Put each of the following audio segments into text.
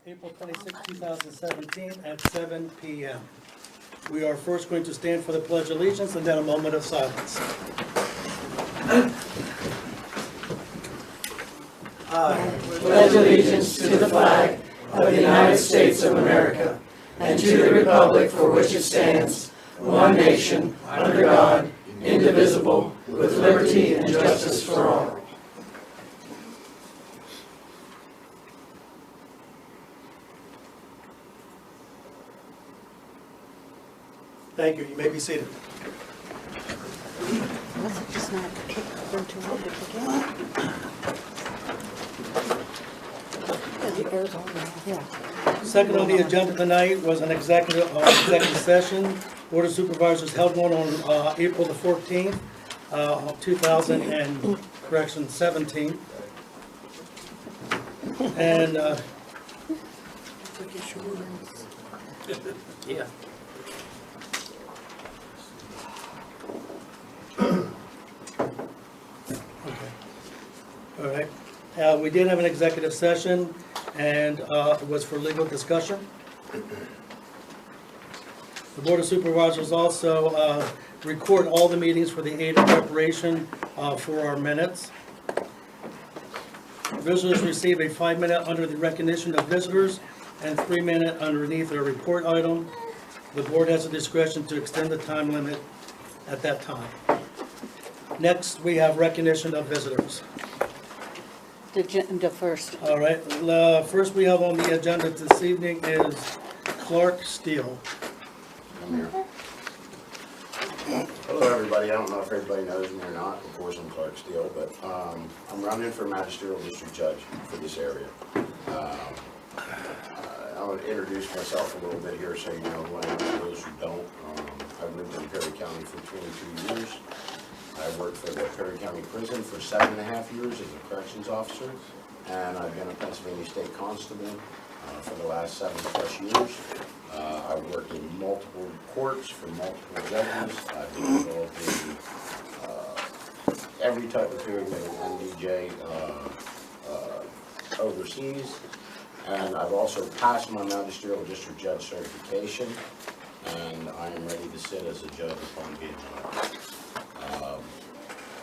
April 26, 2017 at 7 p.m. We are first going to stand for the Pledge of Allegiance and then a moment of silence. I pledge allegiance to the flag of the United States of America and to the republic for which it stands, one nation, under God, indivisible, with liberty and justice for all. Thank you. You may be seated. Was it just not been too long to kick in? The air's on now. Yeah. Second on the agenda tonight was an executive session. Board of Supervisors held one on April the 14th, 2017. And yeah. Okay. All right. We did have an executive session, and it was for legal discussion. The Board of Supervisors also record all the meetings for the aid of preparation for our minutes. Visitors receive a 5-minute under the recognition of visitors and 3-minute underneath their report item. The board has the discretion to extend the time limit at that time. Next, we have recognition of visitors. The first. All right, first we have on the agenda this evening is Clark Steele. I'm here. Hello everybody, I don't know if everybody knows me or not, of course I'm Clark Steele, but I'm running for magisterial district judge for this area. I want to introduce myself a little bit here so you know who I am for those who don't. I've lived in Perry County for 22 years. I worked for the Perry County Prison for 7.5 years as a corrections officer, and I've been a Pennsylvania State Constable for the last 7+ years. I've worked in multiple courts for multiple judges. I've been involved in every type of hearing that an NDJ oversees, and I've also passed my magisterial district judge certification, and I am ready to sit as a judge upon being elected.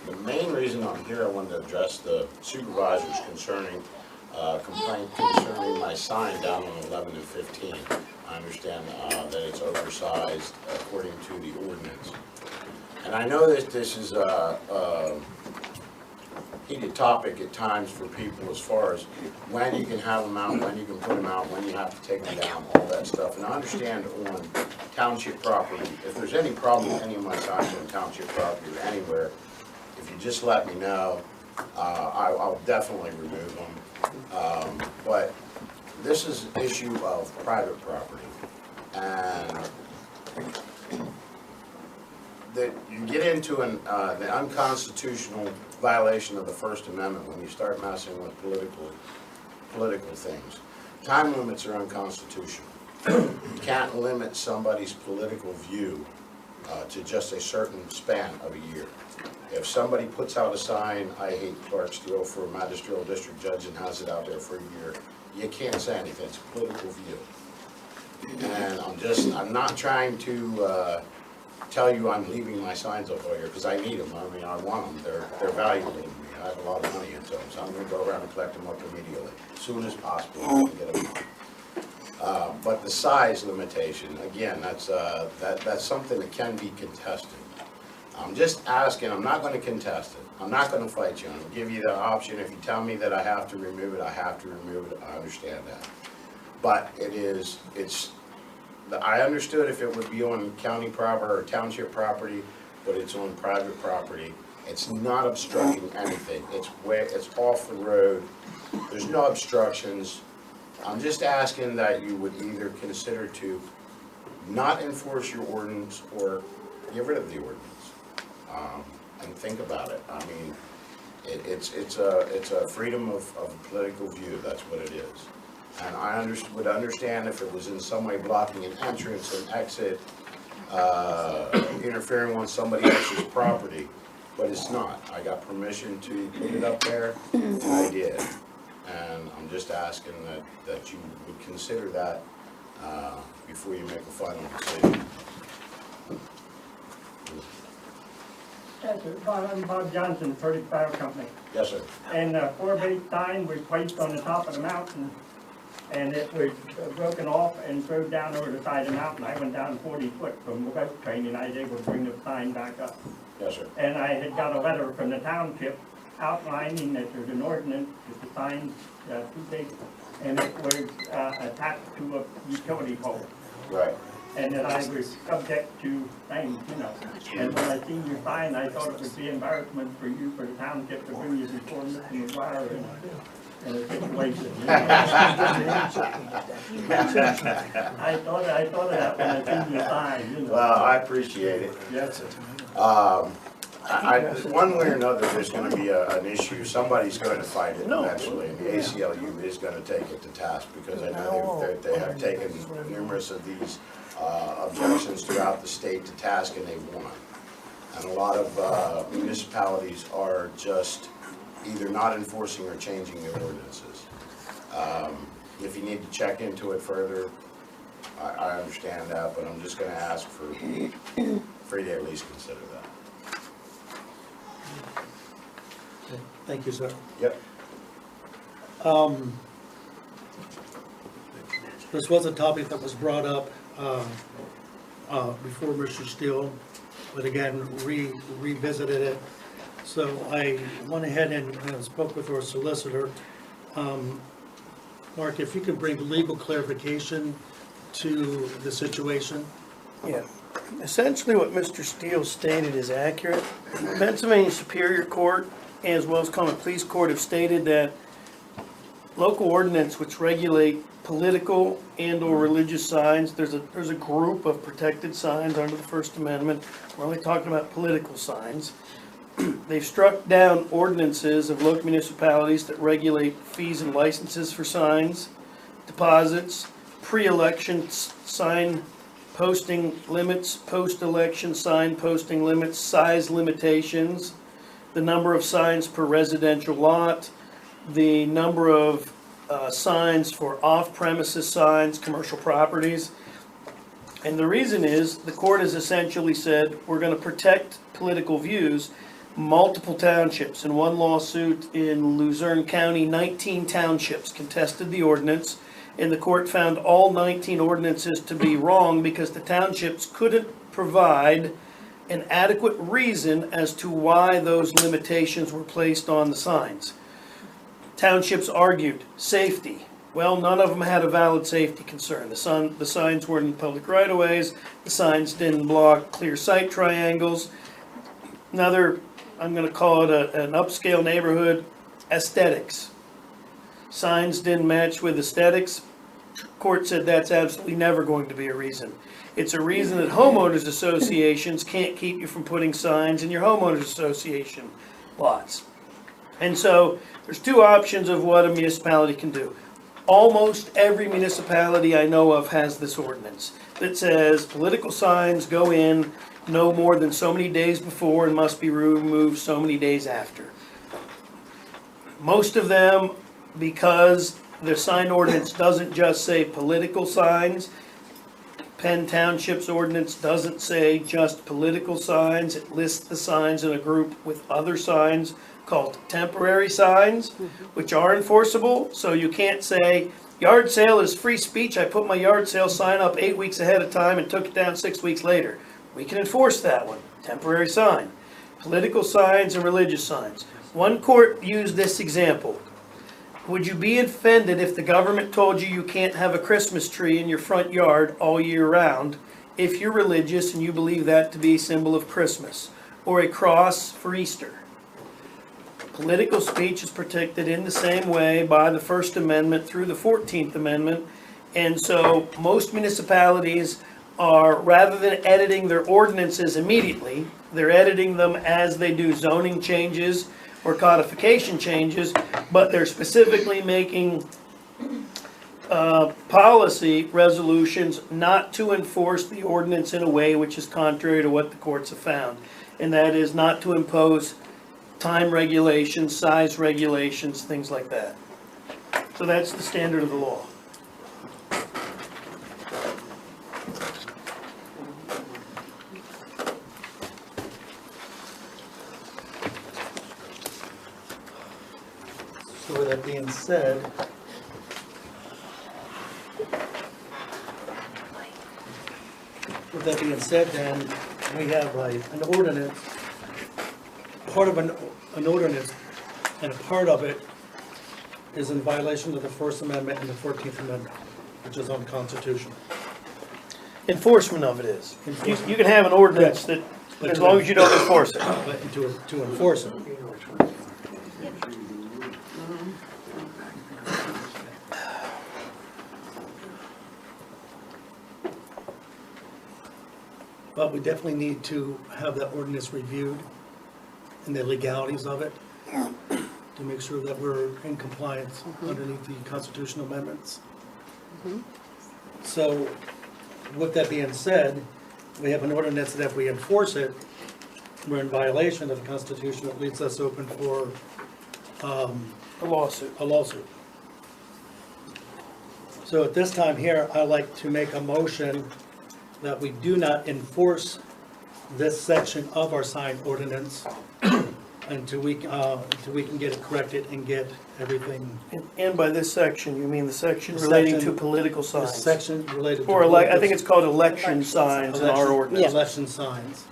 The main reason I'm here, I wanted to address the supervisors concerning complaint concerning my sign down on 11 and 15. I understand that it's oversized according to the ordinance. And I know that this is a heated topic at times for people as far as when you can have them out, when you can put them out, when you have to take them down, all that stuff. And I understand on township property, if there's any problem with any of my signs on township property or anywhere, if you just let me know, I'll definitely remove them. But this is an issue of private property, and that you get into the unconstitutional violation of the First Amendment when you start messing with political things. Time limits are unconstitutional. You can't limit somebody's political view to just a certain span of a year. If somebody puts out a sign, "I hate Clark Steele" for a magisterial district judge and has it out there for a year, you can't say anything. It's a political view. And I'm not trying to tell you I'm leaving my signs up all here because I need them. I mean, I want them. They're valuable to me. I have a lot of money into them, so I'm going to go around and collect them up immediately, as soon as possible. I can get them out. But the size limitation, again, that's something that can be contested. I'm just asking, I'm not going to contest it. I'm not going to fight you. I'm going to give you the option. If you tell me that I have to remove it, I have to remove it. I understand that. But I understood if it would be on county property or township property, but it's on private property. It's not obstructing anything. It's off the road. There's no obstructions. I'm just asking that you would either consider to not enforce your ordinance or get rid of the ordinance. And think about it. I mean, it's a freedom of political view. That's what it is. And I would understand if it was in some way blocking an entrance and exit, interfering on somebody else's property, but it's not. I got permission to put it up there, and I did. and I'm just asking that you would consider that before you make a final decision. Yes, sir. I'm Bob Johnson, 30 Fire Company. Yes, sir. And the 4-base sign was placed on the top of the mountain, and it was broken off and thrown down over the side of the mountain. I went down 40 foot from the boat train, and I was able to bring the sign back up. Yes, sir. And I had got a letter from the township outlining that there's an ordinance that the sign's too big, and it was attached to a utility pole. Right. And that I was subject to things, you know. And when I seen your sign, I thought it would be embarrassment for you, for the township, to bring you before Mr. McGuire in a situation. You know? I thought of that when I seen your sign, you know. Well, I appreciate it. Yes, One way or another, there's gonna be an issue, somebody's going to fight it eventually, and the ACLU is gonna take it to task, because I know they have taken numerous of these objections throughout the state to task, and they've won. And a lot of municipalities are just either not enforcing or changing their ordinances. If you need to check into it further, I understand that, but I'm just gonna ask for you to at least consider that. Thank you, sir. Yep. This was a topic that was brought up before Mr. Steele, but again, revisited it. So I went ahead and spoke with our solicitor. Mark, if you could bring legal clarification to the situation. Yeah, essentially what Mr. Steele stated is accurate. Pennsylvania Superior Court, as well as Common Pleas Court, have stated that local ordinance which regulate political and or religious signs, there's a group of protected signs under the First Amendment. We're only talking about political signs. They've struck down ordinances of local municipalities that regulate fees and licenses for signs, deposits, pre-election sign posting limits, post-election sign posting limits, size limitations, the number of signs per residential lot, the number of signs for off-premises signs, commercial properties. And the reason is, the court has essentially said, we're going to protect political views. Multiple townships, in one lawsuit in Luzerne County, 19 townships contested the ordinance, and the court found all 19 ordinances to be wrong because the townships couldn't provide an adequate reason as to why those limitations were placed on the signs. Townships argued safety. Well, none of them had a valid safety concern. The signs weren't in public right-of-ways. The signs didn't block clear sight triangles. Another, I'm going to call it an upscale neighborhood, aesthetics. Signs didn't match with aesthetics. Court said that's absolutely never going to be a reason. It's a reason that homeowners associations can't keep you from putting signs in your homeowners association lots. And so there's two options of what a municipality can do. Almost every municipality I know of has this ordinance that says political signs go in no more than so many days before and must be removed so many days after. Most of them, because the sign ordinance doesn't just say political signs, Penn Township's ordinance doesn't say just political signs. It lists the signs in a group with other signs called temporary signs, which are enforceable. So you can't say, yard sale is free speech. I put my yard sale sign up 8 weeks ahead of time and took it down 6 weeks later. We can enforce that one. Temporary sign. Political signs and religious signs. One court used this example. Would you be offended if the government told you you can't have a Christmas tree in your front yard all year round if you're religious and you believe that to be a symbol of Christmas, or a cross for Easter? Political speech is protected in the same way by the First Amendment through the 14th Amendment. And so most municipalities are, rather than editing their ordinances immediately, they're editing them as they do zoning changes or codification changes, but they're specifically making policy resolutions not to enforce the ordinance in a way which is contrary to what the courts have found. And that is not to impose time regulations, size regulations, things like that. So that's the standard of the law. So with that being said, then, we have an ordinance, part of an ordinance, and a part of it is in violation of the First Amendment and the 14th Amendment, which is unconstitutional. Enforcement of it is. You can have an ordinance that, as long as you don't enforce it. But to enforce it. But we definitely need to have that ordinance reviewed and the legalities of it to make sure that we're in compliance underneath the constitutional amendments. So with that being said, we have an ordinance that if we enforce it, we're in violation of the Constitution. It leaves us open for A lawsuit. a lawsuit. So at this time here, I'd like to make a motion that we do not enforce this section of our sign ordinance until we can get it corrected and get everything. And by this section, you mean the section relating to political The signs? section related to. Or I think it's called election signs in our ordinance. Election signs.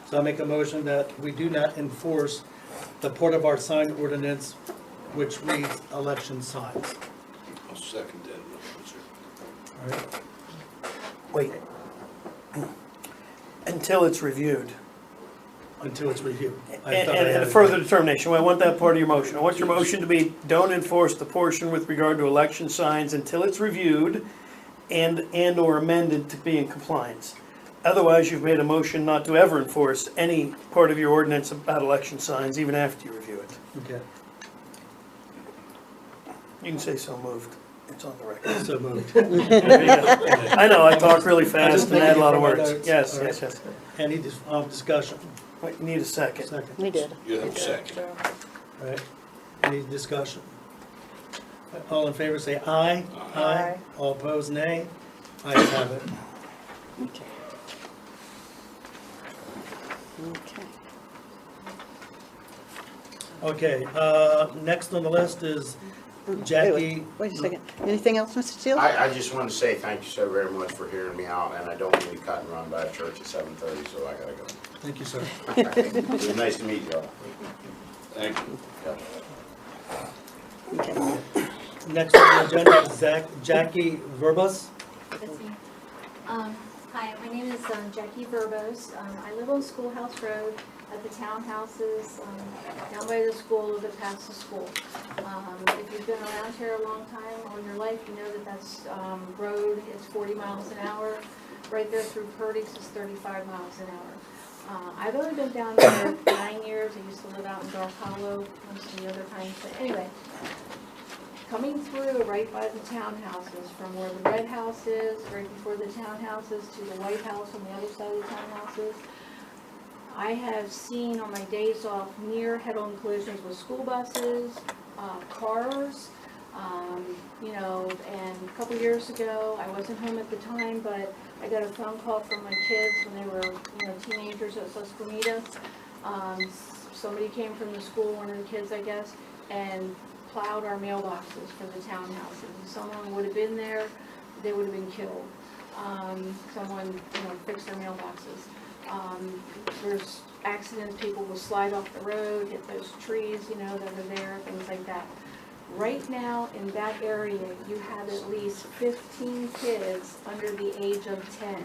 So I make a motion that we do not enforce the part of our sign ordinance which reads election signs. I'll second that motion, sir. All right? Wait. Until it's reviewed. Until it's reviewed. And a further determination. I want that part of your motion. I want your motion to be, don't enforce the portion with regard to election signs until it's reviewed and or amended to be in compliance. Otherwise, you've made a motion not to ever enforce any part of your ordinance about election signs, even after you review it. Okay, You can say so moved. It's on the record. so moved. There you go. I know, I talk really fast and add a lot of words. Notes. Yes, All right. yes, yes. Any discussion? Wait, you need a second. Second. We did. You have a second. All right, any discussion? All in favor say aye. Aye. All opposed, nay. Ayes have it. Okay. Okay. Okay, next on the list is Jackie. Wait a second. Anything else, Mr. Steele? I just want to say thank you so very much for hearing me out, and I don't want to be cut and run by a church at 7:30, so I gotta go. Thank you, sir. It was nice to meet y'all. Thank you. Yeah. Okay. Next on the agenda is Jackie Verbus. That's me. Hi, my name is Jackie Verbos. I live on Schoolhouse Road at the townhouses, down by the school, a little bit past the school. If you've been around here a long time all your life, you know that that's road is 40 miles an hour. Right there through Purdy's is 35 miles an hour. I've only been down there 9 years. I used to live out in Dark Hollow most of the other times, but anyway. Coming through right by the townhouses, from where the red house is, right before the townhouses, to the white house on the other side of the townhouses, I have seen on my days off near head-on collisions with school buses, cars, you know, and a couple years ago, I wasn't home at the time, but I got a phone call from my kids when they were, you know, teenagers at Susquehanna. Somebody came from the school, one of the kids, I guess, and plowed our mailboxes for the townhouses. If someone would have been there, they would have been killed. Someone, you know, fixed their mailboxes. There's accidents, people will slide off the road, hit those trees, you know, that are there, things like that. Right now, in that area, you have at least 15 kids under the age of 10.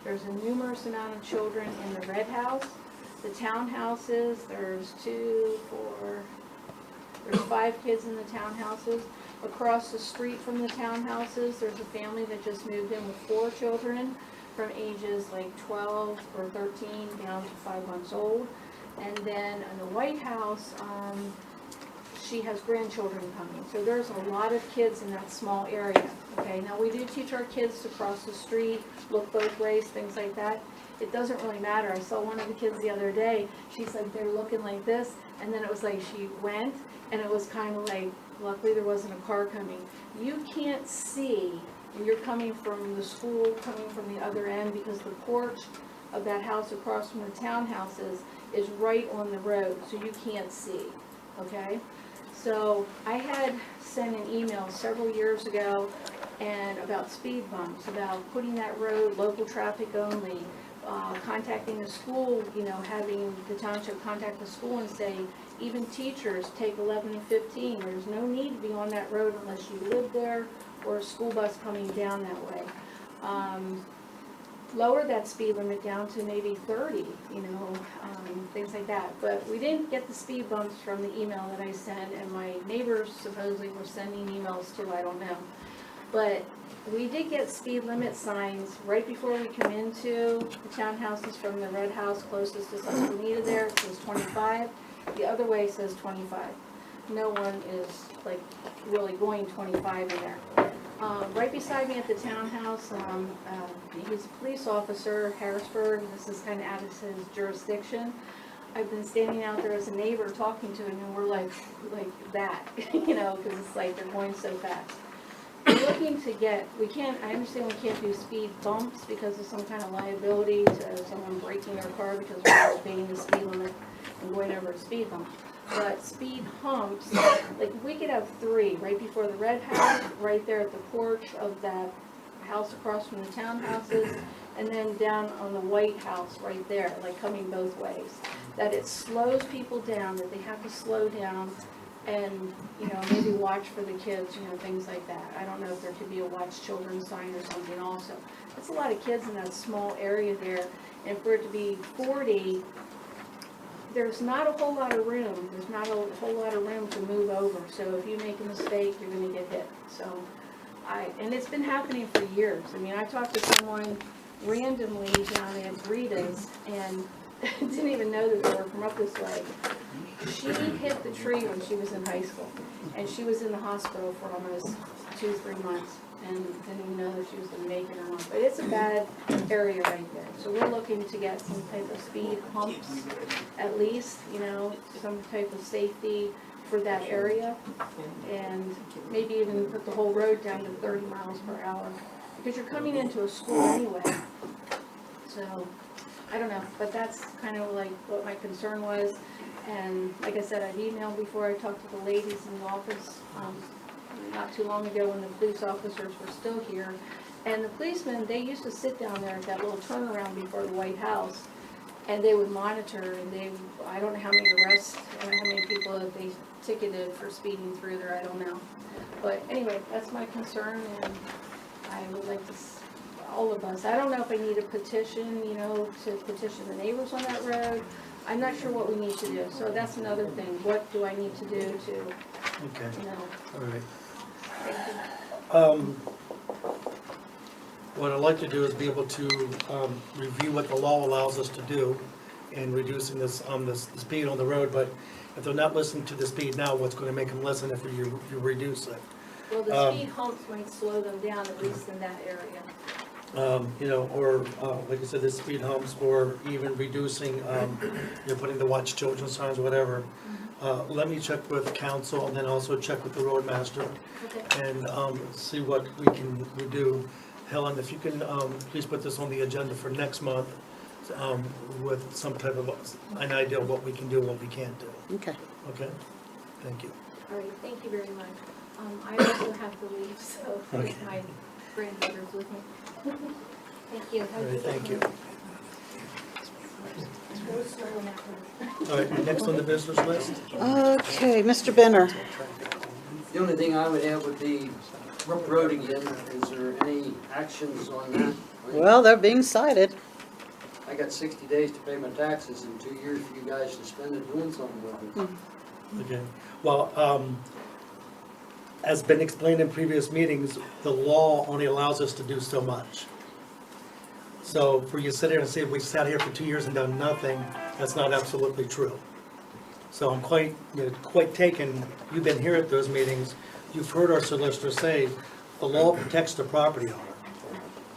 There's a numerous amount of children in the red house, the townhouses, there's 5 kids in the townhouses. Across the street from the townhouses, there's a family that just moved in with 4 children from ages like 12 or 13 down to 5 months old. And then in the White House, she has grandchildren coming. So there's a lot of kids in that small area. Okay, now we do teach our kids to cross the street, look both ways, things like that. It doesn't really matter. I saw one of the kids the other day. She's like, they're looking like this, and then it was like she went, and it was kind of like, luckily there wasn't a car coming. You can't see when you're coming from the school, coming from the other end, because the porch of that house across from the townhouses is right on the road, so you can't see, okay? So I had sent an email several years ago and about speed bumps, about putting that road local traffic only, contacting the school, you know, having the township contact the school and say, even teachers take 11 and 15. There's no need to be on that road unless you live there or a school bus coming down that way. Lower that speed limit down to maybe 30, you know, things like that. But we didn't get the speed bumps from the email that I sent, and my neighbors supposedly were sending emails too, I don't know. But we did get speed limit signs right before we come into the townhouses from the red house closest to Susquehanna there. It says 25. The other way says 25. No one is like really going 25 in there. Right beside me at the townhouse, he's a police officer, Harrisburg. This is kind of out of his jurisdiction. I've been standing out there as a neighbor talking to him, and we're like that, you know, because it's like they're going so fast. We're looking to get, I understand we can't do speed bumps because of some kind of liability to someone breaking their car because we're obeying the speed limit and going over a speed bump. But speed humps, like we could have 3 right before the red house, right there at the porch of that house across from the townhouses, and then down on the white house right there, like coming both ways. That it slows people down, that they have to slow down and, you know, maybe watch for the kids, you know, things like that. I don't know if there could be a watch children sign or something also. That's a lot of kids in that small area there, and for it to be 40, there's not a whole lot of room. There's not a whole lot of room to move over. So if you make a mistake, you're going to get hit. So and it's been happening for years. I mean, I talked to someone randomly down at Rita's and didn't even know that they were from up this way. She hit the tree when she was in high school, and she was in the hospital for almost 2-3 months, and didn't even know that she was going to make it or not. But it's a bad area right there. So we're looking to get some type of speed humps, at least, you know, some type of safety for that area, and maybe even put the whole road down to 30 miles per hour, because you're coming into a school anyway. So I don't know, but that's kind of like what my concern was. And like I said, I've emailed before. I talked to the ladies in the office not too long ago when the police officers were still here. And the policemen, they used to sit down there at that little turnaround before the White House, and they would monitor, and I don't know how many arrests and how many people that they ticketed for speeding through there, I don't know. But anyway, that's my concern, and I would like to, all of us, I don't know if I need a petition, you know, to petition the neighbors on that road. I'm not sure what we need to do, so that's another thing. What do I need to do to, you know? All right. Thank you. What I'd like to do is be able to review what the law allows us to do in reducing this speed on the road, but if they're not listening to the speed now, what's going to make them listen if you reduce it? Well, the speed humps might slow them down, at least in that area. You know, or like I said, the speed humps, or even reducing, you're putting the watch children signs, whatever. Let me check with council, and then also check with the roadmaster, Okay. and see what we can do. Helen, if you can please put this on the agenda for next month with some type of an idea of what we can do, what we can't do. Okay. Okay? Thank you. All right, thank you very much. I also have to leave, so Okay. my granddaughter's with me. Thank you. All right, thank you. Go slow on that road. All right, next on the business list? Okay, Mr. Benner. The only thing I would have would be Brook Road again. Is there any actions on that? Well, they're being cited. I got 60 days to pay my taxes and 2 years for you guys to spend it doing something with it. Okay. Well, as been explained in previous meetings, the law only allows us to do so much. So for you to sit here and say we sat here for 2 years and done nothing, that's not absolutely true. So I'm quite taken. You've been here at those meetings. You've heard our solicitor say the law protects the property owner.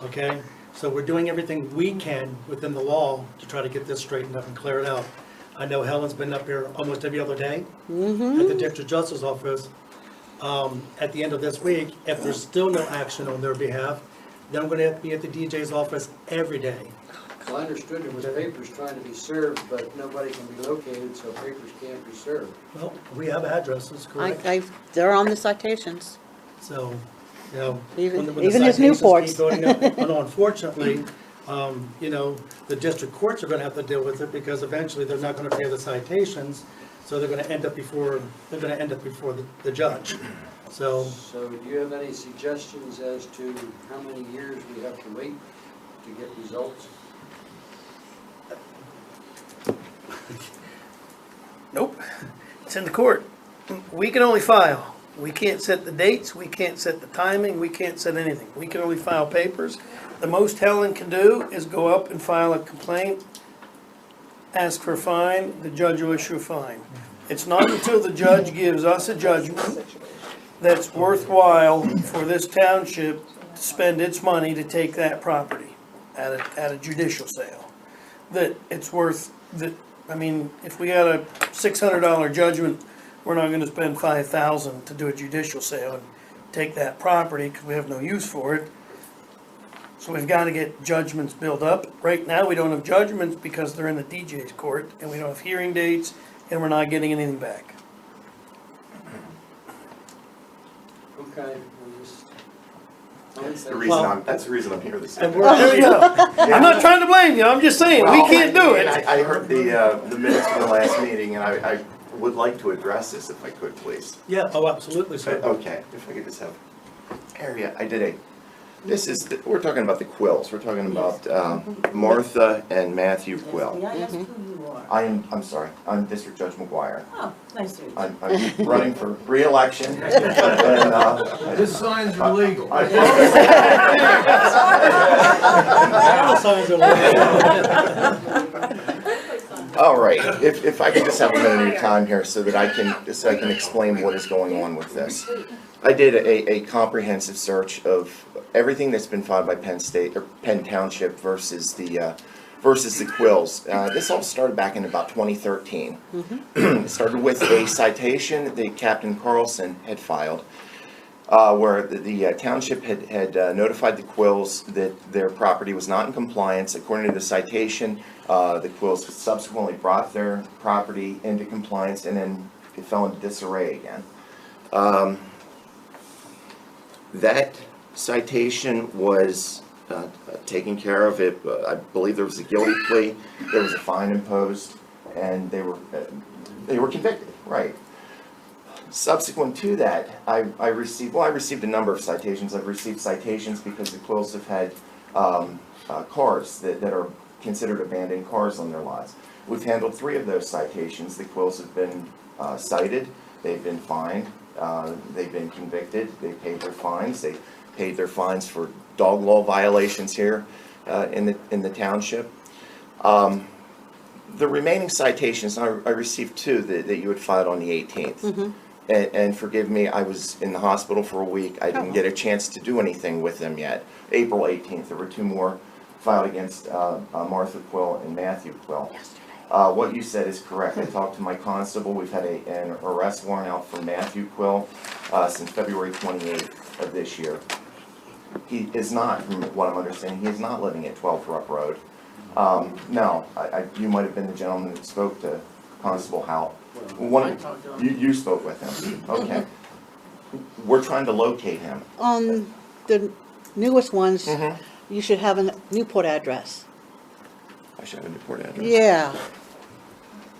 Okay? So we're doing everything we can within the law to try to get this straightened up and clear it out. I know Helen's been up here almost every other day at the District Justice Office. At the end of this week, if there's still no action on their behalf, then I'm gonna have to be at the DJ's office every day. Well, I understood there was papers trying to be served, but nobody can be located, so papers can't be served. Well, we have addresses, correct? They're on the citations. So, you know. Even- when the even his citations Newports. keep going up, and unfortunately, you know, the district courts are gonna have to deal with it because eventually they're not gonna pay the citations. So they're gonna end up before the judge. So, So do you have any suggestions as to how many years we have to wait to get results? Nope, it's in the court. We can only file. We can't set the dates, we can't set the timing, we can't set anything. We can only file papers. The most Helen can do is go up and file a complaint, ask for a fine, the judge will issue a fine. It's not until the judge gives us a judgment that's worthwhile for this township to spend its money to take that property at a judicial sale, that it's worth, that, I mean, if we got a $600 judgment, we're not gonna spend $5,000 to do a judicial sale and take that property, because we have no use for it. So we've gotta get judgments built up. Right now, we don't have judgments because they're in the DJ's court, and we don't have hearing dates, and we're not getting anything back. Okay, we'll just. That's the reason I'm here this and evening. we're, There you go. I'm not trying to blame you, I'm just saying, we can't do it. I heard the minutes from the last meeting, and I would like to address this if I could, please. yeah, oh, absolutely, sir. Okay, if I could just have area. We're talking about the Quills. We're talking about Martha and Matthew Quill. May I ask who you are? I'm sorry, I'm District Judge McGuire. Oh, nice to meet you. I'm running for re-election. His signs are legal. All the signs are legal. All right, if I could just have a minute of your time here so that I can explain what is going on with this. I did a comprehensive search of everything that's been filed by Penn Township versus the Quills. This all started back in about 2013. It started with a citation that Captain Carlson had filed, where the township had notified the Quills that their property was not in compliance. According to the citation, the Quills subsequently brought their property into compliance, and then it fell into disarray again. That citation was taken care of. I believe there was a guilty plea, there was a fine imposed, and they were convicted. Right. Subsequent to that, I received a number of citations. I've received citations because the Quills have had cars that are considered abandoned cars on their lots. We've handled 3 of those citations. The Quills have been cited, they've been fined, they've been convicted, they've paid their fines. They paid their fines for dog law violations here in the township. The remaining citations, I received 2 that you had filed on the 18th. And forgive me, I was in the hospital for a week. I didn't get a chance to do anything with them yet. April 18th, there were 2 more filed against Martha Quill and Matthew Quill. What you said is correct. I talked to my constable. We've had an arrest warrant out for Matthew Quill since February 28th of this year. He is not, from what I'm understanding, he is not living at 12 Rupp Road. No, you might have been the gentleman that spoke to Constable Howe. You spoke with him. Okay. We're trying to locate him. On the newest ones, you should have a Newport address. I should have a Newport address. Yeah.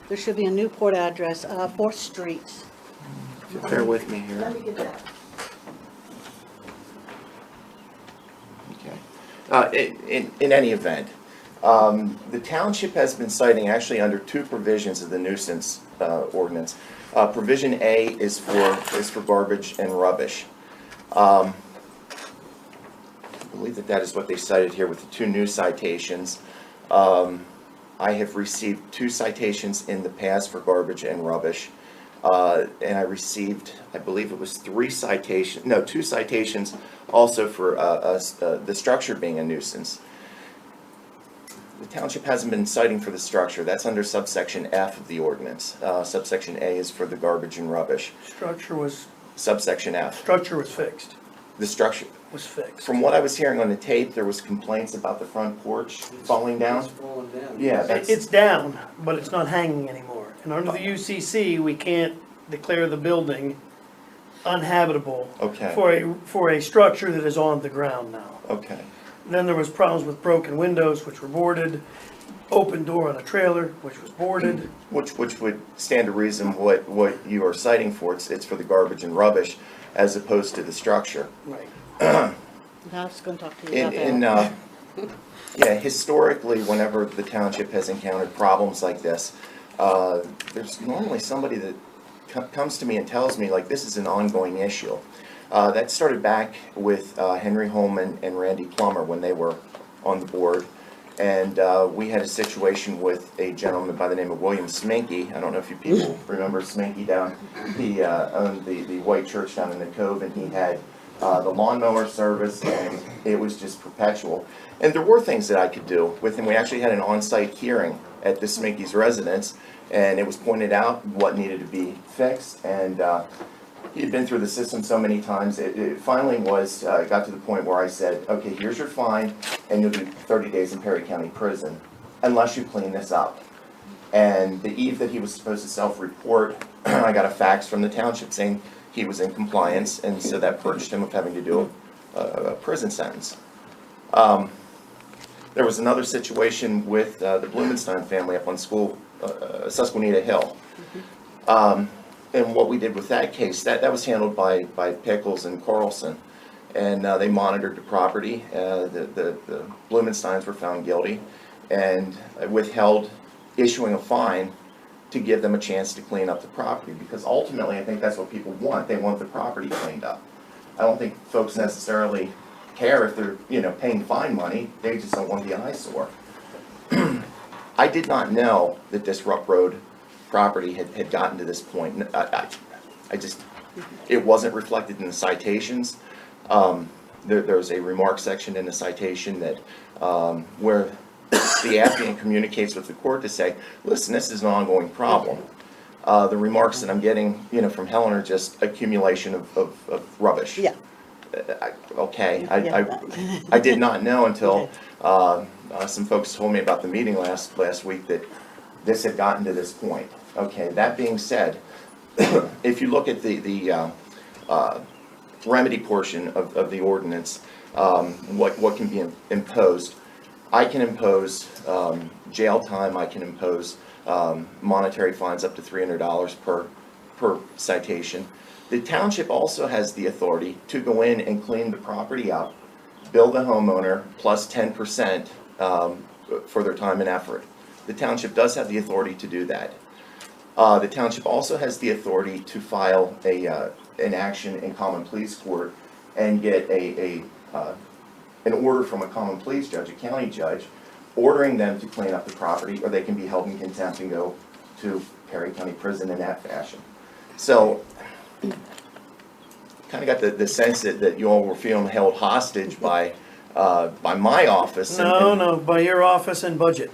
There should be a Newport address, 4th Street. If you bear with me here. Let me get that. Okay. In any event, the township has been citing actually under 2 provisions of the nuisance ordinance. Provision A is for garbage and rubbish. I believe that is what they cited here with the 2 new citations. I have received 2 citations in the past for garbage and rubbish. And I received, I believe it was 2 citations also for the structure being a nuisance. The township hasn't been citing for the structure. That's under subsection F of the ordinance. Subsection A is for the garbage and rubbish. Structure was Subsection F. fixed, The structure. was fixed. From what I was hearing on the tape, there was complaints about the front porch falling down. It's falling down. Yeah, that's, It's down, but it's not hanging anymore. And under the UCC, we can't declare the building uninhabitable okay, for a structure that is on the ground now. okay. Then there was problems with broken windows, which were boarded, open door on a trailer, which was boarded. Which would stand to reason what you are citing for. It's for the garbage and rubbish as opposed to the structure. Right. I was going to talk to you about that. Yeah, historically, whenever the township has encountered problems like this, there's normally somebody that comes to me and tells me, like, this is an ongoing issue. That started back with Henry Holman and Randy Plummer when they were on the board. And we had a situation with a gentleman by the name of William Sminky. I don't know if you people remember Sminky down. He owned the white church down in the Cove, and he had the lawnmower service, and it was just perpetual. And there were things that I could do with him. We actually had an on-site hearing at the Sminky's residence, and it was pointed out what needed to be fixed. And he had been through the system so many times, it finally was, got to the point where I said, okay, here's your fine, and you'll do 30 days in Perry County Prison, unless you clean this up. And the eve that he was supposed to self-report, I got a fax from the township saying he was in compliance, and so that purged him of having to do a prison sentence. There was another situation with the Blumenstein family up on Susquehanna Hill. And what we did with that case, that was handled by Pickles and Carlson, and they monitored the property. The Blumensteins were found guilty and withheld issuing a fine to give them a chance to clean up the property, because ultimately I think that's what people want. They want the property cleaned up. I don't think folks necessarily care if they're, paying fine money. They just don't want the eyesore. I did not know that Disrupt Road property had gotten to this point. It wasn't reflected in the citations. There's a remark section in the citation that where the applicant communicates with the court to say, listen, this is an ongoing problem. The remarks that I'm getting, from Helen are just accumulation of rubbish. Yeah. Okay, Yeah. I did not know until some folks told me about the meeting last week that this had gotten to this point. Okay, that being said, if you look at the remedy portion of the ordinance, what can be imposed, I can impose jail time, I can impose monetary fines up to $300 per citation. The township also has the authority to go in and clean the property up, bill the homeowner plus 10% for their time and effort. The township does have the authority to do that. The township also has the authority to file an action in common pleas court and get an order from a common pleas judge, a county judge, ordering them to clean up the property, or they can be held in contempt and go to Perry County Prison in that fashion. So, kind of got the sense that you all were feeling held hostage by my office. No, by your office and budget.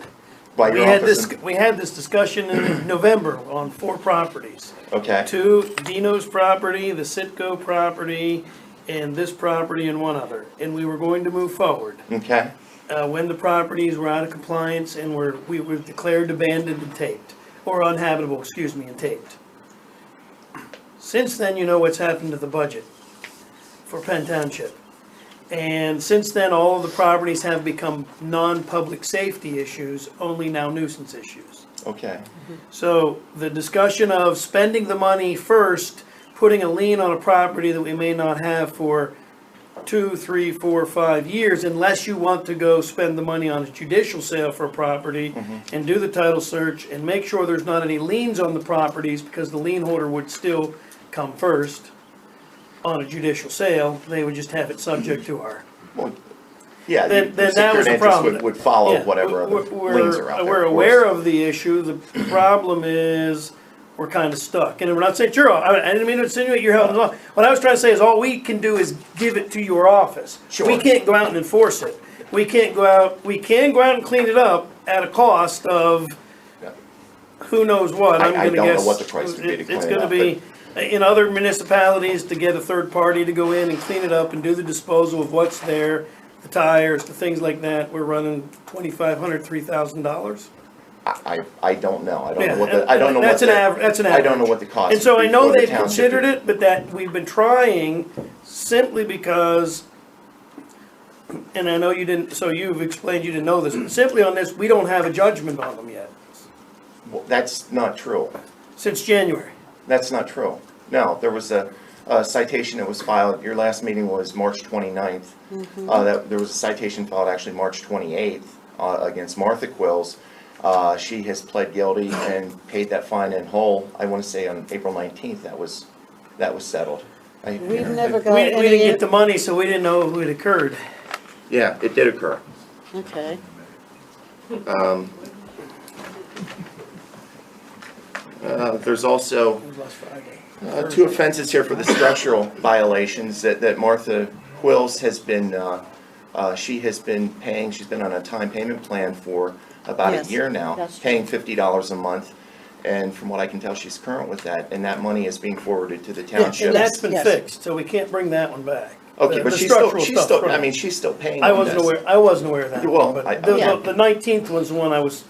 By your office. We had this discussion in November on 4 properties. Okay. 2, Dino's property, the Citgo property, and this property and one other. And we were going to move forward. Okay. When the properties were out of compliance and we were declared abandoned and taped, or uninhabitable, excuse me, and taped. Since then, you know what's happened to the budget for Penn Township. And since then, all of the properties have become non-public safety issues, only now nuisance issues. Okay. So the discussion of spending the money first, putting a lien on a property that we may not have for 2, 3, 4, 5 years, unless you want to go spend the money on a judicial sale for a property and do the title search and make sure there's not any liens on the properties, because the lien holder would still come first on a judicial sale. They would just have it subject to our. Well, yeah, Then the that was secured the interest problem. would follow Yeah, whatever other liens are out there. We're of aware course. of the issue. The problem is we're kind of stuck. And we're not saying you're off. I didn't mean to insinuate you're held off. What I was trying to say is all we can do is give it to your office. Sure. We can't go out and enforce it. we can't go out, we can go out and clean it up at a cost of Yeah. who knows what, I'm I gonna don't know guess. what the price would be to It's clean it gonna up, be, in other municipalities, to get a third party to go in and clean it up and do the disposal of what's there, the tires, the things like that, we're running $2,500, $3,000. I don't know. I don't Yeah, know what the, I don't know what that's an the, average, that's an I average. don't know what the cost And so would I be know for the they've township considered to- it, but that we've been trying simply because, and I know you didn't, so you've explained you didn't know this, but simply on this, we don't have a judgment on them yet, Well, that's not true. since January. That's not true. No, there was a citation that was filed, your last meeting was March 29th. There was a citation filed actually March 28th against Martha Quills. She has pled guilty and paid that fine in whole. I want to say on April 19th, that was settled. We've never got We didn't any, get the money, so we didn't know who it occurred. Yeah, it did occur. okay. There's also It was last Friday. 2 offenses here for the structural violations that Martha Quills has been, she has been paying, she's been on a time payment plan for about a Yes, year now, that's true. paying $50 a month. And from what I can tell, she's current with that, and that money is being forwarded to the And township. that's been Yes. fixed, so we can't bring that one back. Okay, The- but the she's structural still, stuff's I right. mean, she's still paying I on wasn't this. aware of that. Well, But I- the 19th was the one I was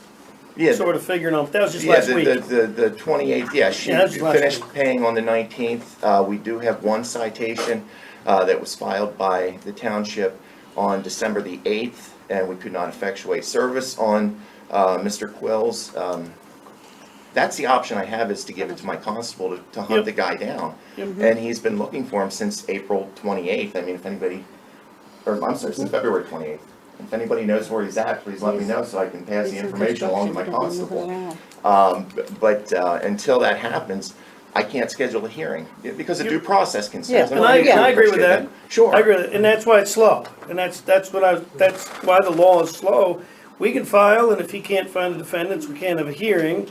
Yeah, sort of figuring out, that was just yeah, last week. the 28th, yeah, she Yeah, that was last finished week. paying on the 19th. We do have one citation that was filed by the township on December the 8th, and we could not effectuate service on Mr. Quills. That's the option I have, is to give it to my constable to hunt Yep. the guy down. Yep. And he's been looking for him since April 28th. I mean, if anybody, or I'm sorry, since February 28th. If anybody knows where he's at, please let me know so I can pass the He's in information along to my construction, he doesn't constable. move around. But until that happens, I can't schedule a hearing because of due process concerns. Yeah, And I agree with that. Sure. I agree with it, and that's why it's slow, and that's why the law is slow. We can file, and if he can't find the defendants, we can't have a hearing.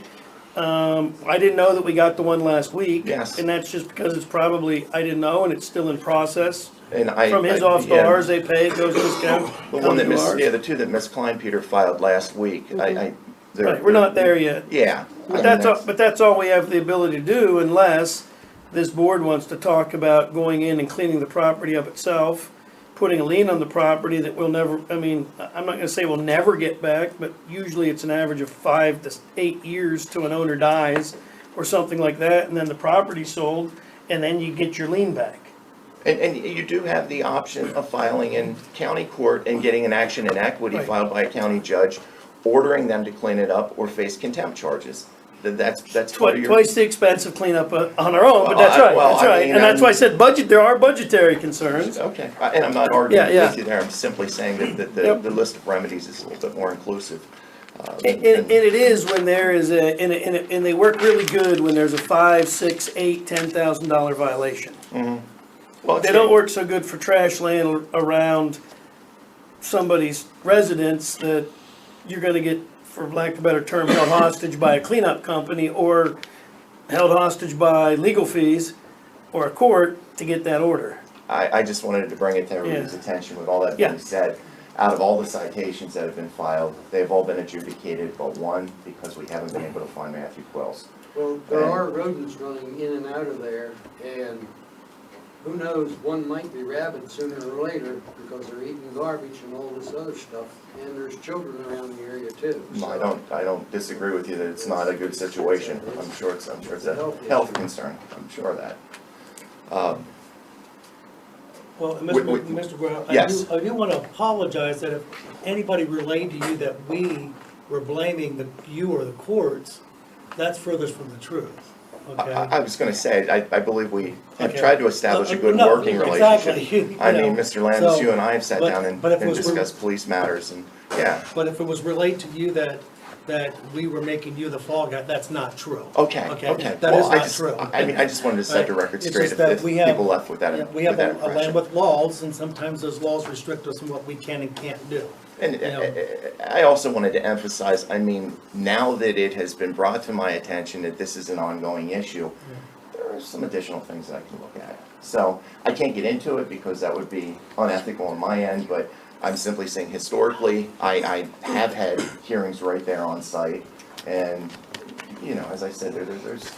I didn't know that we got the one last week. Yes. And that's just because it's probably, I didn't know, and it's still in process. And From his office to ours, they pay, it goes to his account. The one that comes to Miss, ours. yeah, the 2 that Miss Kleinpeter filed last week, they're- Right, we're not there yet. Yeah. I mean, But that's all we have the ability to do unless this board wants to talk about going in and cleaning the property up itself, putting a lien on the property that we'll never, I mean, I'm not gonna say we'll never get back, but usually it's an average of 5 to 8 years till an owner dies or something like that, and then the property's sold, and then you get your lien back. And you do have the option of filing in county court and getting an action in equity Right. filed by a county judge, ordering them to clean it up or face contempt charges. That's part of your. Twice the expense of cleanup on our own, but Well, that's right, well, that's I right. mean, And that's why I said there are budgetary concerns. Okay, and I'm not arguing Yeah, yeah. with you there, I'm simply saying that Yep. the list of remedies is a little bit more inclusive. And it is when there is and they work really good when there's a $5, $6, $8, $10,000 violation. Well, They don't work so good for trash laying around somebody's residence that you're gonna get, for lack of a better term, held hostage by a cleanup company or held hostage by legal fees or a court to get that order. I just wanted to bring it to everybody's Yeah. attention. With all that Yeah. being said, out of all the citations that have been filed, they've all been adjudicated but one, because we haven't been able to find Matthew Quills. Well, there are rodents running in and out of there, and who knows, one might be rabid sooner or later because they're eating garbage and all this other stuff, and there's children around the area too. No, so- I don't disagree with you that it's not a good situation. I'm sure it's a health concern, I'm sure of that. Well, Wait. Mr. Grout, Yes. I do want to apologize that if anybody relayed to you that we were blaming you or the courts, that's furthest from the truth, okay? I was gonna say, I believe we have Okay. tried to establish a good No, working exactly. relationship. You I mean, know, Mr. Landis, so- you and I have sat but- down and but if it was- discussed police matters, and, yeah. But if it was relayed to you that we were making you the fall guy, that's not true. Okay. That Well, is I not just- true. I mean, I just wanted to set the record It's straight just that if we have- people left with that, Yeah, with we have that a land impression. with laws, and sometimes those laws restrict us in what we can and can't do. And you know. I also wanted to emphasize, I mean, now that it has been brought to my attention that this is an ongoing issue, there are some additional things that I can look at. So I can't get into it because that would be unethical on my end, but I'm simply saying historically, I have had hearings right there on site, and, you know, as I said, there's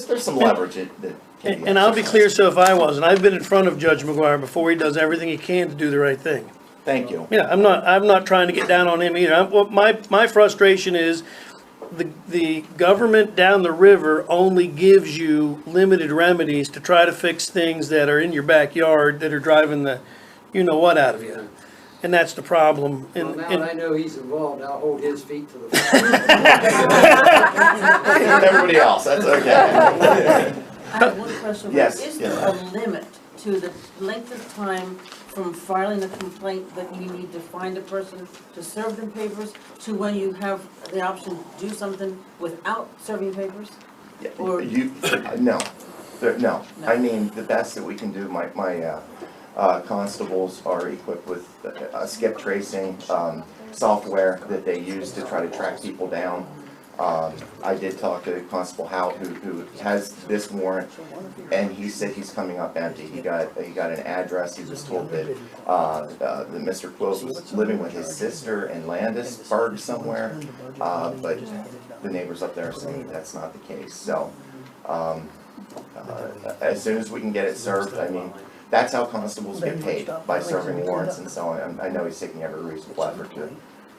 there's some leverage that can be And I'll be exercised. clear, so if I wasn't, I've been in front of Judge McGuire before. He does everything he can to do the right thing. Thank you. Yeah, I'm not trying to get down on him either. What my frustration is, the government down the river only gives you limited remedies to try to fix things that are in your backyard that are driving the you-know-what out of you. And that's the problem. Well, now that I know he's involved, I'll hold his feet to the fire. Everybody else, that's okay. I have one question. Yes, Is there yes. a limit to the length of time from filing a complaint that you need to find a person to serve them papers to when you have the option to do something without serving papers? Or- No, no, I mean, the best that we can do, my constables are equipped with skip tracing software that they use to try to track people down. I did talk to Constable Hout, who has this warrant, and he said he's coming up empty. He got an address. He was told that that Mr. Quills was living with his sister in Landisburg somewhere, but the neighbors up there are saying that's not the case. So as soon as we can get it served, I mean, that's how constables get paid, by serving warrants, and so I know he's taking every reasonable effort to,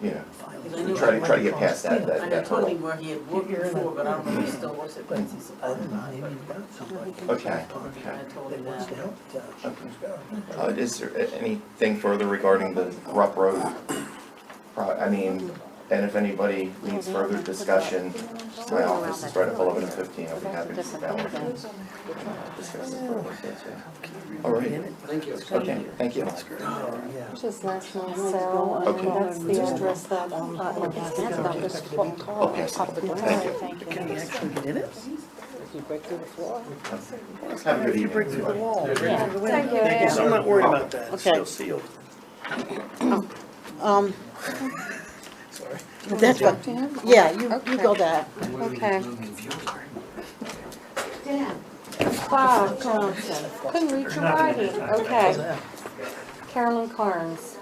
you know, try to get past that. I know totally where he had worked before, but I don't know if he still works at Quincy Supply or not. Okay, I told him that. okay. Is there anything further regarding the Rupp Road? I mean, and if anybody needs further discussion, my office is right at 11:15. I'll be happy to sit down with you. Discuss it further. All right. Thank you. Okay, thank you. Just last month, so, Okay. that's the address that, that was phone call. Okay, Top of the thank you. Thank you. Can he actually get in it? If you break through the floor. Have a good If you break evening. through the wall. Yeah, thank you. So I'm not worried about that. It's Okay. still sealed. Sorry. That's what, yeah, you go that. Okay. Bob Johnson, couldn't read your writing, okay. Carolyn Carnes.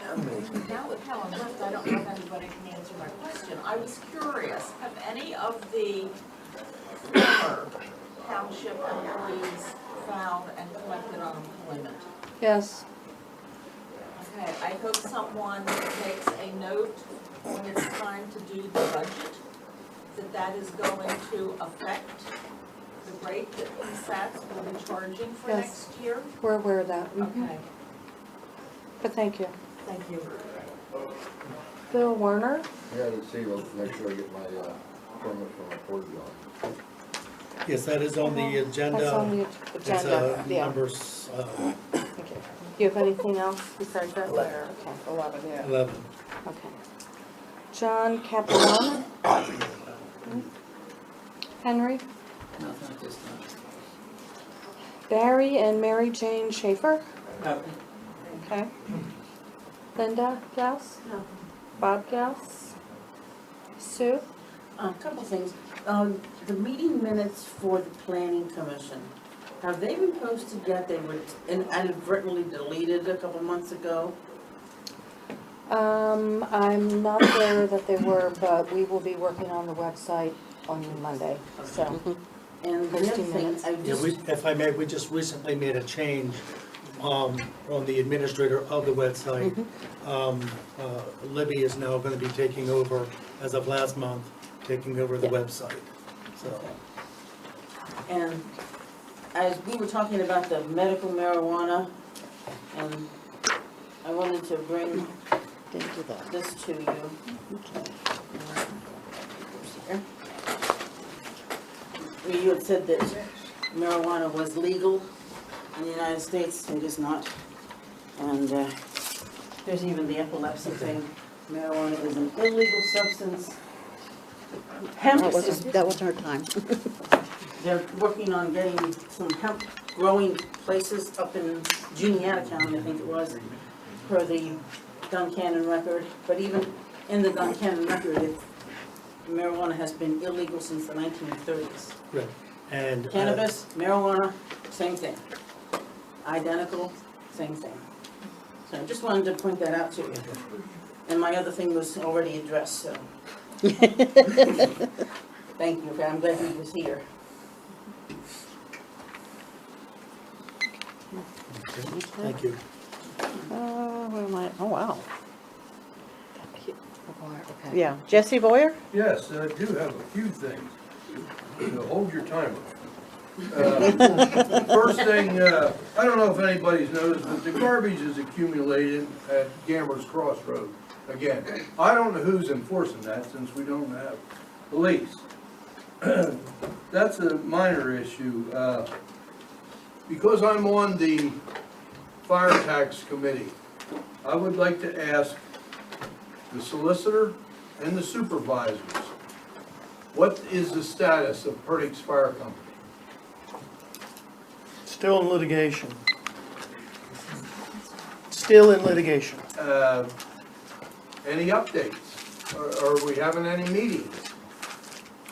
Now that Helen left, I don't know if anybody can answer my question. I was curious, have any of the former township employees found and collected unemployment? Yes, Okay, I hope someone makes a note when it's time to do the budget, that is going to affect the rate that PSATs will be charging for Yes. next year. we're aware of that, Okay, but thank you. thank you. Bill Werner? Yeah, to see, make sure I get my permit from accordion. Yes, that is on the agenda. That's on the It's agenda, yeah. numbers Okay. Do you have anything else besides that? Okay, 11, yeah. 11. Okay. John Capistrano? Henry? Nothing at this time. Barry and Mary Jane Schaefer? Nothing. Okay. Linda Gauss? No. Bob Gauss? Sue? A couple things. The meeting minutes for the planning commission, have they been posted yet? They were inadvertently deleted a couple months ago. I'm not aware that they were, but we will be working on the website on Monday, so. And the other Posting thing, minutes. I Yeah, just, if I may, we just recently made a change on the administrator of the website. Libby is now going to be taking over, as of last month, taking over the website. So, and as we were talking about the medical marijuana, and I wanted to bring Didn't do that. this to you. You had said that marijuana was legal in the United States. It is not. And there's even the epilepsy thing. Marijuana is an illegal substance. Hemp is, That wasn't her time. they're working on getting some hemp growing places up in Juniata County, I think it was, per the Duncannon record. But even in the Duncannon record, marijuana has been illegal since the 1930s. right. And Cannabis, marijuana, same thing. Identical, same thing. So I just wanted to point that out to you. And my other thing was already addressed, so. Thank you, I'm glad he was here. Thank you. Where am I? Oh, wow. Okay. Yeah, Jesse Boyer? Yes, I do have a few things. So hold your timer. First thing, I don't know if anybody's noticed, but the garbage is accumulated at Gammer's Crossroad. Again, I don't know who's enforcing that since we don't have police. That's a minor issue. Because I'm on the fire tax committee, I would like to ask the solicitor and the supervisors, what is the status of Perdix Fire Company? Still in litigation. Still in litigation. Any updates? Are we having any meetings?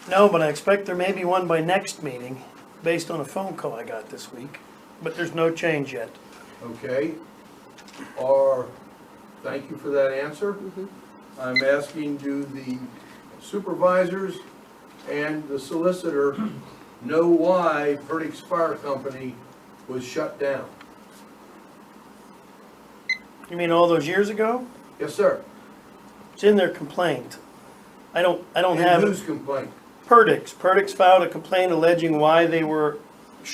No, but I expect there may be one by next meeting, based on a phone call I got this week. But there's no change yet. Okay. Thank you for that answer. I'm asking, do the supervisors and the solicitor know why Perdix Fire Company was shut down? You mean all those years ago? Yes, sir. It's in their complaint. I don't And have whose complaint? Perdix. Perdix filed a complaint alleging why they were,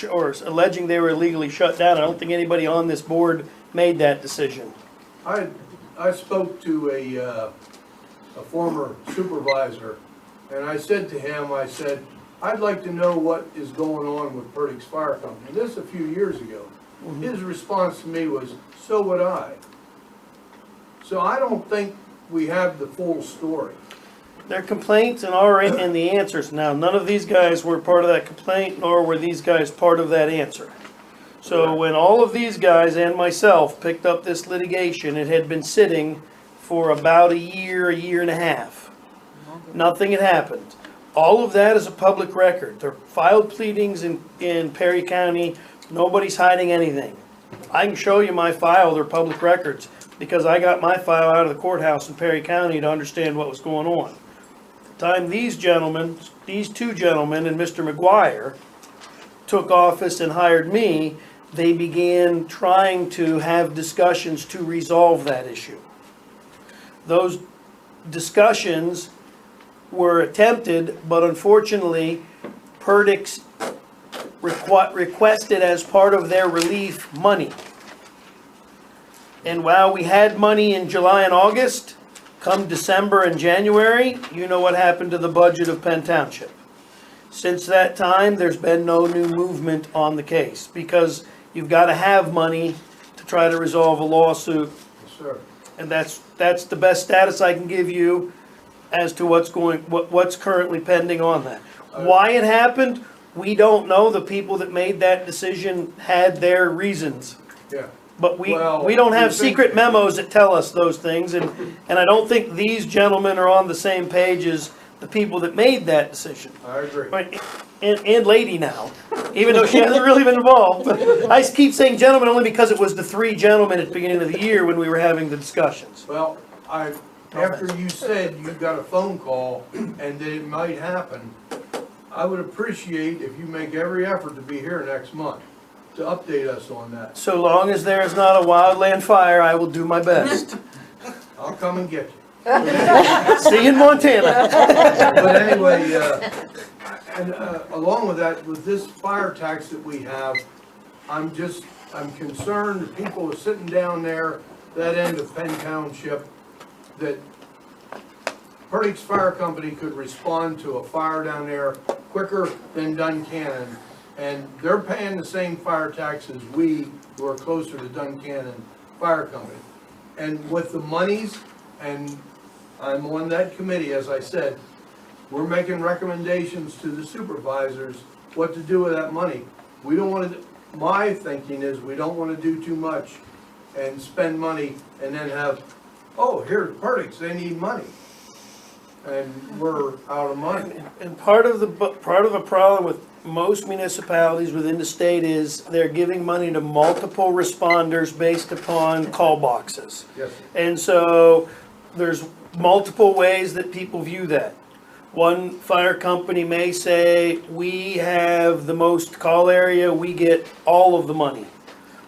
or alleging they were illegally shut down. I don't think anybody on this board made that decision. I spoke to a former supervisor, and I said to him, I said, I'd like to know what is going on with Perdix Fire Company. This a few years ago. His response to me was, so would I. So I don't think we have the full story. Their complaints and the answers. Now, none of these guys were part of that complaint, nor were these guys part of that answer. So when all of these guys and myself picked up this litigation, it had been sitting for about a year and a half. Nothing had happened. All of that is a public record. They're filed pleadings in Perry County. Nobody's hiding anything. I can show you my file. They're public records because I got my file out of the courthouse in Perry County to understand what was going on. The time these two gentlemen and Mr. McGuire took office and hired me, they began trying to have discussions to resolve that issue. Those discussions were attempted, but unfortunately, Perdix requested as part of their relief money. And while we had money in July and August, come December and January, you know what happened to the budget of Penn Township. Since that time, there's been no new movement on the case because you've got to have money to try to resolve a lawsuit. Yes, sir. And that's the best status I can give you as to what's currently pending on that. Why it happened, we don't know. The people that made that decision had their reasons. Yeah. But we don't have secret memos that tell us those things, and I don't think these gentlemen are on the same page as the people that made that decision. I agree. Right, and lady now, even though she hasn't really been involved. But I keep saying gentlemen only because it was the three gentlemen at the beginning of the year when we were having the discussions. Well, after you said you got a phone call and that it might happen, I would appreciate if you make every effort to be here next month to update us on that. So long as there is not a wildland fire, I will do my best. I'll come and get you. See you in Montana. But anyway, along with that, with this fire tax that we have, I'm concerned that people are sitting down there, that end of Penn Township, that Perdix Fire Company could respond to a fire down there quicker than Duncannon. And they're paying the same fire tax as we, who are closer to Duncannon Fire Company. And with the monies, and I'm on that committee, as I said, we're making recommendations to the supervisors what to do with that money. We don't want to, my thinking is we don't want to do too much and spend money and then have, oh, here's Perdix, they need money. And we're out of money. And part of the problem with most municipalities within the state is they're giving money to multiple responders based upon call boxes. Yes, And so there's multiple ways that people view that. One fire company may say, we have the most call area, we get all of the money.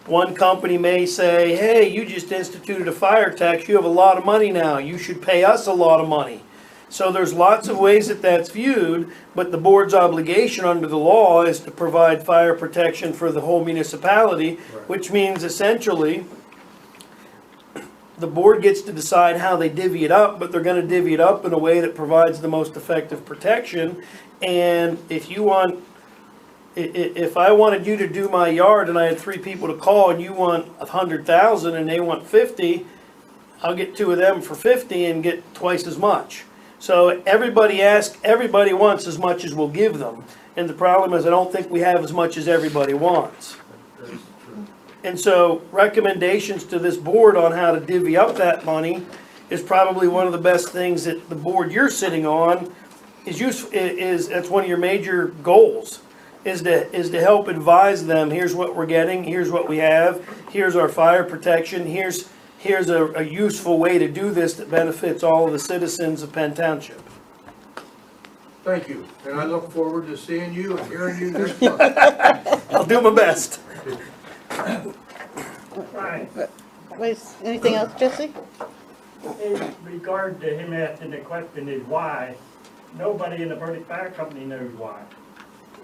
One company may say, hey, you just instituted a fire tax, you have a lot of money now, you should pay us a lot of money. So there's lots of ways that that's viewed, but the board's obligation under the law is to provide fire protection for the whole municipality, which means essentially the board gets to decide how they divvy it up, but they're gonna divvy it up in a way that provides the most effective protection. And if you want, if I wanted you to do my yard and I had 3 people to call and you want 100,000 and they want 50, I'll get 2 of them for 50 and get twice as much. So everybody wants as much as we'll give them. And the problem is I don't think we have as much as everybody wants. And so recommendations to this board on how to divvy up that money is probably one of the best things that the board you're sitting on is that's one of your major goals, is to help advise them, here's what we're getting, here's what we have, here's our fire protection, here's a useful way to do this that benefits all of the citizens of Penn Township. thank you, and I look forward to seeing you and hearing you next month. I'll do my best. Right. Anything else, Jesse? In regard to him asking the question is why, nobody in the Burdick Fire Company knows why.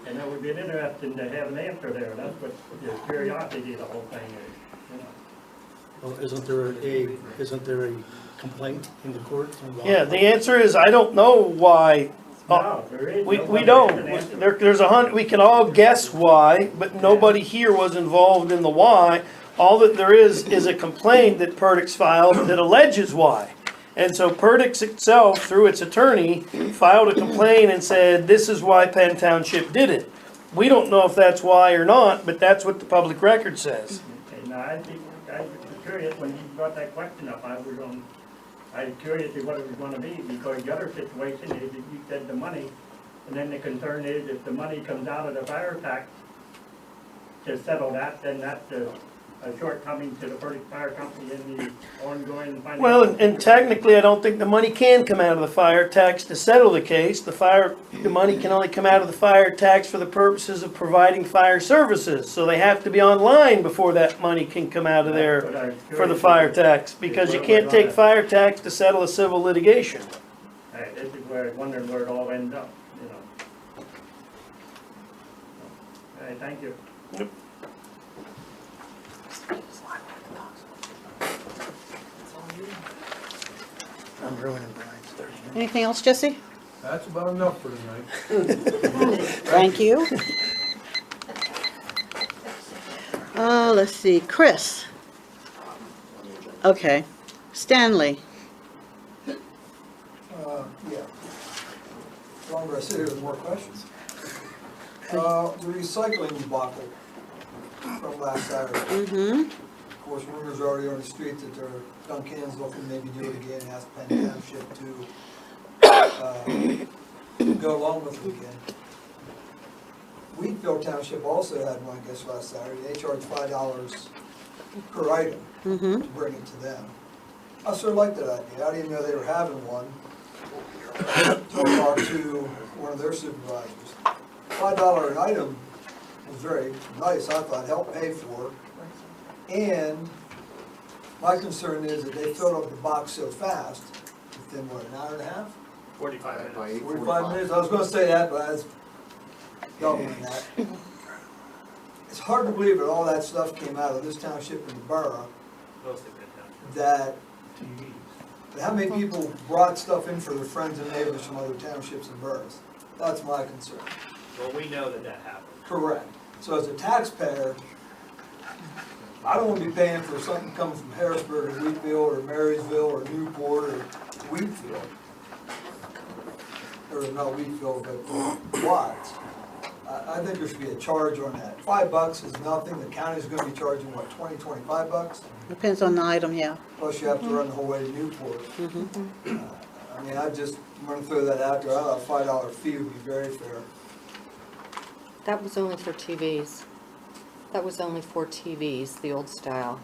And it would be interesting to have an answer there. That's what the curiosity of the whole thing is, you know. Well, isn't there a complaint in the court? Yeah, the answer is I don't know why. No, there is. We nobody don't. has an answer. There's we can all guess why, but nobody here was involved in the why. All that there is a complaint that Perdix filed that alleges why. And so Perdix itself, through its attorney, filed a complaint and said, this is why Penn Township did it. We don't know if that's why or not, but that's what the public record says. Okay, now I was curious when you brought that question up. I was curious as what it was going to be, because the other situation is that you said the money, and then the concern is if the money comes out of the fire tax to settle that, then that's a shortcoming to the Burdick Fire Company in the ongoing financial. Well, and technically, I don't think the money can come out of the fire tax to settle the case. The money can only come out of the fire tax for the purposes of providing fire services. So they have to be online before that money can come out of there for the fire tax, because you can't take fire tax to settle a civil litigation. Hey, this is where I'm wondering where it all ends up, you know. Hey, thank you. Yep. I'm ruining Brian's 30 minutes. Anything else, Jesse? That's about enough for tonight. Thank you. Let's see, Chris. Okay, Stanley. Yeah. The longer I sit here, the more questions. The recycling debacle from last Saturday. Mm-hmm. Of course, rumors are already on the street that Duncan's looking to maybe do it again, and ask Penn Township to go along with it again. Wheatfield Township also had one, I guess, last Saturday. They charged $5 per item to bring it to them. I sort of liked that idea. I didn't even know they were having one. So I talked to one of their supervisors. $5 an item was very nice, I thought, helped pay for it. And my concern is that they filled up the box so fast, within what, an hour and a half? 45 minutes. 45 minutes, I was gonna say that, but I was doubling that. It's hard to believe that all that stuff came out of this township and the borough, that how many people brought stuff in for their friends and neighbors from other townships and boroughs. That's my concern. Well, we know that happened. Correct. So as a taxpayer, I don't want to be paying for something coming from Harrisburg or Wheatfield or Marysville or Newport or Wheatfield. Or not Wheatfield, but Watts. I think there should be a charge on that. $5 is nothing. The county's going to be charging, what, 20, 25 bucks? Depends on the item, yeah. Plus you have to run the whole way to Newport. I mean, I just want to throw that out there. I thought a $5 fee would be very fair. That was only for TVs. That was only for TVs, the old style.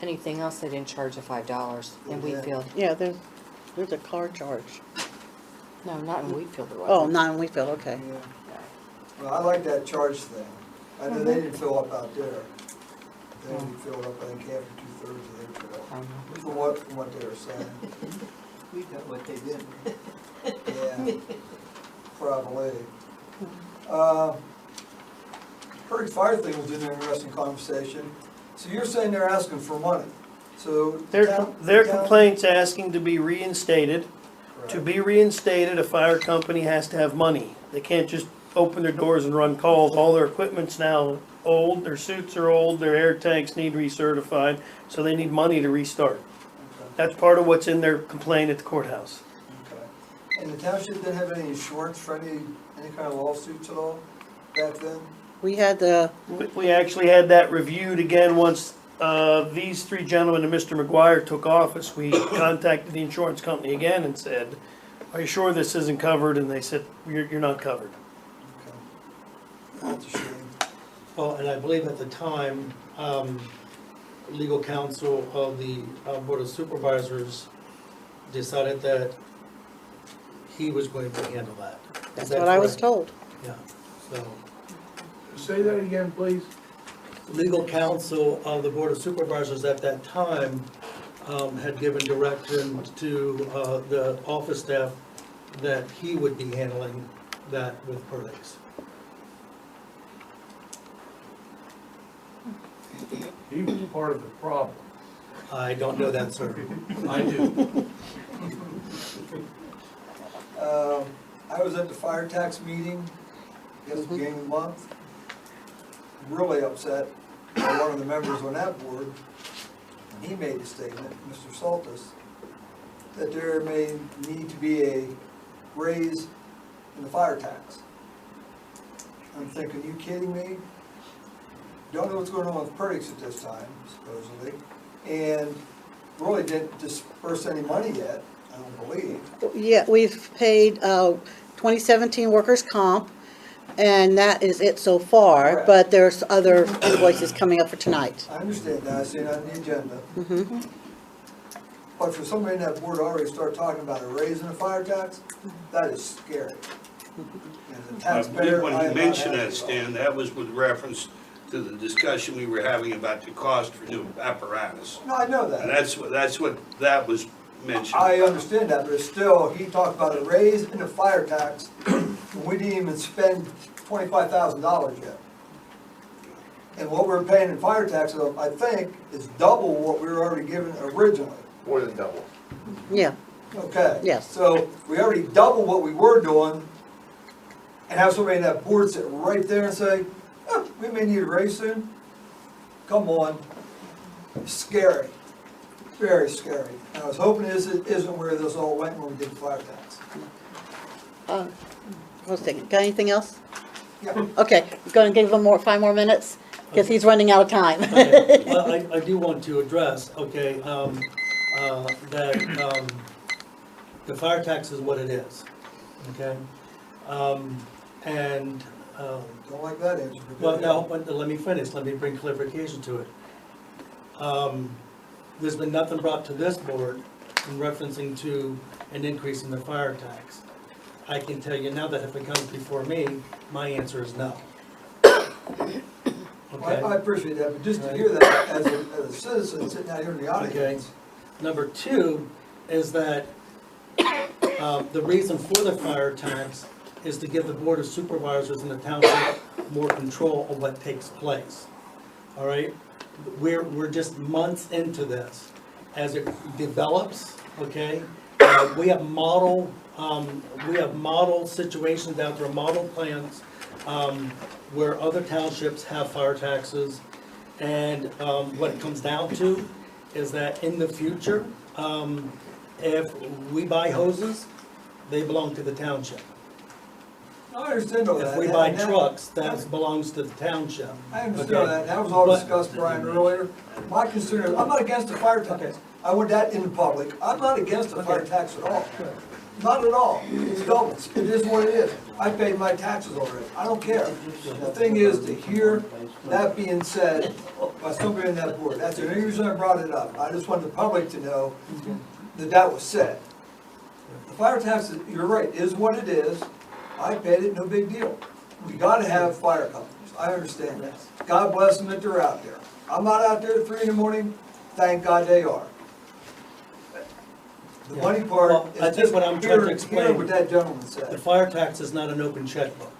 Anything else, they didn't charge the $5 in Yeah. Wheatfield. Yeah, there's a car charge. No, not in Wheatfield there Oh, wasn't. not in Wheatfield, okay. Yeah. Well, I like that charge thing. I know they didn't fill up out there. They only filled up, I think, half or 2/3 of their trail. From what they were saying. We got what they did. Yeah, probably. Hurry fire thing was an interesting conversation. So you're saying they're asking for money, so. Their complaint's asking to be reinstated. To be reinstated, a fire company has to have money. They can't just open their doors and run calls. All their equipment's now old, their suits are old, their air tanks need recertified, so they need money to restart. That's part of what's in their complaint at the courthouse. Okay. And the township didn't have any insurance for any kind of lawsuits at all back then? We had the, We actually had that reviewed again once these three gentlemen and Mr. McGuire took office. We contacted the insurance company again and said, are you sure this isn't covered? And they said, you're not covered. Okay. That's a shame. Well, and I believe at the time, legal counsel of the Board of Supervisors decided that he was going to handle that. that's what I was told. Yeah, so. Say that again, please. Legal counsel of the Board of Supervisors at that time had given direction to the office staff that he would be handling that with Perdix. He was part of the problem. I don't know that, sir. I do. I was at the fire tax meeting, I guess beginning of the month. Really upset by one of the members on that board. And he made the statement, Mr. Saltis, that there may need to be a raise in the fire tax. I'm thinking, you kidding me? Don't know what's going on with Perdix at this time, supposedly. And really didn't disperse any money yet, I don't believe. Yeah, we've paid 2017 workers' comp, and that is it so far, Correct. but there's other invoices coming up for tonight. I understand that, I see it on the agenda. Mm-hmm. But for somebody in that board to already start talking about a raise in the fire tax, that is scary. As a I taxpayer, believe when I you am not mentioned happy that, about Stan, that was with reference to the discussion we were having about the cost for new apparatus. it. No, I know And that. that's what that was mentioned. I understand that, but still, he talked about a raise in the fire tax, and we didn't even spend $25,000 yet. And what we're paying in fire tax, I think, is double what we were already given originally. More than double. Yeah, Okay. Yes. So we already doubled what we were doing, and have somebody in that board sit right there and say, oh, we may need a raise soon? Come on. Scary. Very scary. And I was hoping this isn't where this all went when we did the fire tax. hold on a second, got anything else? Yeah. Okay, gonna give him 5 more minutes, because he's running out of time. Okay. Well, I do want to address, okay, that the fire tax is what it is, okay? Don't like that answer. but Well, go no, ahead. but let me finish, let me bring clarification to it. There's been nothing brought to this board in referencing to an increase in the fire tax. I can tell you now that if it comes before me, my answer is no. Okay? I appreciate that, but just to hear that as a citizen sitting out here in the audience. Number two is that the reason for the fire tax is to give the Board of Supervisors in the township more control of what takes place. All right? We're just months into this. As it develops, okay, we have model situations out there, model plans, where other townships have fire taxes. And what it comes down to is that in the future, if we buy hoses, they belong to the township. I understand all that. If we buy And that- trucks, that belongs to the township. I understand Okay. that, that was all But- discussed, Brian, earlier. My concern is, I'm not against the fire Okay. tax. I want that in the public. I'm not against the fire tax at all. Not at all. It's double. It is what it is. I paid my taxes already, I don't care. The thing is to hear that being said by somebody on that board, that's the only reason I brought it up. I just want the public to know that that was said. The fire tax, you're right, is what it is. I paid it, no big deal. We gotta have fire companies, I understand that. God bless them that they're out there. I'm not out there at 3 in the morning, thank God they are. The money part Well, I is think just what I'm trying to explain- hearing what that gentleman The said. fire tax is not an open checkbook.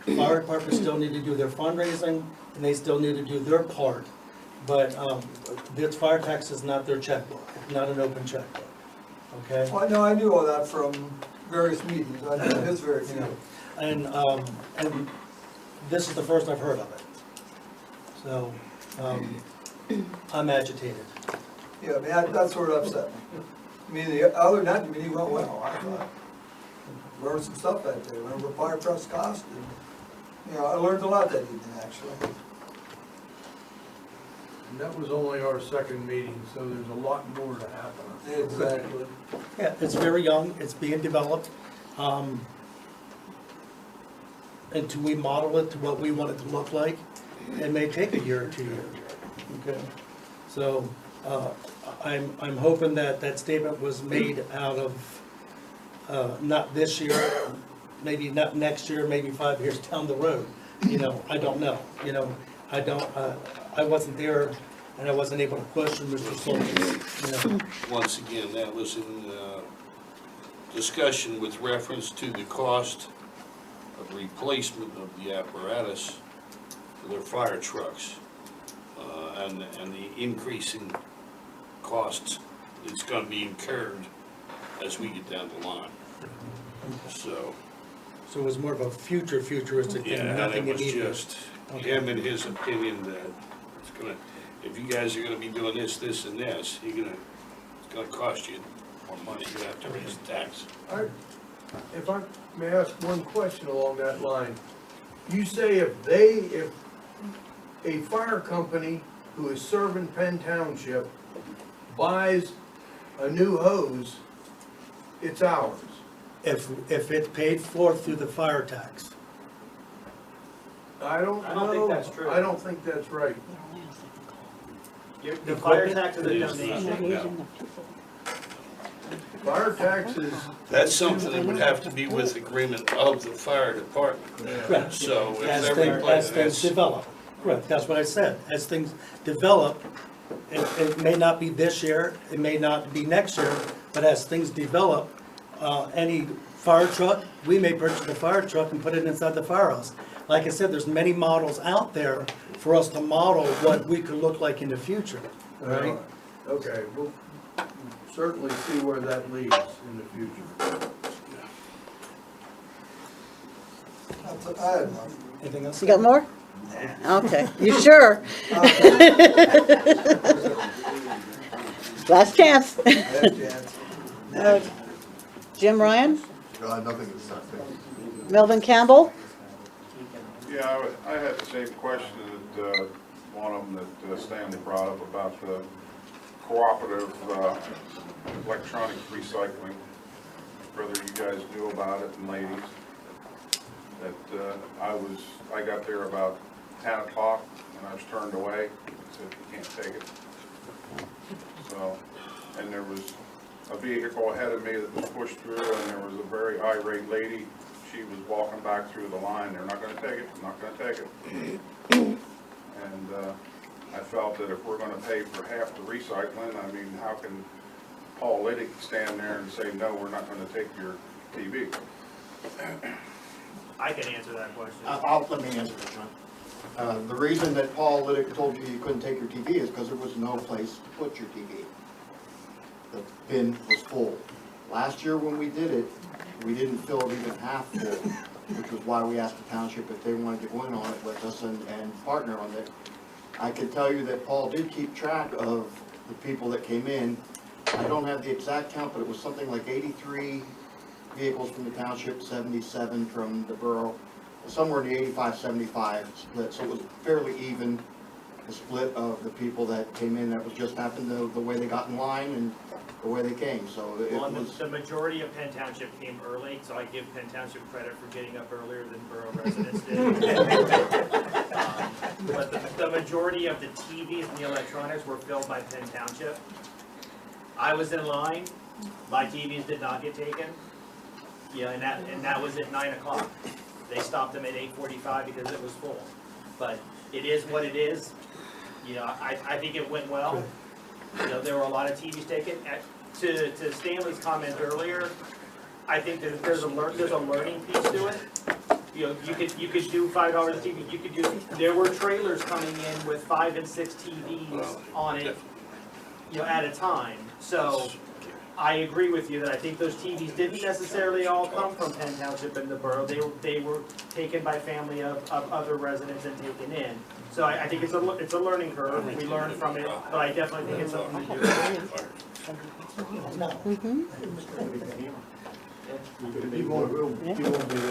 Fire departments still need to do their fundraising, and they still need to do their part. But, this fire tax is not their checkbook, not an open checkbook, okay? Well, no, I knew all that from various meetings, I knew his very few. And this is the first I've heard of it. So, I'm agitated. Yeah, I mean, that sort of upset me. I mean, other than that, the meeting went well, I thought. Learned some stuff that day, learned what fire trucks cost, and, you know, I learned a lot that evening, actually. And that was only our second meeting, so there's a lot more to happen. Exactly. Yeah, it's very young, it's being developed. Until we model it to what we want it to look like, it may take a year or 2 years. Okay, so I'm hoping that that statement was made out of not this year, maybe not next year, maybe 5 years down the road. You know, I don't know. You know, I wasn't there, and I wasn't able to question Mr. Soltis. You know, Once again, that was in discussion with reference to the cost of replacement of the apparatus for their fire trucks, and the increasing costs that's gonna be incurred as we get down the line. So so it was more of a futuristic thing, yeah, and nothing it was immediate. just him and his opinion that it's gonna, if you guys are gonna be doing this, this, and this, it's gonna cost you more money, you have to raise the tax. If I may ask one question along that line, you say if a fire company who is serving Penn Township buys a new hose, it's ours. If it's paid for through the fire tax. I don't think that's true. I don't think that's right. The fire tax is a donation. Fire taxes. That's something that would have to be with agreement of the fire department. Correct. So if As everybody, things develop. Correct, that's what I said. As things develop, it may not be this year, it may not be next year, but as things develop, any fire truck, we may purchase a fire truck and put it inside the firehouse. Like I said, there's many models out there for us to model what we could look like in the future, right? Okay, we'll certainly see where that leads in the future. I had enough. Anything else? You got more? Okay, you sure? Last chance. Jim Ryan? Nothing to say. Melvin Campbell? Yeah, I had the same question that one of them that Stanley brought up about the cooperative electronic recycling, whether you guys knew about it, and ladies. That I got there about 10 o'clock and I was turned away, said you can't take it. So, and there was a vehicle ahead of me that was pushed through, and there was a very irate lady. She was walking back through the line. They're not going to take it. I'm not going to take it. And I felt that if we're going to pay for half the recycling, I mean, how can Paul Liddick stand there and say, no, we're not going to take your TV? I can answer that question. Let me answer this one. The reason that Paul Liddick told you couldn't take your TV is because there was no place to put your TV. The bin was full. Last year when we did it, we didn't fill it even half full, which was why we asked the township if they wanted to go in on it with us and partner on it. I can tell you that Paul did keep track of the people that came in. I don't have the exact count, but it was something like 83 vehicles from the township, 77 from the borough, somewhere in the 85-75 split, so it was fairly even the split of the people that came in, that was just happened the way they got in line and the way they came, so it Well, was. the majority of Penn Township came early, so I give Penn Township credit for getting up earlier than borough residents did. But the majority of the TVs and the electronics were filled by Penn Township. I was in line, my TVs did not get taken. Yeah, and that was at 9 o'clock. They stopped them at 8:45 because it was full. But it is what it is. You know, I think it went well. You know, there were a lot of TVs taken. To Stanley's comment earlier, I think that there's a learning piece to it. You know, you could do $5 TV. You could do. There were trailers coming in with 5 and 6 TVs on it, you know, at a time. So I agree with you that I think those TVs didn't necessarily all come from Penn Township and the borough. They were taken by family of other residents and taken in. So I think it's a learning curve. We learn from it, but I definitely think it's something to do.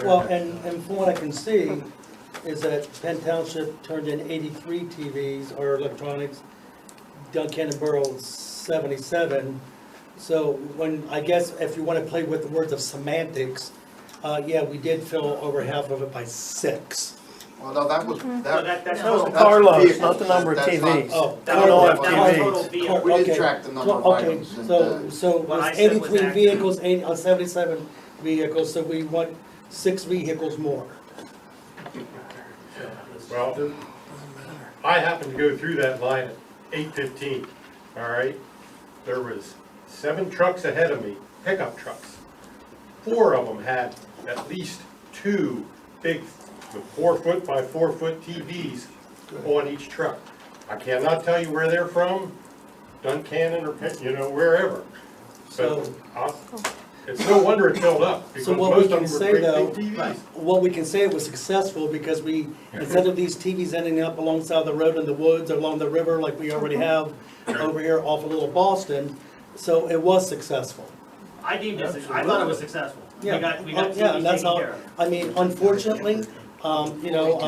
Well, and from what I can see, is that Penn Township turned in 83 TVs or electronics, Duncan and Borough 77. So when, I guess if you want to play with the words of semantics, yeah, we did fill over half of it by 6. Well, no, that was, That's the car loads, not the number of TVs. Oh, They don't all have That was total TVs. vehicle. We didn't Okay. track the number of Okay, items. and, so it What I was said was 83 accurate. vehicles, 77 vehicles, so we want 6 vehicles more. Well, I happened to go through that line at 8:15, all right? There was 7 trucks ahead of me, pickup trucks. 4 of them had at least 2 big 4-foot by 4-foot TVs on each truck. I cannot tell you where they're from, Duncannon or, you know, wherever. So, But it's no wonder it filled up, because so what most we of can them were say big though, TVs. what we can say it was successful because we, instead of these TVs ending up alongside the road in the woods, along the river like we already have over here off of Little Boston, so it was successful. I deemed it. I thought it was successful. Yeah, We got yeah, TVs and that's taken how, care of. I mean, unfortunately, you know,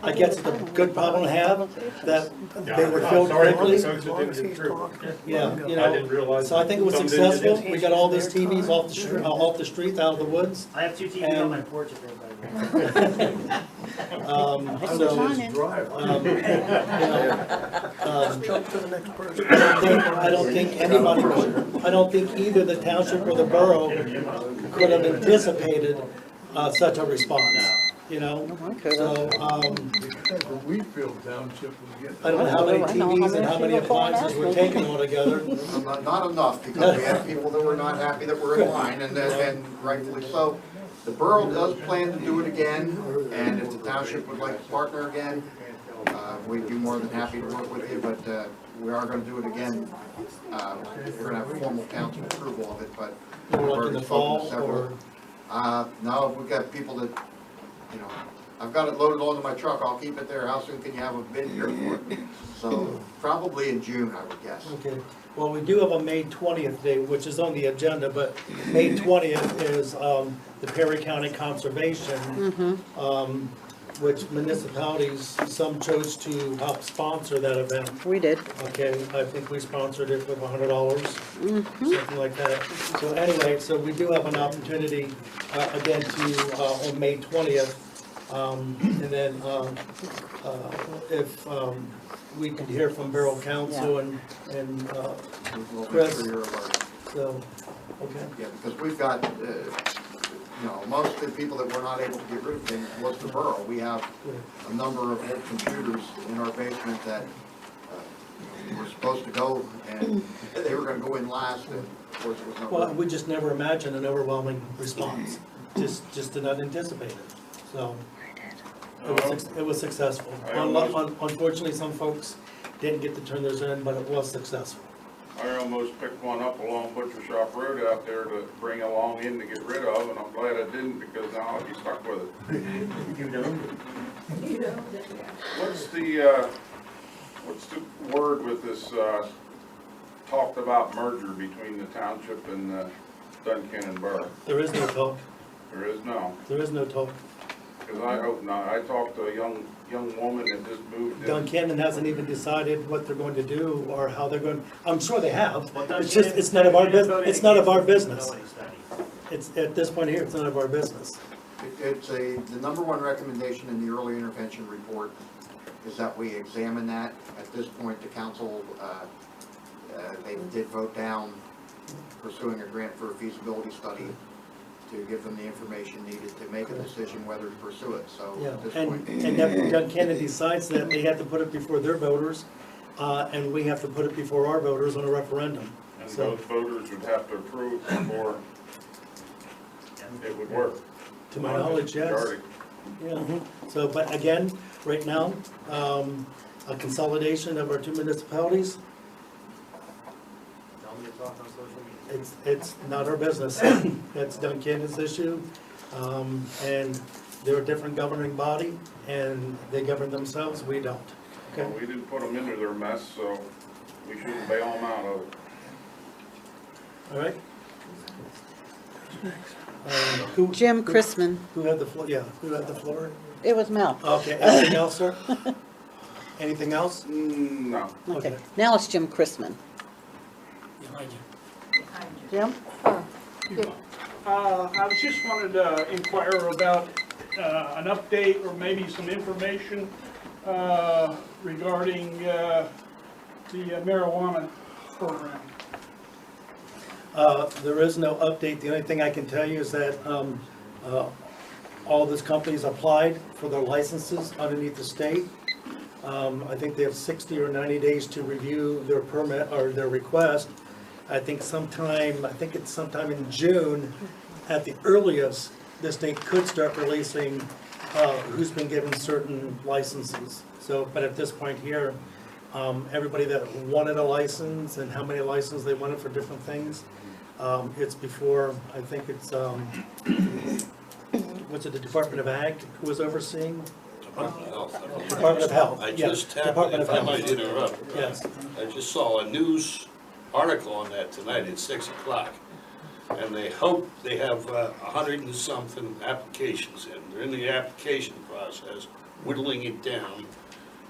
I guess it's a good problem to have, that they were filled Sorry for the quickly. folks that didn't get through. Yeah, you I didn't know, realize. so I think it was some didn't get successful, in. we got all these TVs off the street, out of the woods. I have 2 TVs on my porch if anybody wants. So, Jump to the next person. I don't think anybody, I don't think either the township or the borough could have anticipated, such a response, you know? So, Wheatfield Township was getting. I don't know how many TVs and how many appliances were taken altogether. Not enough, because we had people that were not happy that were in line, and rightfully so. The borough does plan to do it again, and if the township would like to partner again, we'd be more than happy to work with you, but we are gonna do it again. We're gonna have formal council approval of it, but we've Like in already the spoken to fall, several. or, No, we've got people that, you know, I've got it loaded onto my truck, I'll keep it there, how soon can you have a bid here for it? So, probably in June, I would guess. okay, well, we do have a May 20th date, which is on the agenda, but May 20th is, the Perry County Conservation, which municipalities, some chose to help sponsor that event. We did. Okay, I think we sponsored it with $100, something like that. So anyway, so we do have an opportunity, again, to, on May 20th, and then, if, we could hear from Borough Council and, We'll make Chris. sure you're alert. so, okay. Yeah, because we've got, you know, most of the people that were not able to get rid of things was the borough. We have a number of old computers in our basement that were supposed to go, and they were gonna go in last, and of course it was not. Well, we just never imagined an overwhelming response, just did not anticipate it, so. It was successful. Unfortunately, some folks didn't get to turn theirs in, but it was successful. I almost picked one up along Butcher Shop Road out there to bring along in to get rid of, and I'm glad I didn't, because now I'll be stuck with it. You know? What's the word with this, talked about merger between the township and, Duncan and Borough? There is no talk, There is no. there is no talk. Because I hope not. I talked to a young young woman that just moved in. Duncannon hasn't even decided what they're going to do or how they're going, I'm sure they have. Well, It's just, it's none of our business, it's none of our business. Feasibility study. It's, at this point here, it's none of our business. It's the number one recommendation in the early intervention report is that we examine that. At this point, the council, they did vote down pursuing a grant for a feasibility study to give them the information needed to make a decision whether to pursue it, so Yeah, at this and, point. and if Duncannon decides that, they have to put it before their voters, and we have to put it before our voters on a referendum. And So, those voters would have to approve before it would work. to my knowledge, yes. Majority. Yeah, so, but again, right now, a consolidation of our two municipalities, Tell me to talk on social media. it's not our business. That's Duncannon's issue, and they're a different governing body, and they govern themselves, we don't. Well, Okay, we didn't put them into their mess, so we shouldn't bail them out of it. all right? Who- Jim Chrisman. Who had the floor, yeah, who had the floor? It was Mel. Okay, anything else, sir? Anything else? No. Okay, now it's Jim Chrisman. Jim? I was just wanted to inquire about an update or maybe some information regarding the marijuana program. There is no update. The only thing I can tell you is that all those companies applied for their licenses underneath the state. I think they have 60 or 90 days to review their permit or their request. I think it's sometime in June, at the earliest, the state could start releasing who's been given certain licenses. So, but at this point here, everybody that wanted a license and how many licenses they wanted for different things, it's before, I think it's, what's it, the Department of Ag who was overseeing? Department of Health. Department of Health, I yeah, just happened, Department if of I Health. might interrupt. Yes. I just saw a news article on that tonight at 6 o'clock. And they hope they have 100 and something applications in. They're in the application process, whittling it down.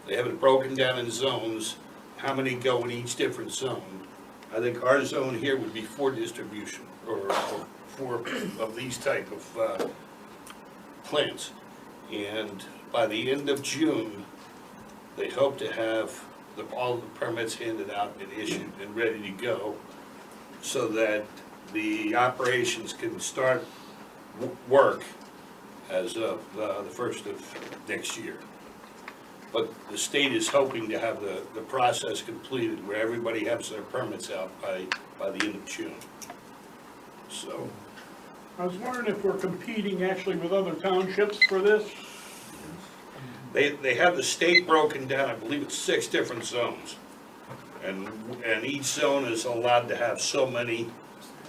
They have it broken down in zones, how many go in each different zone. I think our zone here would be for distribution, or for of these type of plants. And by the end of June, they hope to have all the permits handed out and issued and ready to go, so that the operations can start work as of the first of next year. But the state is hoping to have the process completed where everybody has their permits out by the end of June. So, I was wondering if we're competing actually with other townships for this? they have the state broken down, I believe it's 6 different zones. And each zone is allowed to have so many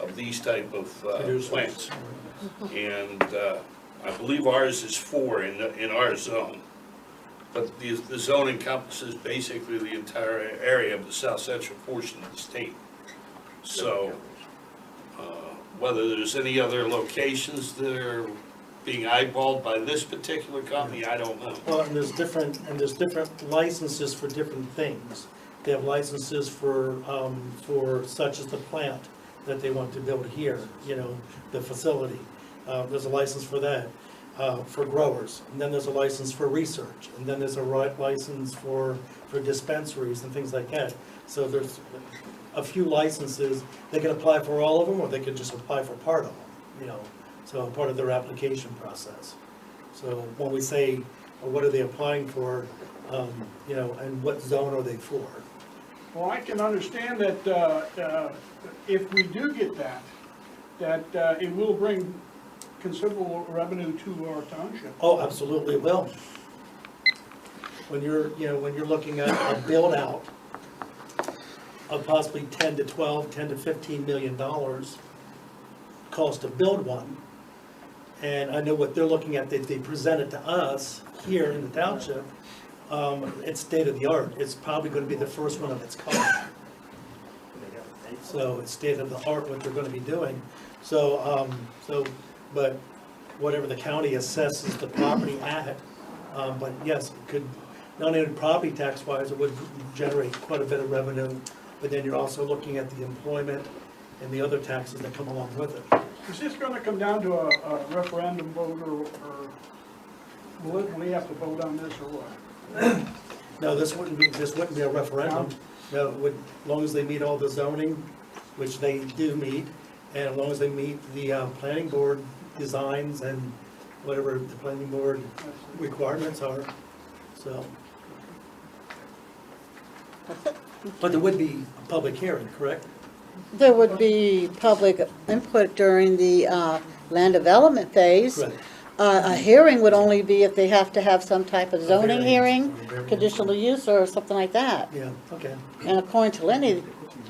of these type of plants. And I believe ours is 4 in our zone. But the zone encompasses basically the entire area of the south central portion of the state. So whether there's any other locations that are being eyeballed by this particular company, I don't know. Well, and there's different licenses for different things. They have licenses for such as the plant that they want to build here, you know, the facility. There's a license for that, for growers. And then there's a license for research. And then there's a license for dispensaries and things like that. So there's a few licenses. They can apply for all of them, or they can just apply for part of them, you know. So part of their application process. So when we say, what are they applying for, you know, and what zone are they for? Well, I can understand that if we do get that it will bring considerable revenue to our township. Oh, absolutely it will. When you're looking at a build out of possibly 10 to 15 million dollars cost to build one. And I know what they're looking at, they presented to us here in the township. It's state of the art. It's probably going to be the first one of its kind. So it's state of the art what they're going to be doing. So, but whatever the county assesses the property at, But yes, it could, not only property tax wise, it would generate quite a bit of revenue, but then you're also looking at the employment and the other taxes that come along with it. Is this gonna come down to a referendum vote, or will we have to vote on this, or what? No, this wouldn't be a referendum. No, it would, as long as they meet all the zoning, which they do meet, and as long as they meet the planning board designs and whatever the planning board requirements are, so. But there would be a public hearing, correct? There would be public input during the land development phase. Correct. A hearing would only be if they have to have some type of zoning hearing, Variance. conditional use or something like that. Yeah, okay, And according to Lenny,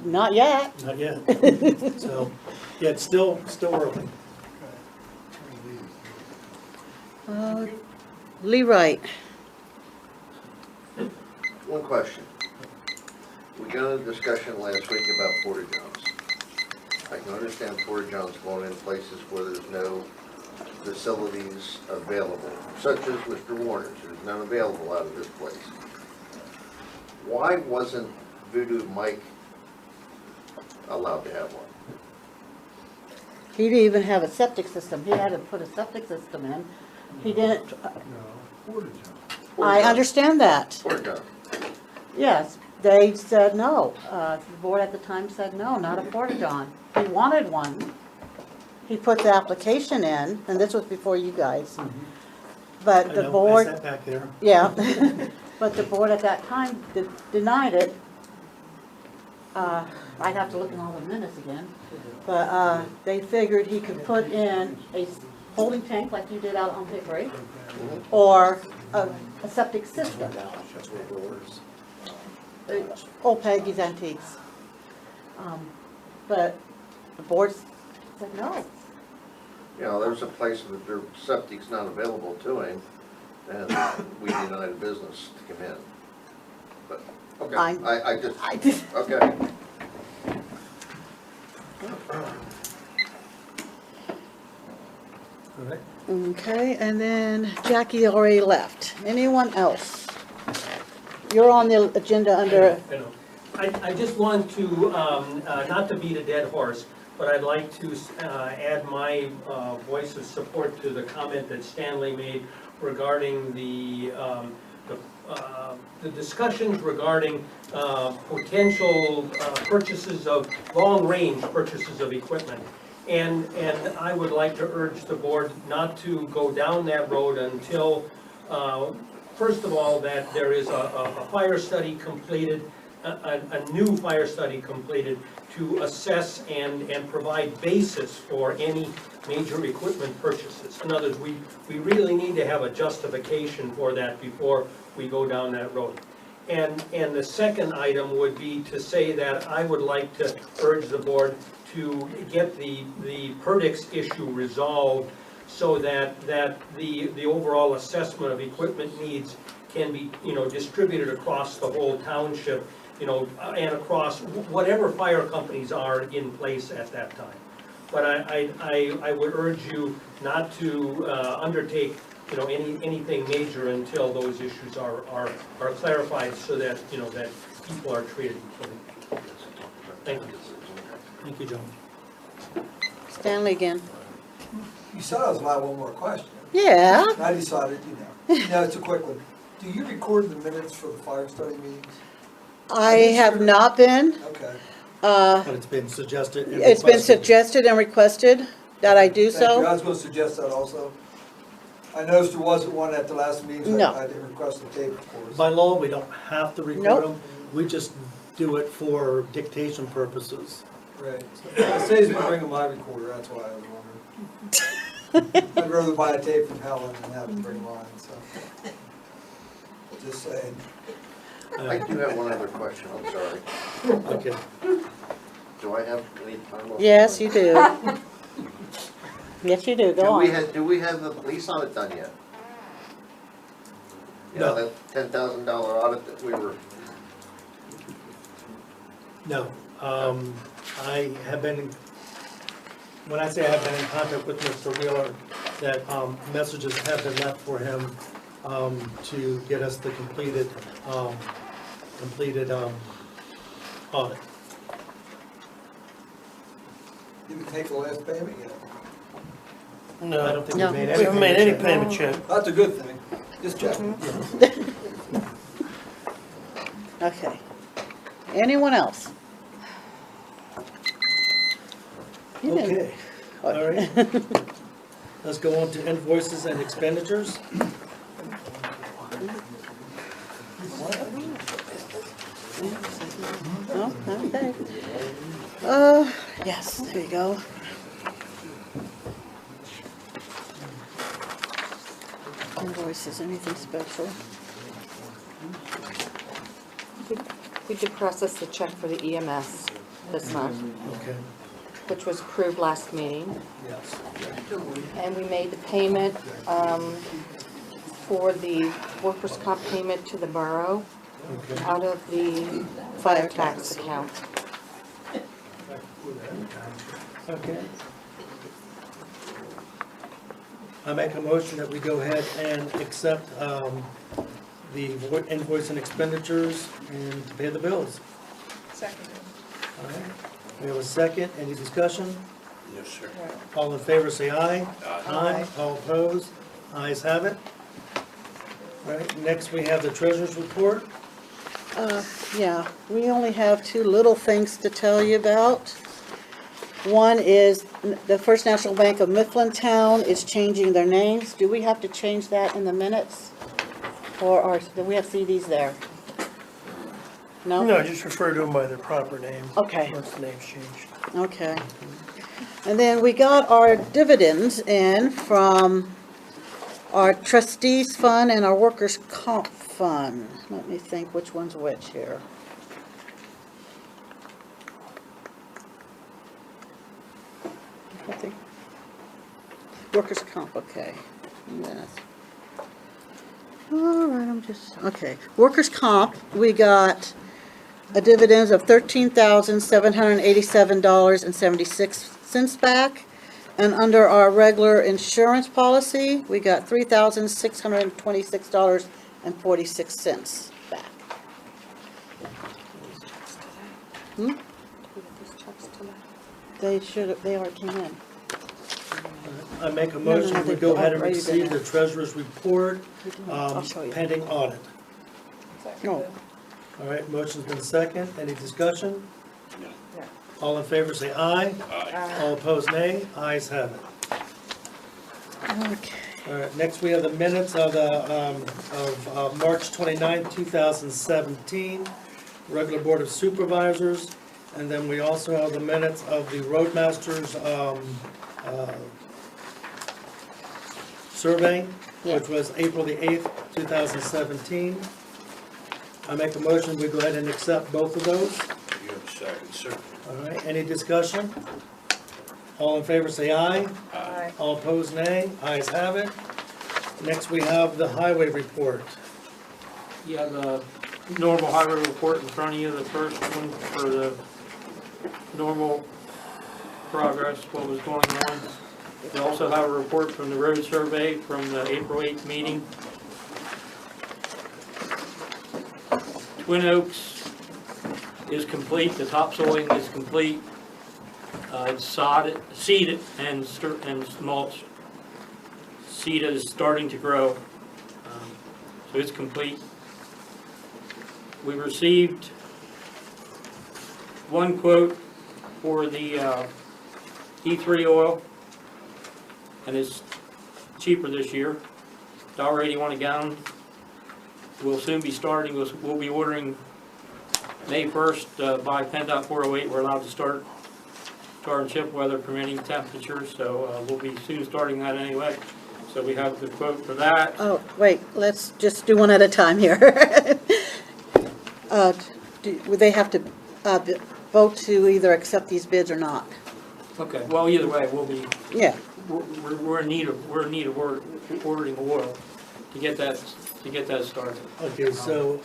not yet. not yet. So, yeah, it's still early. Lee Wright. One question. We got a discussion last week about Porta Johns. I can understand Porta Johns going in places where there's no facilities available, such as Mr. Warner's. There's none available out of this place. Why wasn't Voodoo Mike allowed to have one? He didn't even have a septic system. He had to put a septic system in. He didn't. I understand that. Porta John. Yes, they said no. The board at the time said no, not a porta-john. He wanted one. He put the application in, and this was before you guys. But the board. I sat back there. Yeah, but the board at that time denied it. I'd have to look in all the minutes again. But they figured he could put in a holding tank like you did out on Hickory, or a septic system. Old Peggy's Antiques. But the board said no. You know, there's a place that their septic's not available to him, and we denied a business to come in. But, okay, I just, okay. All right. Okay, and then Jackie already left. Anyone else? You're on the agenda under, I just want to, not to beat a dead horse, but I'd like to add my voice of support to the comment that Stanley made regarding the discussions regarding potential purchases of, long-range purchases of equipment. And I would like to urge the board not to go down that road until, first of all, that there is a fire study completed, a new fire study completed to assess and provide basis for any major equipment purchases. In other words, we really need to have a justification for that before we go down that road. And the second item would be to say that I would like to urge the board to get the Perdix issue resolved so that the overall assessment of equipment needs can be, distributed across the whole township, and across whatever fire companies are in place at that time. But I would urge you not to undertake, anything major until those issues are clarified so that, that people are treated equally. Thank you. Thank you, John. Stanley again. You said I was allowed one more question. Yeah. I decided, no, it's a quick one. Do you record the minutes for the fire study meetings? I have not been. Okay. But it's been suggested. and It's been requested. suggested and requested that I do Thank you. I so. was gonna suggest that also. I noticed there wasn't one at the last meeting, so No. I didn't request the tape, of course. By law, we don't have to record Nope. them. We just do it for dictation purposes. Right. It saves me bringing my recorder, that's why I was wondering. I'd rather buy a tape from Helen than have to bring mine, so. Just saying. I do have one other question, I'm sorry. Okay. Do I have any time left? Yes, you do. Yes, you do. Go on. Do we have the police audit done yet? No. That $10,000 audit that we were, No. I have been, when I say I have been in contact with Mr. Wheeler, that messages have been left for him to get us the completed audit. You can take the last payment yet. No, I don't think No. we made we any. haven't made any payment yet. That's a good thing. Just checking. Okay. Anyone else? You didn't- Okay, all right. Let's go on to invoices and expenditures. Oh, okay. Yes, there you go. Invoices, anything special? We did process the check for the EMS this month, Okay, which was approved last meeting. yes. And we made the payment for the workers' comp payment to the borough Okay. out of the fire tax account. Okay. I make a motion that we go ahead and accept the invoice and expenditures and to pay the bills. Second. All right. We have a second. Any discussion? Yes, sir. All in favor, say aye. Aye. All opposed? Ayes have it. All right, next we have the treasurer's report. Yeah, we only have two little things to tell you about. One is the First National Bank of Mifflintown is changing their names. Do we have to change that in the minutes? Or do we have to see these there? No? No, just refer to them by their proper name. Okay. Once the name's changed. Okay. And then we got our dividends in from our trustees fund and our workers' comp fund. Let me think which one's which here. I think workers' comp, okay. Yes. All right, okay. Workers' comp, we got a dividends of $13,787.76 back. And under our regular insurance policy, we got $3,626.46 back. Hmm? They already came in. I make a No, motion we they've go ahead and already been receive in. the treasurer's report I'll show you. pending audit. No. All right, motion's been second. Any discussion? No. All in favor, say aye. Aye. All opposed, nay. Ayes have it. Okay. All right, next we have the minutes of March 29, 2017, regular Board of Supervisors. And then we also have the minutes of the Roadmasters survey, which was April the 8th, 2017. I make a motion, we go ahead and accept both of those. You have a second, sir. All right, any discussion? All in favor, say aye. Aye. All opposed, nay. Ayes have it. Next, we have the highway report. You have the normal highway report in front of you, the first one for the normal progress, what was going on. You also have a report from the road survey from the April 8th meeting. Twin Oaks is complete, the topsoiling is complete. It's seeded and mulch. Seed is starting to grow, so it's complete. We received one quote for the E3 oil, and it's cheaper this year, $1.81 a gallon. We'll soon be starting, we'll be ordering May 1st by Penn Twp 408. We're allowed to start and ship, weather permitting, temperatures, so we'll be soon starting that anyway. So we have the quote for that. Oh, wait, let's just do one at a time here. Would they have to vote to either accept these bids or not? Okay, well, either way, we'll be, Yeah. we're in need of ordering oil to get that started. Okay, so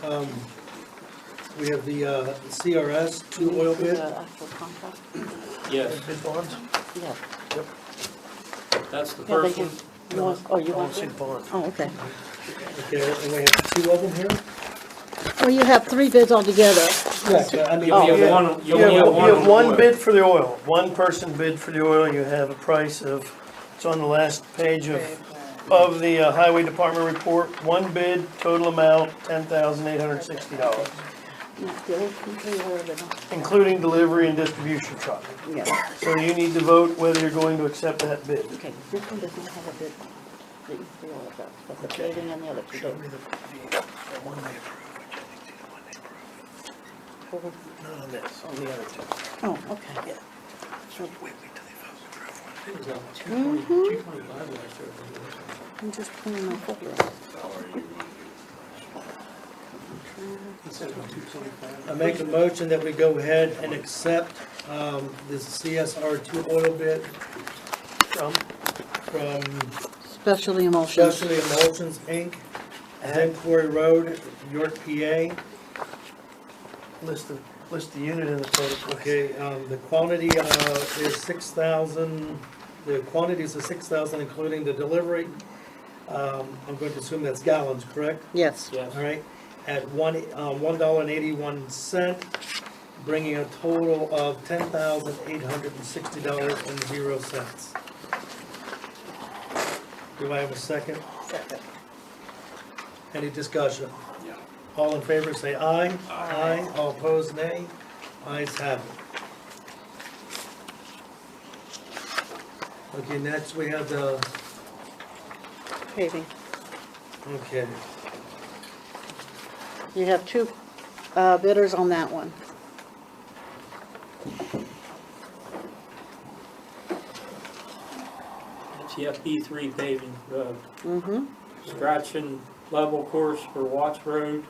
we have the CRS 2 oil bid. The actual contract? Yes, Bid bonds? Yeah. that's the Yeah, they first one. can- you want- Oh, you want I don't see it? the bond. Oh, okay. Okay, and we have two of them here? Well, you have 3 bids altogether. Correct, but I mean, You only we have have- one, you only have one You on have the one oil. bid for the oil, one person bid for the oil, you have a price of, it's on the last page of the highway department report, one bid, total amount, $10,860, including delivery and distribution truck. Yes. So you need to vote whether you're going to accept that bid. Okay, this one does not have a bid that you feel about, but the paving and the other two do. The one they approved, which I think is the one they approved. Not on this, on the other two. Oh, okay. Yeah. So wait till they vote. I'm just pulling my folder out. I make a motion that we go ahead and accept this CSR2 oil bid from Specialty emulsions. Specialty Emulsions, Inc., 10 Quarry Road, York, PA. List the unit and the total price. Okay, the quantity is 6,000, the quantities are 6,000 including the delivery. I'm going to assume that's gallons, correct? Yes. Yes. All right, at $1.81, bringing a total of $10,860.00. Do I have a second? Second. Any discussion? All in favor say aye. Aye. All opposed, nay. Ayes have it. Okay, next we have the, Paving. okay, You have 2 bidders on that one. It's the FB3 paving road. Mm-hmm. Scratch and level course for Watts Road,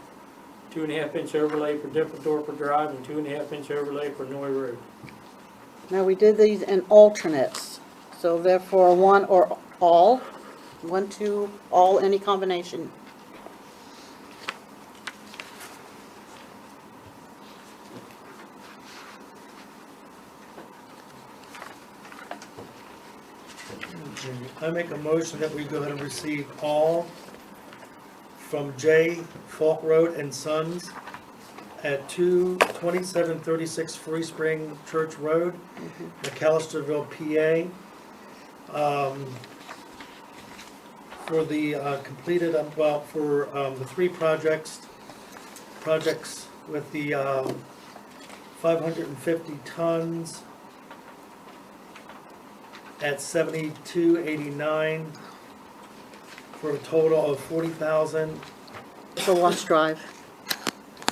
2.5-inch overlay for Dippendorfer Drive, and 2.5-inch overlay for Noy Road. Now, we did these in alternates, so therefore 1 or all, 1, 2, all, any combination. I make a motion that we go ahead and receive all from J. Falk Road and Sons at 2736 Free Spring Church Road, McAllisterville, PA. For the completed, for the 3 projects with the 550 tons at $72.89 for a total of 40,000. For Watts Drive.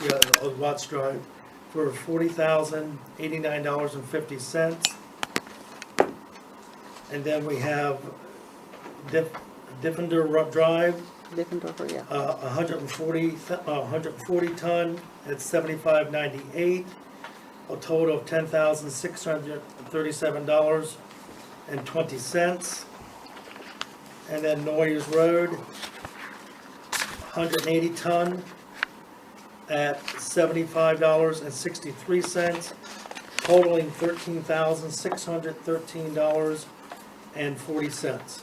Yeah, Watts Drive for $40,089.50. And then we have Diffender Drive, Dippendorfer, yeah. 140 ton at $75.98, a total of $10,637.20. And then Noyes Road, 180 ton at $75.63, totaling $13,613.40.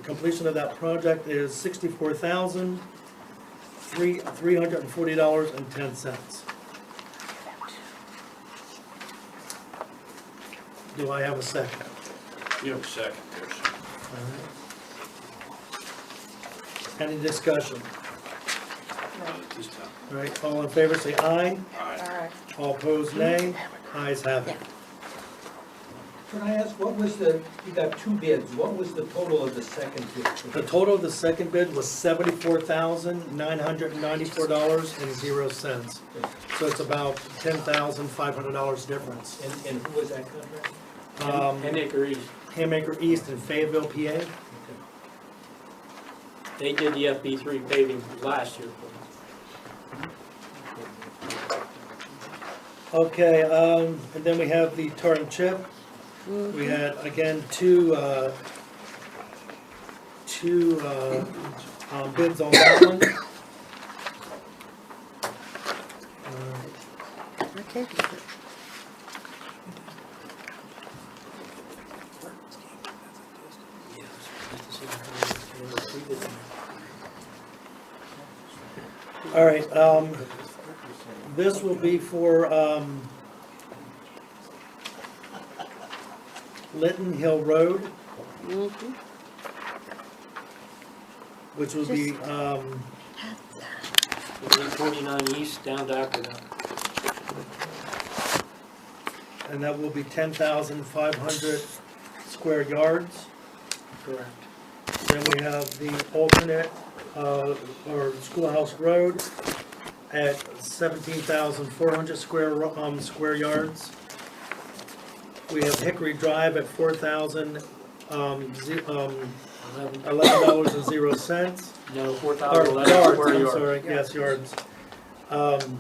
Completion of that project is $64,340.10. Do I have a second? You have a second, yes. Any discussion? Not at this time. All right, all in favor say aye. Aye. All opposed, nay. Ayes have it. Can I ask, what was the, you got 2 bids, what was the total of the second bid? The total of the second bid was $74,994.00. So it's about $10,500 difference. And who was that contract? Henniker East. Haymaker East in Fayetteville, PA. They did the FB3 paving last year. Okay, and then we have the tar and chip. We had, again, two bids on that one. Okay. All right, this will be for, Lytton Hill Road, Mhm. which will be, 49 East down to Aqueduct. and that will be 10,500 square yards. Correct. Then we have the alternate, or Schoolhouse Road at 17,400 square yards. We have Hickory Drive at $11.00. No, Or 4,011 yards, square I'm yards. sorry, yes, yards. And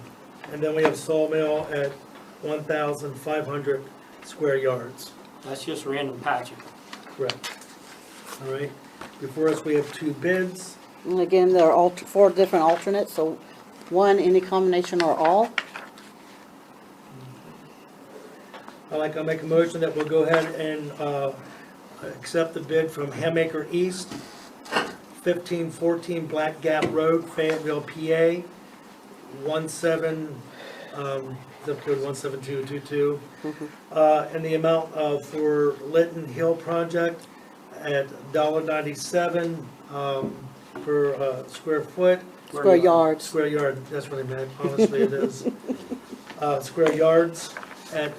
then we have Sawmill at 1,500 square yards. That's just random patching. Correct. All right. Before us, we have two bids. And again, there are 4 different alternates, so one, any combination or all. I'll make a motion that we'll go ahead and accept the bid from Hamaker East, 1514 Black Gap Road, Fayetteville, PA, zip code 17222. And the amount for Lytton Hill project at $1.97 per square foot. Square yards. Square yard, that's what I meant, honestly it is. Square yards at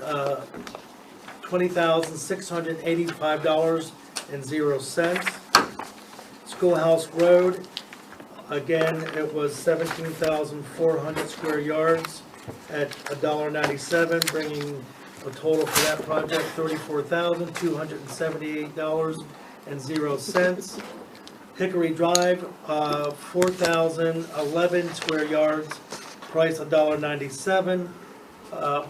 $20,685.00. Schoolhouse Road, again, it was 17,400 square yards at $1.97, bringing a total for that project $34,278.00. Hickory Drive, 4,011 square yards, price $1.97,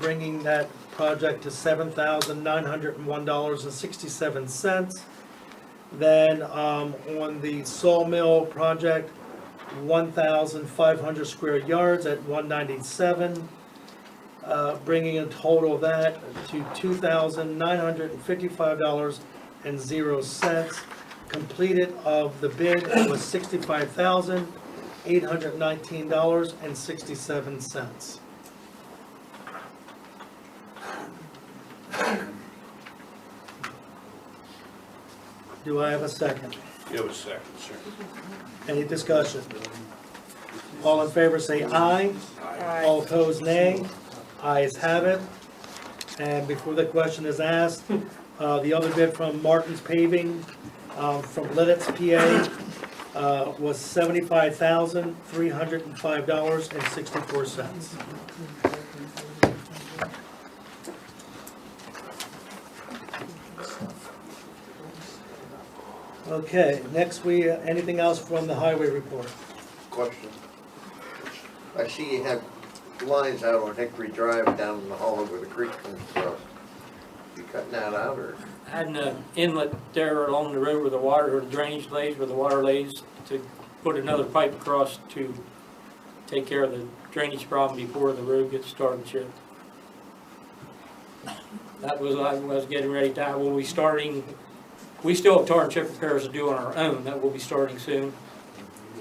bringing that project to $7,901.67. Then on the Sawmill project, 1,500 square yards at $197, bringing a total of that to $2,955.00. Completed of the bid was $65,819.67. Do I have a second? You have a second, sir. Any discussion? All in favor say aye. Aye. All opposed, nay. Ayes have it. And before the question is asked, the other bid from Martin's Paving, from Lidditz, PA, was $75,305.64. Okay, next anything else from the highway report? Question. I see you have lines out on Hickory Drive down in the hollow where the creek comes across. You cutting that out, or? Had an inlet there along the road where the water, or the drainage lays, where the water lays, to put another pipe across to take care of the drainage problem before the road gets started shipped. That was, I was getting ready to have, we'll be starting, we still have tar and chip repairs to do on our own, that will be starting soon.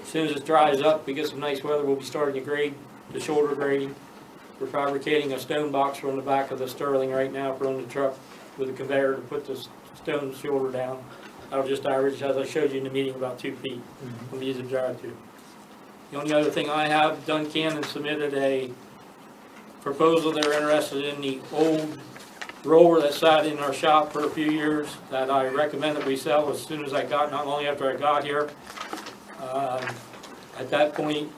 As soon as it dries up, we get some nice weather, we'll be starting to grade, the shoulder grading. We're fabricating a stone box from the back of the Sterling right now for on the truck with a conveyor to put the stone shoulder down. That'll just average, as I showed you in the meeting, about 2 feet. We'll use a drive tube. The only other thing I have, Duncannon submitted a proposal. They're interested in the old roller that sat in our shop for a few years that I recommend that we sell as soon as I got, not long after I got here. At that point,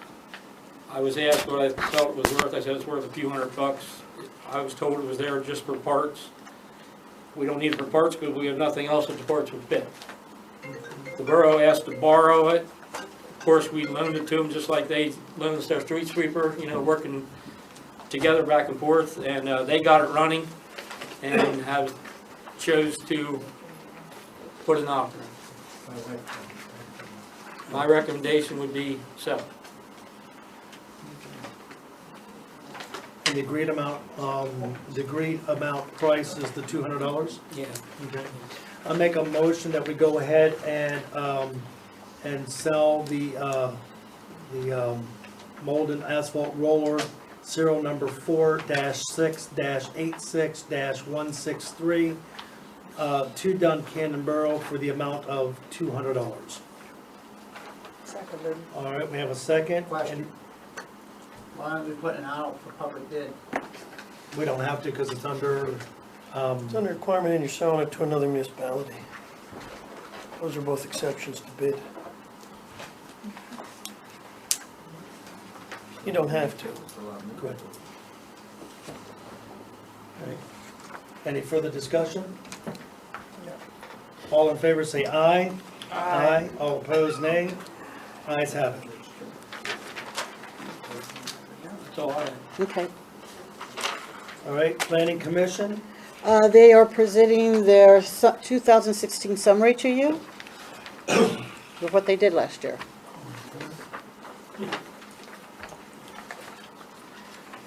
I was asked what I felt it was worth. I said it's worth a few $100. I was told it was there just for parts. We don't need it for parts because we have nothing else that the parts would fit. The borough asked to borrow it. Of course, we loaned it to them just like they loaned us their street sweeper, you know, working together back and forth, and they got it running and have chose to put an offer. My recommendation would be sell. And the agreed amount price is the $200? Yeah. Okay. I'll make a motion that we go ahead and sell the mold and asphalt roller, serial number 4-6-86-163, to Duncannon Borough for the amount of $200. Seconded. All right, we have a second. Question. Why aren't we putting it out for public bid? We don't have to because it's under, It's under requirement and you're selling it to another municipality. Those are both exceptions to bid. You don't have to. good. Okay. Any further discussion? All in favor say aye. Aye. All opposed, nay. Ayes have it. That's all I have. Okay. All right, Planning Commission, They are presenting their 2016 summary to you of what they did last year.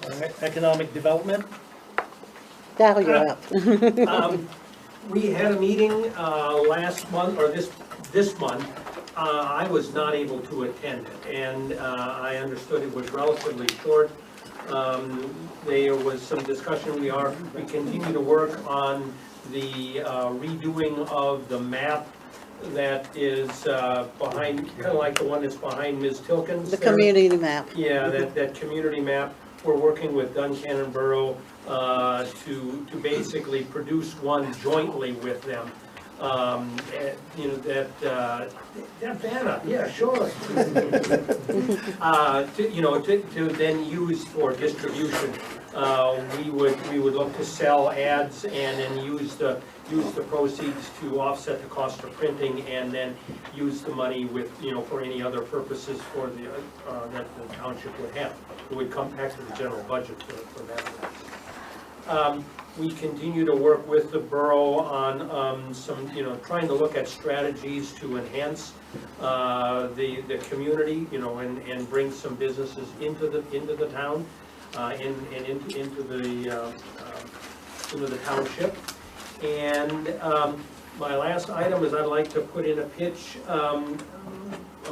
all right, Economic Development, That'll you up. We had a meeting last month, or this month. I was not able to attend it, and I understood it was relatively short. There was some discussion. We continue to work on the redoing of the map that is behind, kind of like the one that's behind Ms. Tilkins. The there. community map. Yeah, that community map. We're working with Duncannon Borough to basically produce one jointly with them. You know, that Vanna, yeah, sure. To then use for distribution. We would look to sell ads and then use the proceeds to offset the cost of printing, and then use the money with, for any other purposes for the, that the township would have. It would come back to the general budget for that. We continue to work with the borough on some, trying to look at strategies to enhance the community, and bring some businesses into the town, and into the township. And my last item is I'd like to put in a pitch. A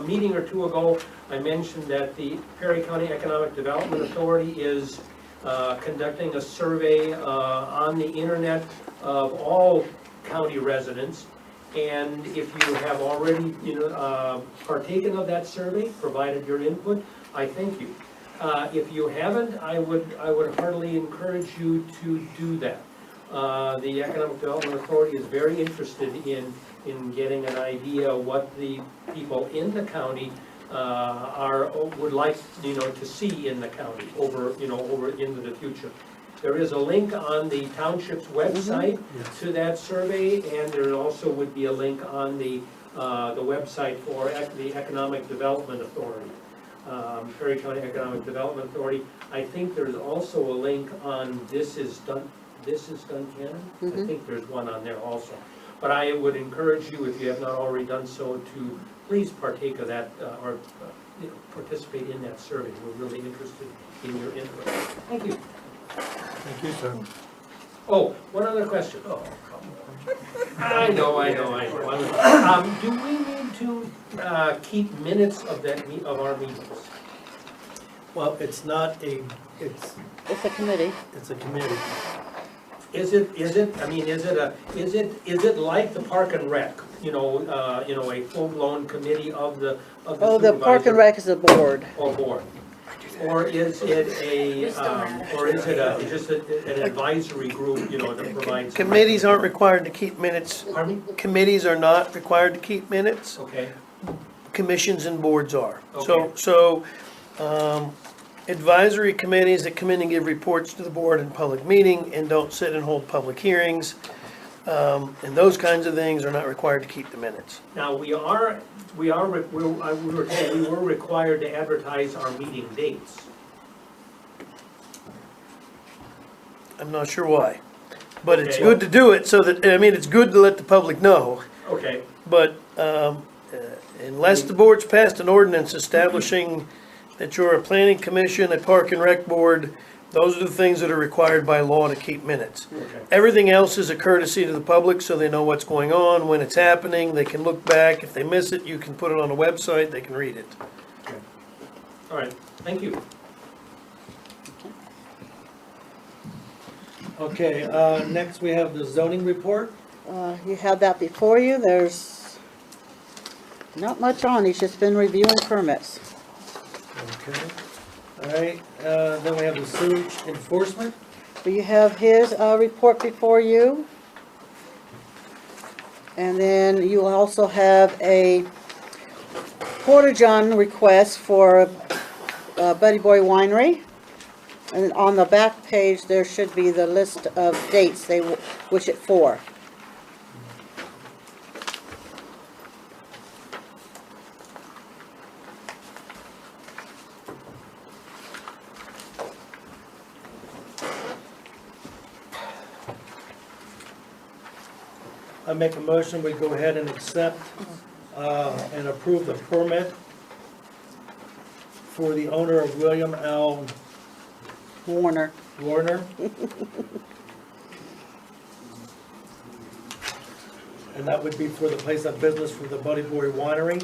meeting or two ago, I mentioned that the Perry County Economic Development Authority is conducting a survey on the internet of all county residents. And if you have already, partaken of that survey, provided your input, I thank you. If you haven't, I would heartily encourage you to do that. The Economic Development Authority is very interested in getting an idea what the people in the county would like, to see in the county over into the future. There is a link on the township's website to that survey, and there also would be a link on the website for the Economic Development Authority, Perry County Economic Development Authority. I think there's also a link on This is Duncannon. I think there's one on there also. But I would encourage you, if you have not already done so, to please partake of that, or participate in that survey. We're really interested in your input. Thank you. thank you, sir. Oh, one other question. Oh, I know. Do we need to keep minutes of our meetings? Well, it's not it's a committee. It's a committee. Is it like the Park and Rec? A full-blown committee of the Oh, the Park and Rec is a board. Or board. Or is it just an advisory group, that provides? Committees aren't required to keep minutes. Pardon me? Committees are not required to keep minutes. Okay. Commissions and boards are. Okay. So, advisory committees that come in and give reports to the board in public meeting and don't sit and hold public hearings, and those kinds of things are not required to keep the minutes. Now, we were told we were required to advertise our meeting dates. I'm not sure why, but it's Okay. good to do it so that, it's good to let the public know. Okay. But unless the board's passed an ordinance establishing that you're a planning commission, a park and rec board, those are the things that are required by law to keep minutes. Okay. Everything else is a courtesy to the public so they know what's going on, when it's happening, they can look back. If they miss it, you can put it on the website, they can read it. All right. Thank you. Okay, next we have the zoning report. You have that before you. There's not much on. He's just been reviewing permits. Okay. All right, then we have the sewage enforcement. You have his report before you. And then you also have a Porta-John request for Buddy Boy Winery. And on the back page, there should be the list of dates they wish it for. I make a motion, we go ahead and accept and approve the permit for the owner of William L. Warner. And that would be for the place of business for the Buddy Boy Winery.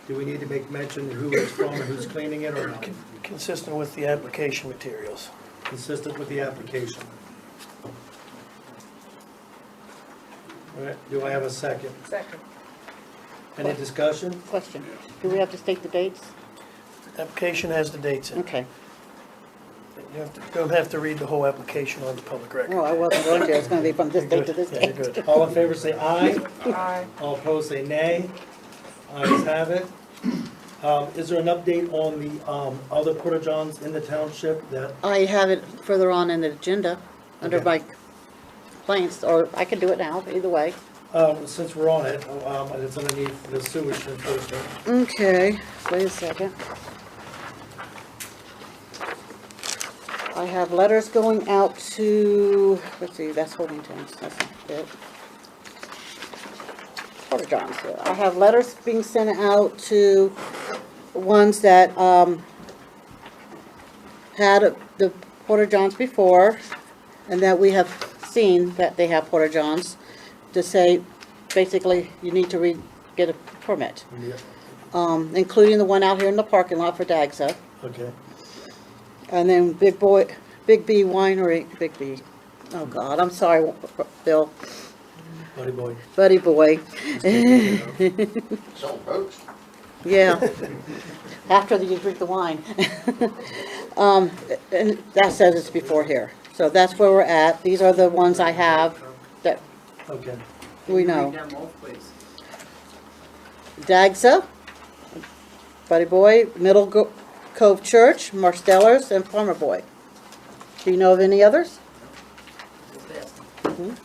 Do we need to make mention who it's from and who's cleaning it or not? Consistent with the application materials. Consistent with the application. All right, do I have a second? Second. Any discussion? Question. Do we have to state the dates? Application has the dates in it. Okay. Don't have to read the whole application on the public record. No, I wasn't going to. It's going to be from this date to this Yeah, date. you're good. All in favor say aye. Aye. All opposed say nay. Ayes have it. Is there an update on the other Porta-Johns in the township that, I have it further on in the agenda, under my complaints, or I can do it now, either way. since we're on it, and it's underneath the sewage enforcement? Okay, wait a second. I have letters going out to, let's see, that's Holdington's, that's not it. Porta-Johns, yeah. I have letters being sent out to ones that, had the Porta-Johns before, and that we have seen that they have Porta-Johns, to say, basically, you need to get a permit. Yeah. Including the one out here in the parking lot for Dagsa. Okay. And then Big B Winery, Big B, oh God, I'm sorry, Bill. Buddy Boy. Buddy Boy. Selling boats. Yeah, after you drink the wine. And that says it's before here. So that's where we're at. These are the ones I have that Okay. we know. Dagsa, Buddy Boy, Middle Cove Church, Marstellers, and Farmer Boy. Do you know of any others? Mhm.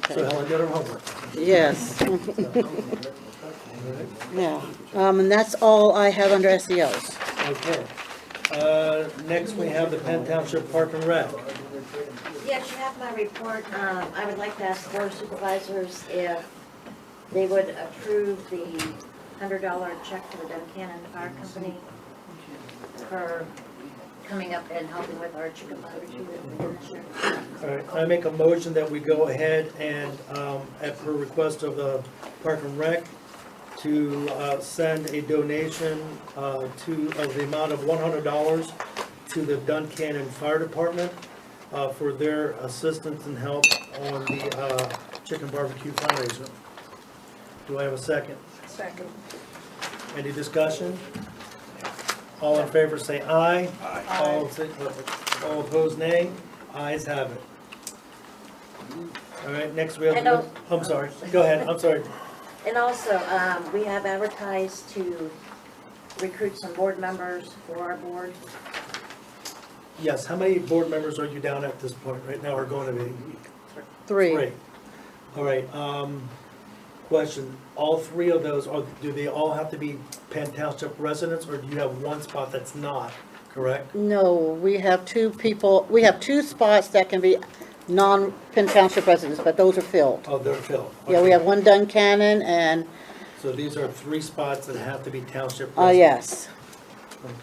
So Helen did her homework. Yes. Yeah, and that's all I have under SEOs. Okay. Next we have the Penn Township Park and Rec. Yes, you have my report. I would like to ask the Board of Supervisors if they would approve the $100 check to the Duncannon Fire Company for coming up and helping with our chicken barbecue that we did this year. All right, I make a motion that we go ahead and, at per request of the Park and Rec, to send a donation of the amount of $100 to the Duncannon Fire Department for their assistance and help on the chicken barbecue fundraiser. Do I have a second? Second. Any discussion? All in favor say aye. All opposed nay. Ayes have it. All right, next we have, I'm sorry, go ahead, I'm sorry. And also, we have advertised to recruit some board members for our board. Yes, how many board members are you down at this point right now, are going to be? Three. All right, question, all three of those, do they all have to be Penn Township residents, or do you have one spot that's not, correct? No, we have two spots that can be non-Penn Township residents, but those are filled. Oh, they're filled. Yeah, we have one Duncannon and, So these are three spots that have to be township residents? oh, yes. Okay.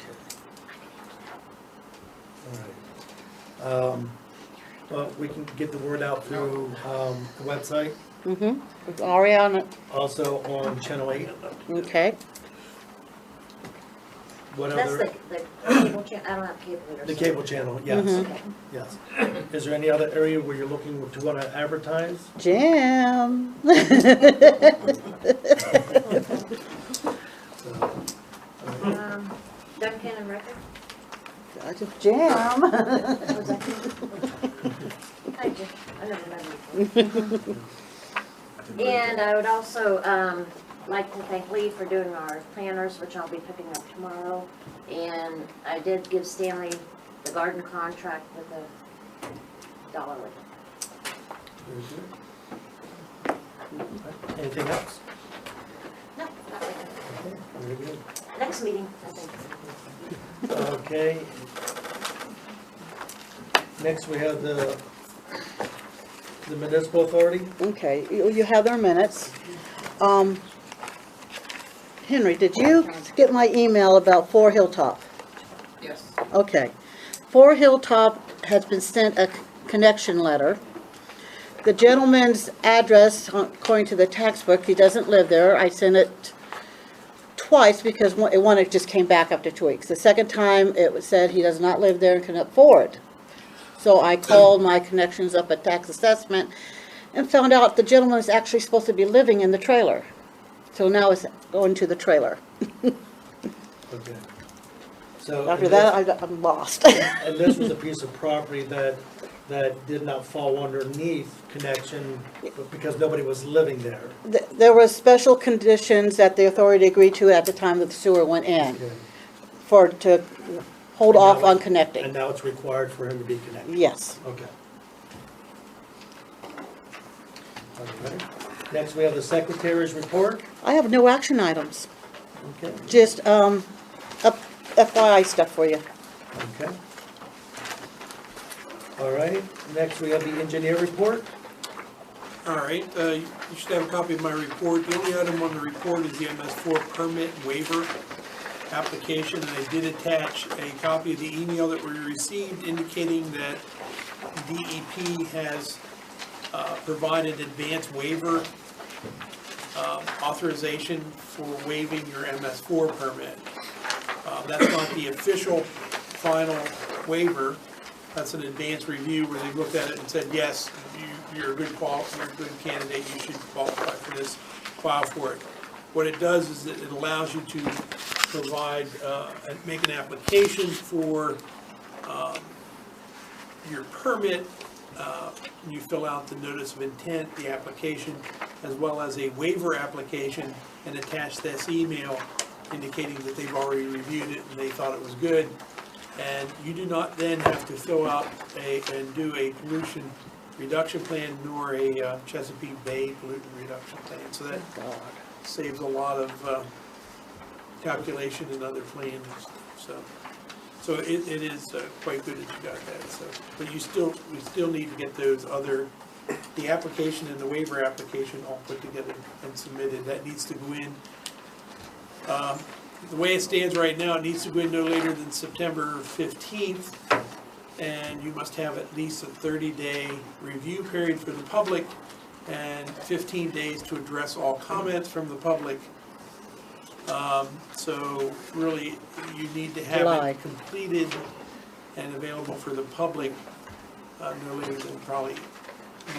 All right. Well, we can get the word out through the website, Mm-hmm, already on it, also on Channel 8. okay. What That's other? the cable channel, I don't have cable either. The so- cable channel, yes, Mhm. yes. Is there any other area where you're looking to want to advertise? Jim. Duncan and Record? Jim. Was that you? Hi, Jim. I never met you. And I would also like to thank Lee for doing our planners, which I'll be picking up tomorrow. And I did give Stanley the garden contract with a $1 with it. Very good. Anything else? No, not right now. Okay, very good. Next meeting, I think. Okay. Next, we have the municipal authority. Okay, you have their minutes. Henry, did you get my email about 4 Hilltop? Yes. Okay. 4 Hilltop has been sent a connection letter. The gentleman's address, according to the tax book, he doesn't live there. I sent it twice because one it just came back after 2 weeks. The second time, it said he does not live there and cannot forward. So I called my connections up at tax assessment and found out the gentleman is actually supposed to be living in the trailer. So now it's going to the trailer. Okay. So After that, I'm lost. And this was a piece of property that did not fall underneath connection because nobody was living there. There were special conditions that the authority agreed to at the time that the sewer went in to hold off on connecting. And now it's required for him to be connected? Yes. Okay. Okay. Next, we have the secretary's report. I have no action items. Okay. Just FYI stuff for you. Okay. All right, next we have the engineer report. All right, you should have a copy of my report. The only item on the report is the MS4 permit waiver application, and I did attach a copy of the email that we received indicating that DEP has provided advance waiver authorization for waiving your MS4 permit. That's not the official final waiver. That's an advanced review where they looked at it and said, yes, you're a good candidate, you should qualify for this, file for it. What it does is that it allows you to provide, make an application for your permit. You fill out the notice of intent, the application, as well as a waiver application, and attach this email indicating that they've already reviewed it and they thought it was good. And you do not then have to fill out and do a pollution reduction plan nor a Chesapeake Bay pollutant reduction plan. So that saves a lot of calculation and other plans. So it is quite good that you got that. So, but we still need to get those other, the application and the waiver application all put together and submitted. That needs to go in. The way it stands right now, it needs to go in no later than September 15th, and you must have at least a 30-day review period for the public and 15 days to address all comments from the public. So really, you need to have it completed and available for the public no later than probably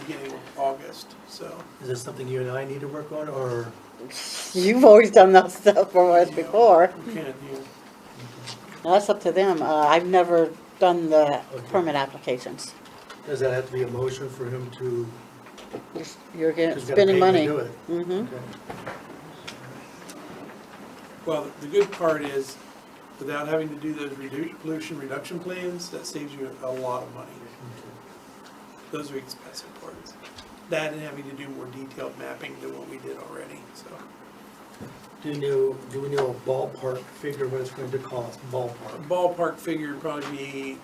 beginning of August. So is this something you and I need to work on, or? You've always done that stuff for us before. You can, That's up to them. I've never done the permit applications. Does that have to be a motion for him to? You're getting, He's gotta spending pay money. to do it. Mm-hmm. Okay. well, the good part is, without having to do those pollution reduction plans, that saves you a lot of money. Those are expensive parts. That and having to do more detailed mapping than what we did already, so. Do we know a ballpark figure what it's going to cost, ballpark? Ballpark figure would probably be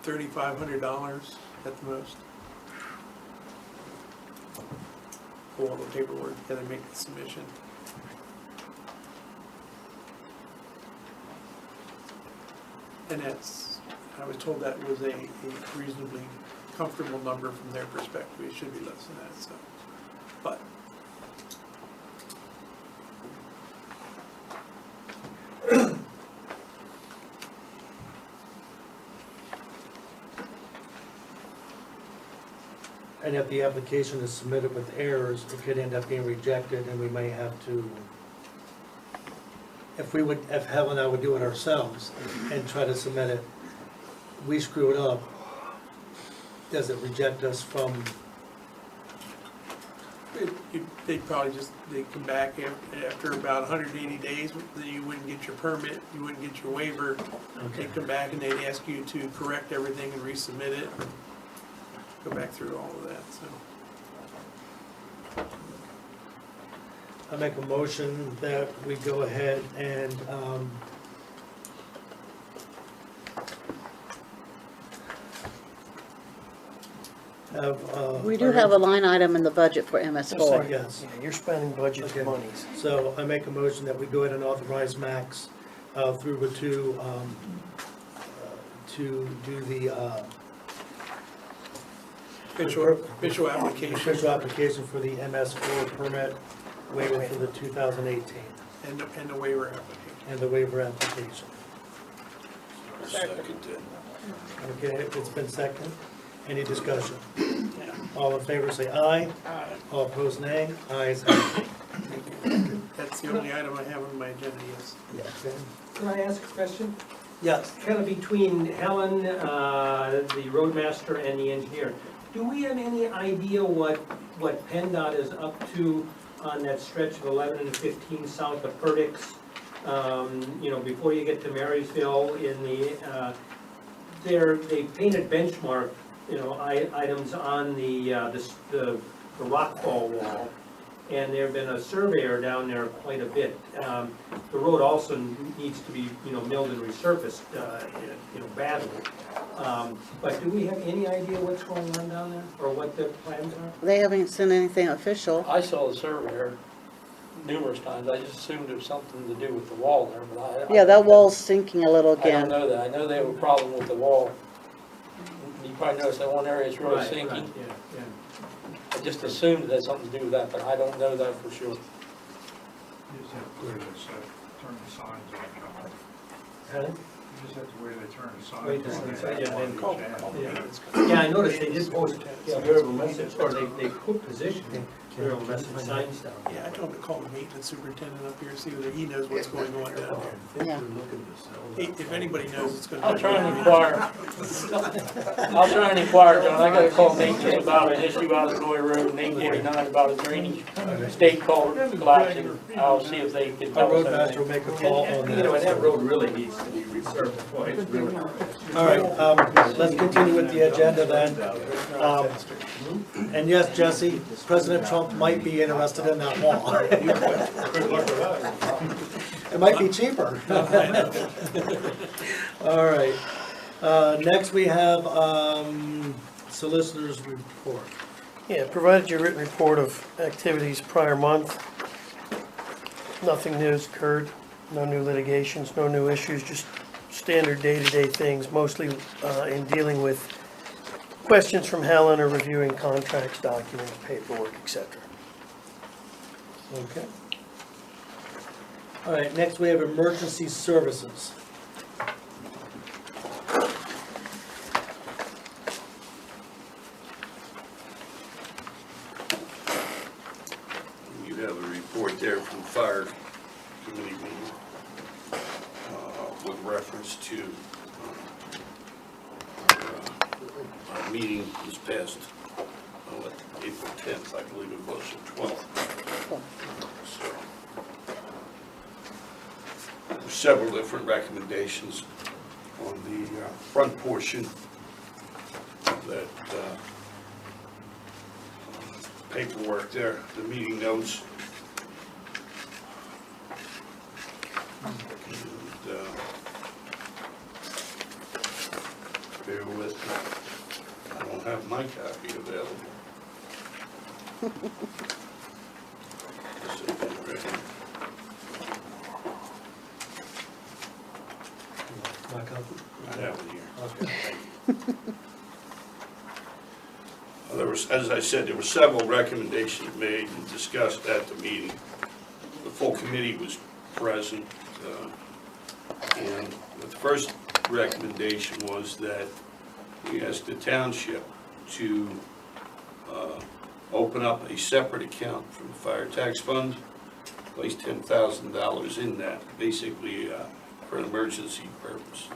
$3,500 at the most. Pull all the paperwork together, make the submission. And that's I was told that was a reasonably comfortable number from their perspective. It should be less than that, so, but. And if the application is submitted with errors, it could end up being rejected, and we may have to, if Helen and I would do it ourselves and try to submit it, we screw it up, does it reject us from? They'd probably they'd come back after about 180 days, then you wouldn't get your permit, you wouldn't get your waiver. They'd come back and they'd ask you to correct everything and resubmit it. Go back through all of that, so. I make a motion that we go ahead and, We do have a line item in the budget for MS4. Yes. Yeah, you're spending budget Okay. monies. So I make a motion that we go ahead and authorize Max through the to do the Official application for the MS4 permit waiver for the 2018. And the waiver application. And the waiver application. Seconded. Okay, it's been seconded. Any discussion? All in favor say aye. Aye. All opposed nay. Ayes have it. That's the only item I have on my agenda, yes. Okay. Can I ask a question? Yes. Kind of between Helen, the roadmaster, and the engineer, do we have any idea what PennDOT is up to on that stretch of 11 and 15 south of Perdix? You know, before you get to Marysville, in the they painted benchmark, you know, items on the rockfall wall, and there have been a surveyor down there quite a bit. The road also needs to be, you know, milled and resurfaced, you know, badly. But do we have any idea what's going on down there, or what the plans are? They haven't sent anything official. I saw the surveyor numerous times. I just assumed it was something to do with the wall there, but Yeah, that wall's sinking a little I don't again. know that. I know they have a problem with the wall. You probably noticed that one area is really Right, sinking. right, yeah, yeah. I just assumed it had something to do with that, but I don't know that for sure. You just have to wait turn the signs on. Huh? You just have to wait till they turn the signs on. Wait till the signs, yeah, and Call. Yeah, I noticed they did post variable message, or they put position variable message signs down. Yeah, I told him to call the maintenance superintendent up here, see whether he knows what's going on down there. Yeah. If anybody knows, it's gonna. I'll try and inquire. I'll try and inquire, John. I gotta call maintenance about an issue out of Noy Road and 849 about a drainage state culvert collapsing. I'll see if they can Our tell us roadmaster will anything. make a call on You know, and that. that road really needs to be resurfaced, boy, it's really. All right, let's continue with the agenda then. And yes, Jesse, President Trump might be interested in that wall. It might be cheaper. All right. Next we have solicitor's report. Yeah, provided your written report of activities prior month. Nothing new has occurred, no new litigations, no new issues, just standard day-to-day things, mostly in dealing with questions from Helen or reviewing contracts, documents, paperwork, etc. Okay. All right, next we have emergency services. You have a report there from fire committee meeting with reference to our meeting this past April 10th, I believe it was, or 12th. So, there's several different recommendations on the front portion of that paperwork there, the meeting notes. And, bear with me. I don't have my copy available. Let's see if it's ready. I back up. I have it here. Okay. There was, as I said, there were several recommendations made and discussed at the meeting. The full committee was present, and the first recommendation was that we asked the township to open up a separate account from the fire tax fund, place $10,000 in that, basically for an emergency purpose.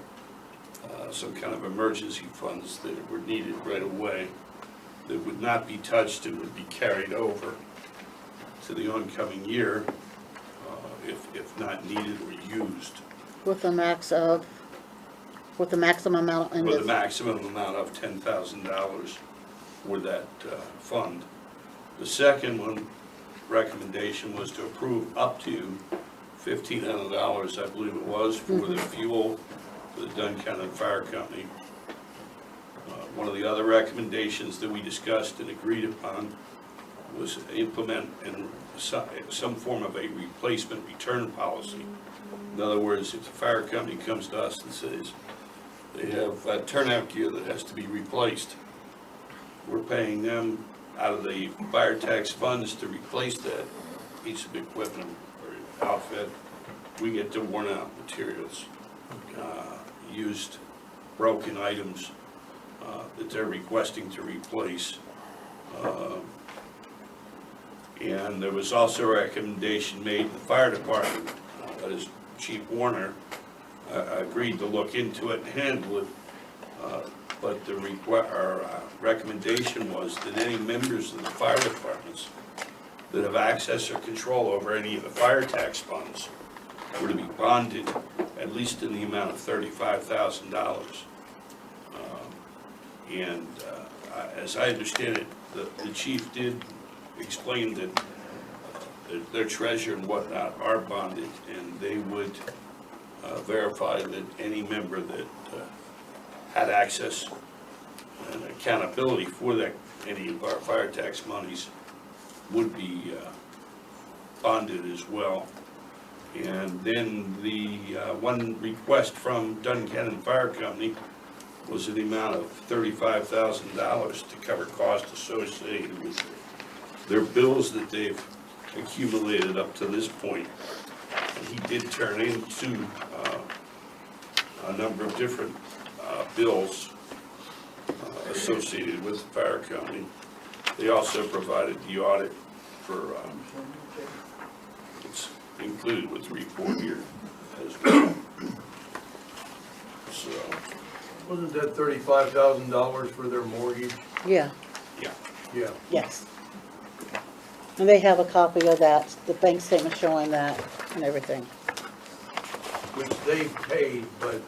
Some kind of emergency funds that were needed right away, that would not be touched and would be carried over to the oncoming year if not needed or used. With the maximum amount in With this. a maximum amount of $10,000 for that fund. The second recommendation was to approve up to $1,500, I believe it was, for the fuel for the Duncannon Fire Company. One of the other recommendations that we discussed and agreed upon was implement some form of a replacement return policy. In other words, if the fire company comes to us and says they have turnout gear that has to be replaced, we're paying them out of the fire tax funds to replace that piece of equipment or outfit. We get the worn out materials, used broken items that they're requesting to replace. And there was also a recommendation made in the fire department, that is Chief Warner agreed to look into it and handle it, but the recommendation was that any members of the fire departments that have access or control over any of the fire tax funds were to be bonded at least in the amount of $35,000. And as I understand it, the chief did explain that their treasurer and whatnot are bonded, and they would verify that any member that had access and accountability for that, any of our fire tax monies, would be bonded as well. And then the one request from Duncannon Fire Company was in the amount of $35,000 to cover costs associated with their bills that they've accumulated up to this point. And he did turn into a number of different bills associated with the fire company. They also provided the audit for, it's included with the report here as well. So. Wasn't that $35,000 for their mortgage? Yeah, Yeah. Yeah. yes. And they have a copy of that, the bank statement showing that and everything. Which they paid, but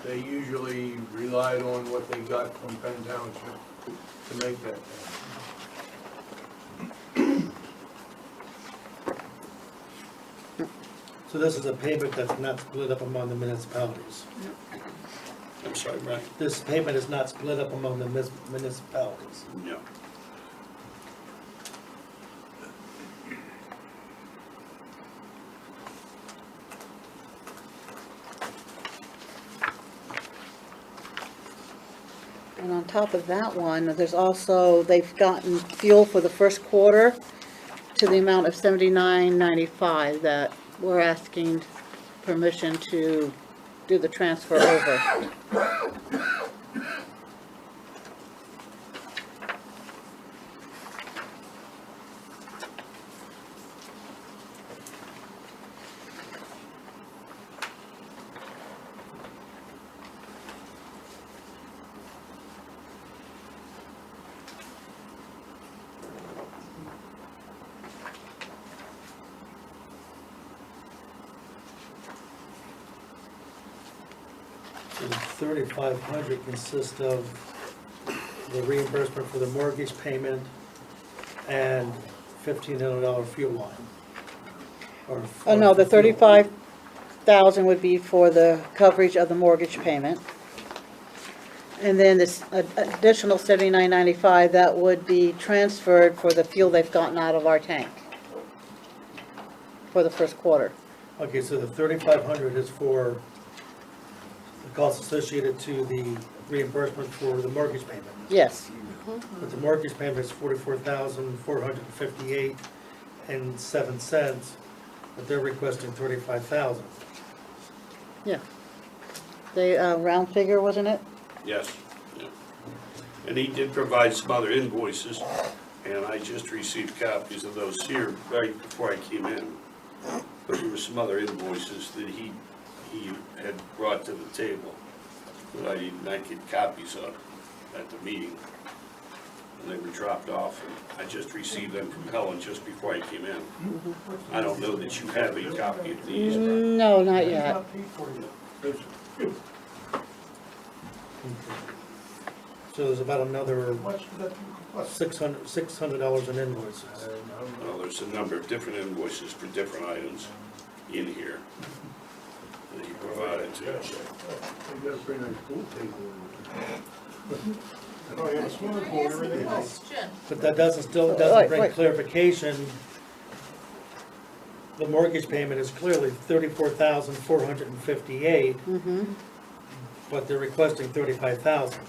they usually relied on what they got from Penn Township to make that payment. So this is a payment that's not split up among the municipalities. I'm sorry, Brian? This payment is not split up among the municipalities. No. And on top of that one, there's also, they've gotten fuel for the first quarter to the amount of $79.95 that we're asking permission to do the transfer over. And 3,500 consists of the reimbursement for the mortgage payment and $1,500 fuel line. Oh, no, the 35,000 would be for the coverage of the mortgage payment. And then this additional $79.95, that would be transferred for the fuel they've gotten out of our tank for the first quarter. Okay, so the 3,500 is for the costs associated to the reimbursement for the mortgage payment. Yes. But the mortgage payment is $44,458.07, but they're requesting $35,000. Yeah. The round figure, wasn't it? Yes. Yeah. And he did provide some other invoices, and I just received copies of those here right before I came in. But there were some other invoices that he had brought to the table that I did not get copies of at the meeting. And they were dropped off, and I just received them from Helen just before I came in. I don't know that you have a copy of these. No, not yet. So there's about another $600 in invoices. Well, there's a number of different invoices for different items in here that he provided to us. You got a pretty nice pool table. Can I ask a question? But that still Wait, doesn't bring wait. clarification. The mortgage payment is clearly $34,458, but they're requesting $35,000.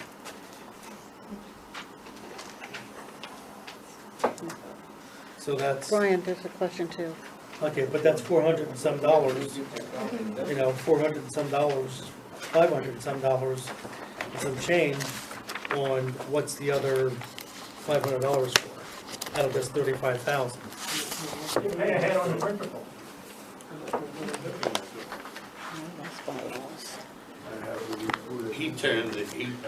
So that's, Brian, there's a question too. okay, but that's $400 and some dollars, you know, $400 and some dollars, $500 and some dollars, and some change on what's the other $500 for, out of this $35,000. Pay ahead on the principal. He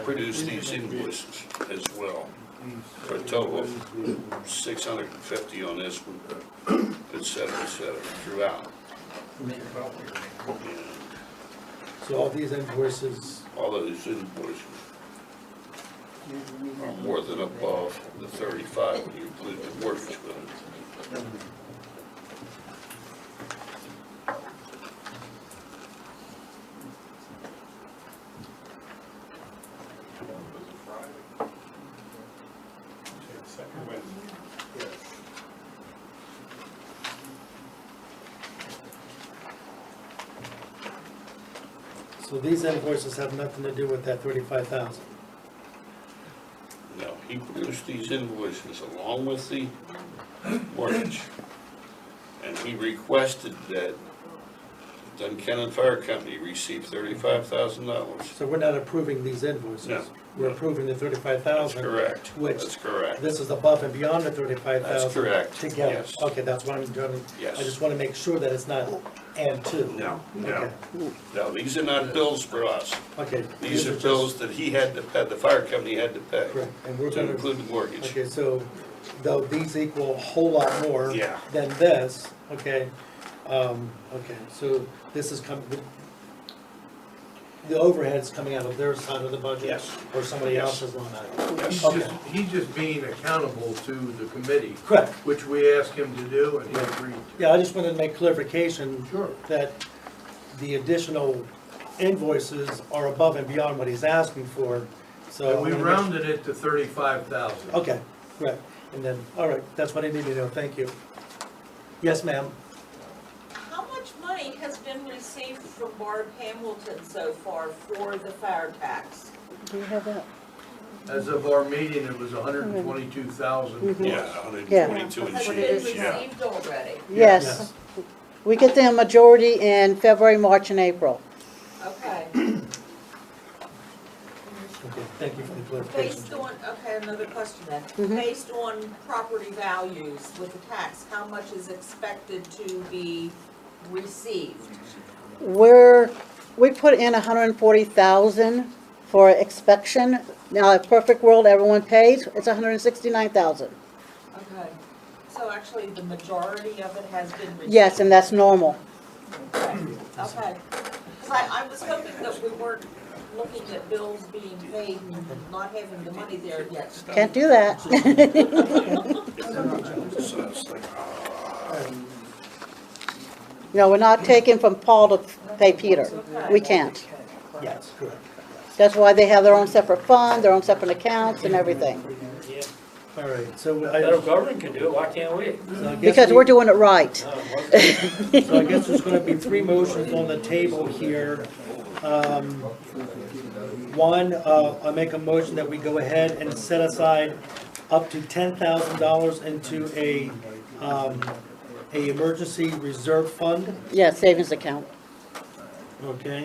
produced these invoices as well, for a total of $650 on this one, et cetera, throughout. And So all these invoices, all of these invoices are more than above the 35 when you include the mortgage with it. so these invoices have nothing to do with that $35,000. No, he produced these invoices along with the mortgage. And he requested that Duncannon Fire Company receive $35,000. So we're not approving these invoices. No. We're approving the $35,000. That's correct. Which, That's correct. this is above and beyond the $35,000. That's correct. Together. Yes. Okay, that's what I'm trying to, Yes. I just want to make sure that it's not and to. No, no, Okay. no, these are not bills for us. Okay. These are bills that he had to pay, the fire company had to pay. Correct, and we're To gonna, include the mortgage. okay, so, though these equal a whole lot more Yeah. than this, okay, okay, so this is coming, the overhead's coming out of their side of the budget? Yes. Or somebody Yes. else's line item? Yes. He's just being accountable to the committee. Correct. Which we asked him to do, and he agreed to. Yeah, I just wanted to make clarification. Sure. That the additional invoices are above and beyond what he's asking for, so. And we rounded it to 35,000. Okay, correct. And then, all right, that's what I need to know, thank you. Yes, ma'am? How much money has been received from Barb Hamilton so far for the fire tax? Do you have that? As of our meeting, it was 122,000. Yeah, 122 and Has it been change, yeah. received already? Yes. We get the majority in February, March, and April. Okay. Okay, thank you for the clarification. Based on, okay, another question then. Mhm. Based on property values with the tax, how much is expected to be received? We put in 140,000 for inspection. Now, in a perfect world, everyone pays, it's 169,000. Okay. So actually, the majority of it has been received? Yes, and that's normal. Okay. Okay. Because I was hoping that we weren't looking at bills being paid and not having the money there yet. Can't do that. So it's like, No, we're not taking from Paul to pay Peter. We can't. Yes, correct. That's why they have their own separate fund, their own separate accounts and everything. Yeah, All right, so the I. federal government can do it, why can't we? so I guess Because we're doing it right. So I guess there's gonna be three motions on the table here One, I make a motion that we go ahead and set aside up to $10,000 into a emergency reserve fund, Yeah, savings account. okay?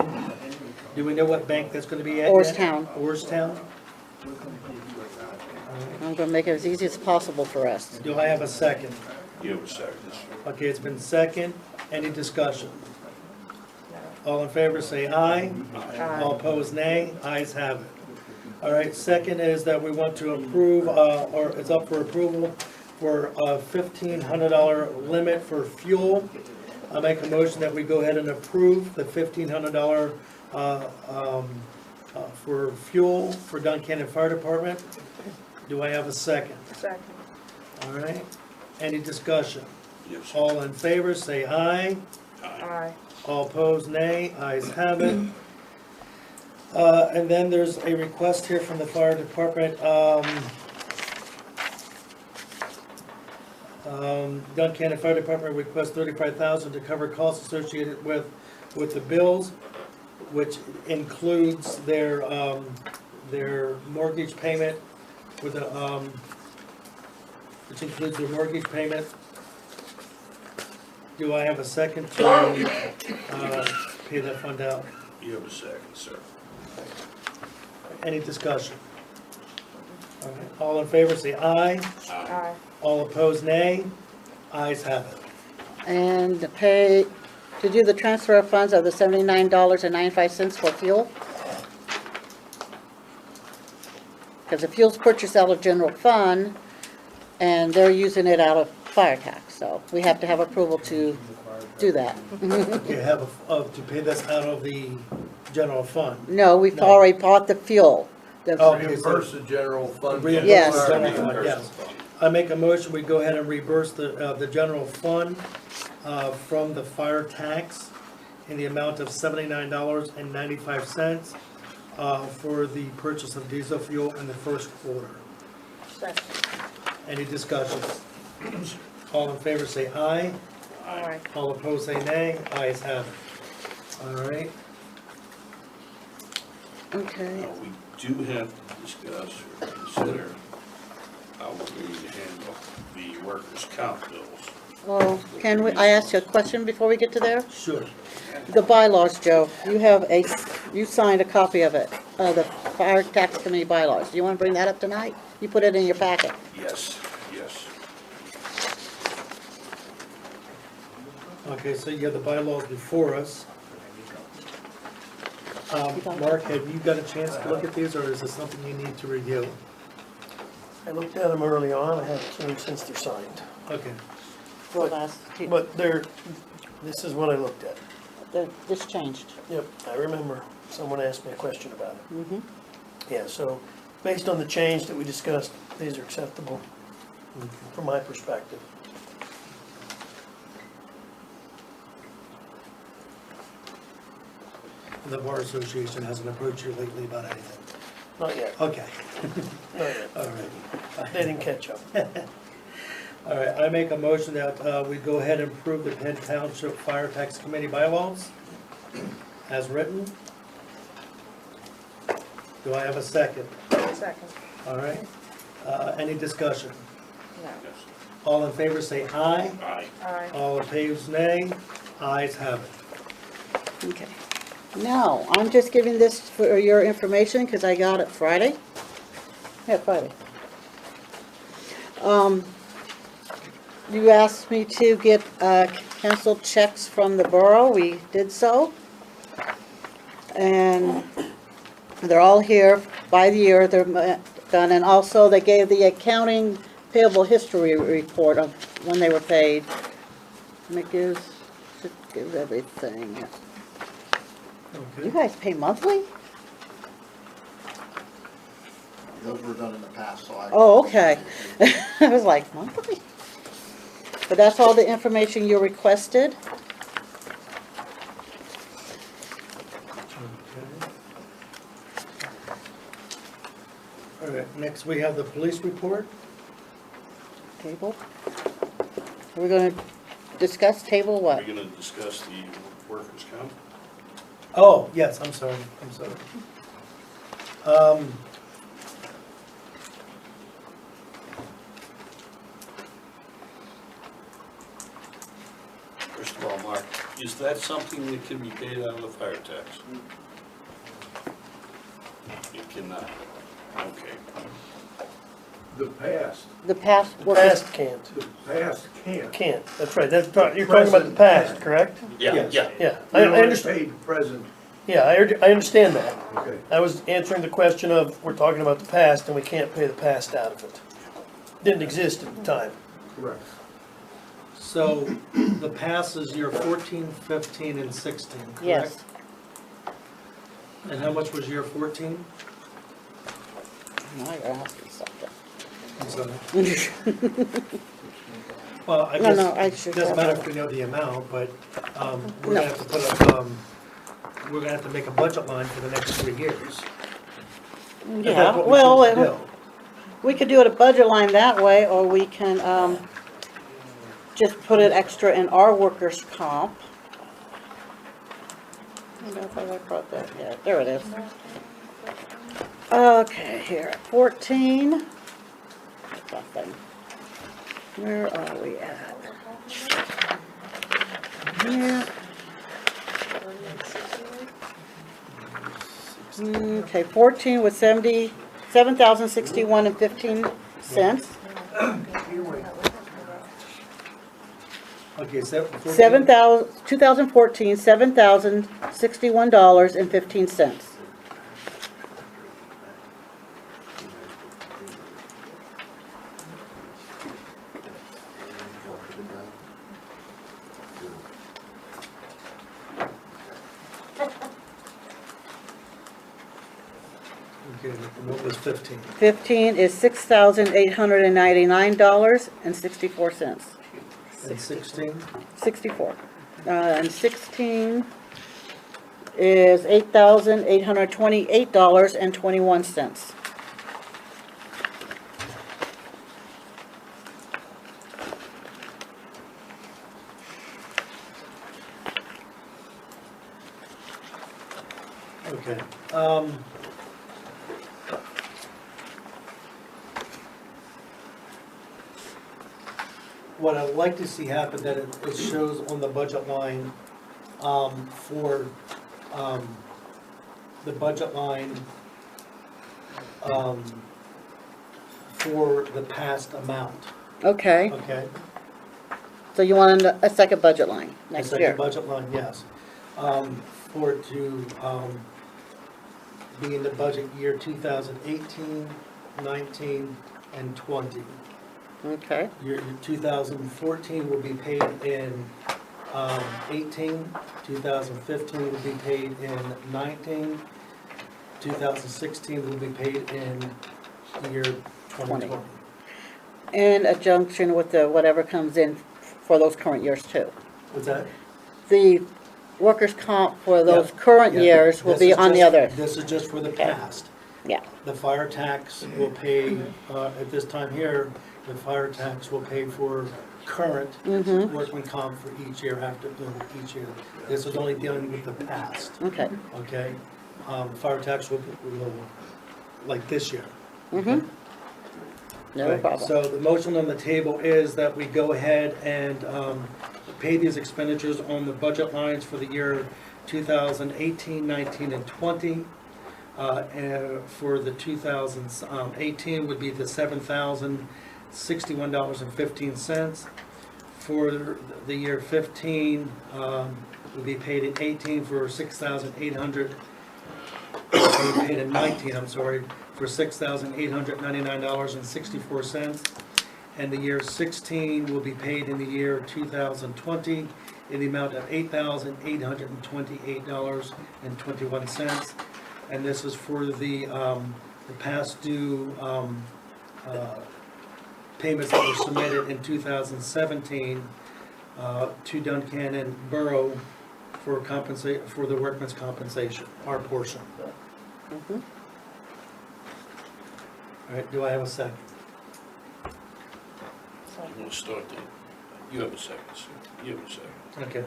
Do we know what bank that's gonna be at yet? Orrstown. Orrstown? I'm gonna make it as easy as possible for us. Do I have a second? You have a second. Okay, it's been second. Any discussion? All in favor, say aye. All opposed, nay. Ayes have it. All right, second is that we want to approve, or it's up for approval for a $1,500 limit for fuel. I make a motion that we go ahead and approve the $1,500 for fuel for Duncannon Fire Department. Do I have a second? Second. All right, any discussion? Yes. All in favor, say aye. Aye. All opposed, nay. Ayes have it. And then there's a request here from the fire department. Duncannon Fire Department requests $35,000 to cover costs associated with the bills, which includes their mortgage payment with a, which includes their mortgage payment. Do I have a second to pay that fund out? You have a second, sir. Any discussion? All right, all in favor, say aye. Aye. All opposed, nay. Ayes have it. And to pay, to do the transfer of funds of the $79.95 for fuel. Because the fuel's purchased out of general fund, and they're using it out of fire tax, so we have to have approval to do that. You have to pay this out of the general fund. No, we've No. already bought the fuel. The- Oh, Reimburse the general fund. Yes. Yes. I make a motion, we go ahead and reimburse the general fund from the fire tax in the amount of $79.95 for the purchase of diesel fuel in the first quarter. Second. Any discussion? All in favor say aye. Aye. All opposed say nay. Ayes have it. All right. Okay. We do have to discuss or consider how we're going to handle the workers' comp bills. Well, can we, I ask you a question before we get to there? Sure. The bylaws, Joe, you signed a copy of it, the fire tax committee bylaws. Do you want to bring that up tonight? You put it in your packet. Yes, yes. Okay, so you have the bylaws before us. Mark, have you got a chance to look at these, or is this something you need to review? I looked at them early on, I haven't changed since they're signed. Okay. But they're, this is what I looked at. This changed. Yep, I remember, someone asked me a question about it. Mm-hmm. Yeah, so, based on the change that we discussed, these are acceptable from my perspective. The Bar Association hasn't approached you lately about anything? Not yet. Okay. Not yet. All right. They didn't catch up. All right, I make a motion that we go ahead and approve the Penn Township Fire Tax Committee bylaws as written. Do I have a second? Second. All right. Any discussion? No. All in favor say aye. Aye. Aye. All opposed nay. Ayes have it. Okay. Now, I'm just giving this for your information because I got it Friday. Yeah, Friday. You asked me to get canceled checks from the borough. We did so. And they're all here by the year they're done. And also they gave the accounting payable history report of when they were paid. And it gives everything. You guys pay monthly? Those were done in the past, so I. Oh, okay. I was like, monthly? But that's all the information you requested. All right, next we have the police report. Table. We're gonna discuss table Are what? we going to discuss the workers' comp? Oh, yes, I'm sorry. First of all, Mark, is that something that can be paid out of the fire tax? It cannot. Okay. The past, The past The workers, past can't. the past can't. Can't, that's right, you're talking about the past, correct? Yeah, yeah. Yeah, We I only understand, paid present, yeah, I understand that. okay. I was answering the question of, we're talking about the past and we can't pay the past out of it. Didn't exist at the time. Correct. So the pass is year 14, 15, and 16, correct? yes. And how much was year 14? Now you're asking something. I'm sorry. Well, I No, guess, no, I should it doesn't have matter that. if we know the amount, but we're No. gonna have to put a, we're gonna have to make a budget line for the next 3 years. If that's Yeah, what we well, choose to do. we could do it a budget line that way, or we can, just put it extra in our workers' comp. I don't know if I brought that, yeah, there it is. Okay, here, 14. Nothing. Where are we at? Here. Okay, 14 was 7,061 and 15 cents. Okay, 14? 2014, $7,061.15. Okay, and what was 15? 15 is $6,899.64. And 16? 64. And 16 is $8,828.21. Okay. What I'd like to see happen, that it shows on the budget line, for, the budget line, for the past amount, Okay, okay? so you want a second budget line next The year? second budget line, yes. For it to, be in the budget year 2018, 19, and 20. Okay, Year 2014 will be paid in 18, 2015 will be paid in 19, 2016 will be paid in year 2020. in conjunction with the whatever comes in for those current years too. What's that? The workers' comp for those Yeah, current yeah. years will This be is on the just- other. This is just for the past. Yeah, The fire tax will pay, at this time here, the fire tax will pay for current Mhm. workman comp for each year after, each year. This is only dealing with the past, okay. okay? Fire tax will, like this year. Mm-hmm. No Right, problem. So the motion on the table is that we go ahead and pay these expenditures on the budget lines for the year 2018, 19, and 20. And for the 2018 would be the $7,061.15. For the year 15, would be paid in 18 for 6,800, paid in 19, I'm sorry, for $6,899.64. And the year 16 will be paid in the year 2020 in the amount of $8,828.21. And this is for the past due payments that were submitted in 2017 to Duncannon Borough for for the workman's compensation, our portion. Mhm. All right, do I have a second? We'll start then. You have a second, sir. You have a second. Okay.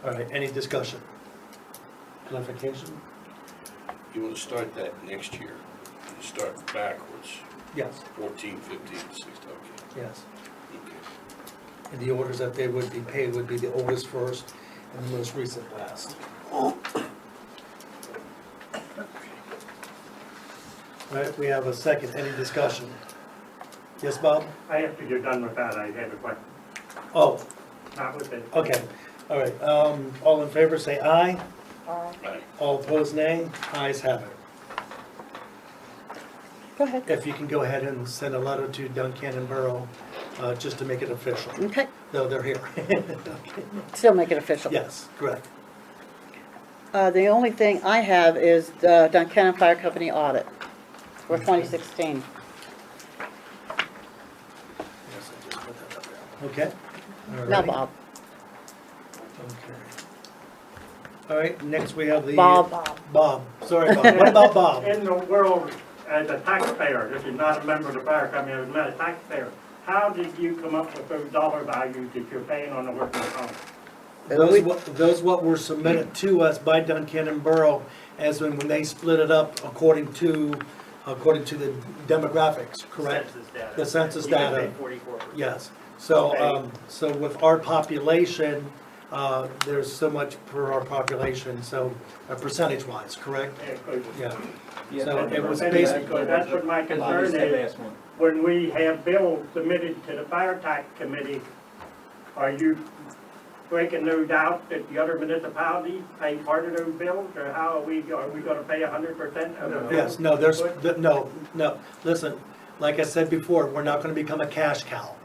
All right, any discussion? clarification? You wanna start that next year, you start backwards, Yes, 14, 15, 16, okay. yes. Okay. And the orders that they would be paid would be the oldest first and the most recent last. All right, we have a second. Any discussion? Yes, Bob? After you're done with that, I have a question. Oh, Not with it. okay. All right, all in favor, say aye. Aye. All opposed, nay. Ayes have it. Go ahead. If you can go ahead and send a letter to Duncannon Borough, just to make it official. Okay, No, they're here. still make it official. Yes, correct. The only thing I have is the Duncannon Fire Company audit for 2016. Yes, I just put that up there. Okay. All Now, right. Bob. Okay. All right, next we have the. Bob. Bob, sorry, Bob. What about Bob? In the world, as a taxpayer, this is not a member of the fire company, I was not a taxpayer, how did you come up with those dollar values that you're paying on the workers' comp? Those what were submitted to us by Duncannon Borough as when they split it up according to the demographics, correct? Census data. The census You get data. paid 44%. Yes, so, Okay. so with our population, there's so much per our population, so, percentage-wise, correct? Yeah, good. Yeah. So it was Anyway, basically, so that's what my concern is. When we have bills submitted to the fire tax committee, are you breaking those out that the other municipalities pay part of those bills, or how are we gonna pay 100% of the bills? yes, no, no, listen, like I said before, we're not gonna become a cash cow,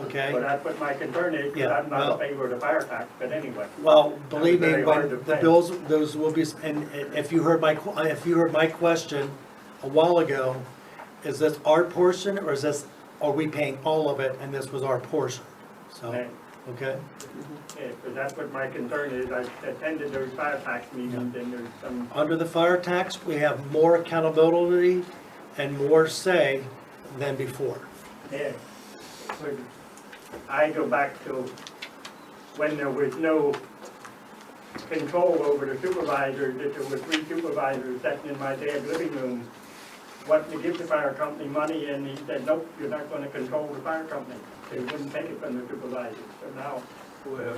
okay? Well, that's what my concern is, because Yeah, I'm not well- in favor of the fire tax, but anyway. Well, believe me, Very when hard to the pay. bills, those will be, and if you heard my question a while ago, is this our portion, or are we paying all of it, and this was our portion? So, Okay. okay? Yeah, because that's what my concern is, I attended those fire tax meetings, and there's some, Under the fire tax, we have more accountability and more say than before. yeah. But I go back to when there was no control over the supervisors, that there were 3 supervisors sitting in my dad's living room, wanting to give the fire company money, and he said, nope, you're not gonna control the fire company. They wouldn't take it from the supervisors, so now,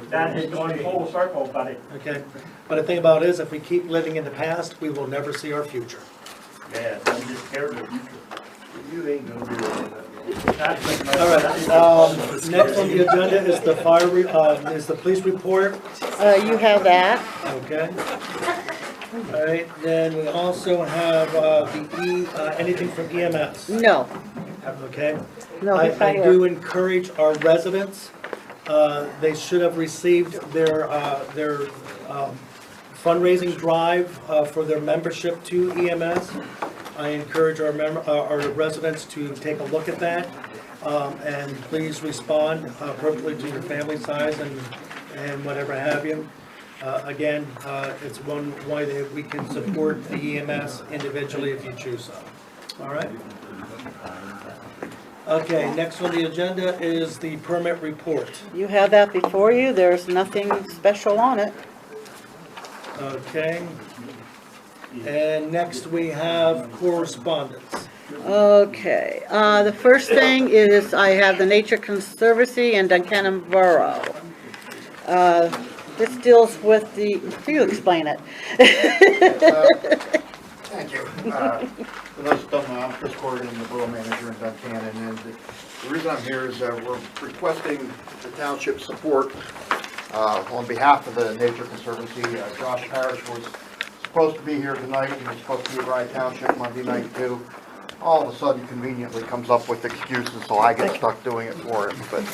that has gone full circle, buddy. Okay? But the thing about it is, if we keep living in the past, we will never see our future. Yeah, I'm just scared of the future. You ain't gonna do that. All right, next on the agenda is the is the police report. You have that. Okay. All right, then we also have anything from EMS. No. Okay. No, I he's not here. do encourage our residents, they should have received their fundraising drive for their membership to EMS. I encourage our residents to take a look at that, and please respond appropriately to your family size and whatever have you. Again, it's one way that we can support the EMS individually if you choose so. All right? Okay, next on the agenda is the permit report. You have that before you. There's nothing special on it. Okay. And next we have correspondence. Okay, the first thing is I have the Nature Conservancy and Duncannon Borough. This deals with the, you explain it. Thank you. For those who don't know, I'm Chris Corrigan, the borough manager in Duncannon, and the reason I'm here is we're requesting the township support on behalf of the Nature Conservancy. Josh Parrish was supposed to be here tonight, he was supposed to be at Rye Township Monday night too. All of a sudden conveniently comes up with excuses, so I get stuck doing it for him. But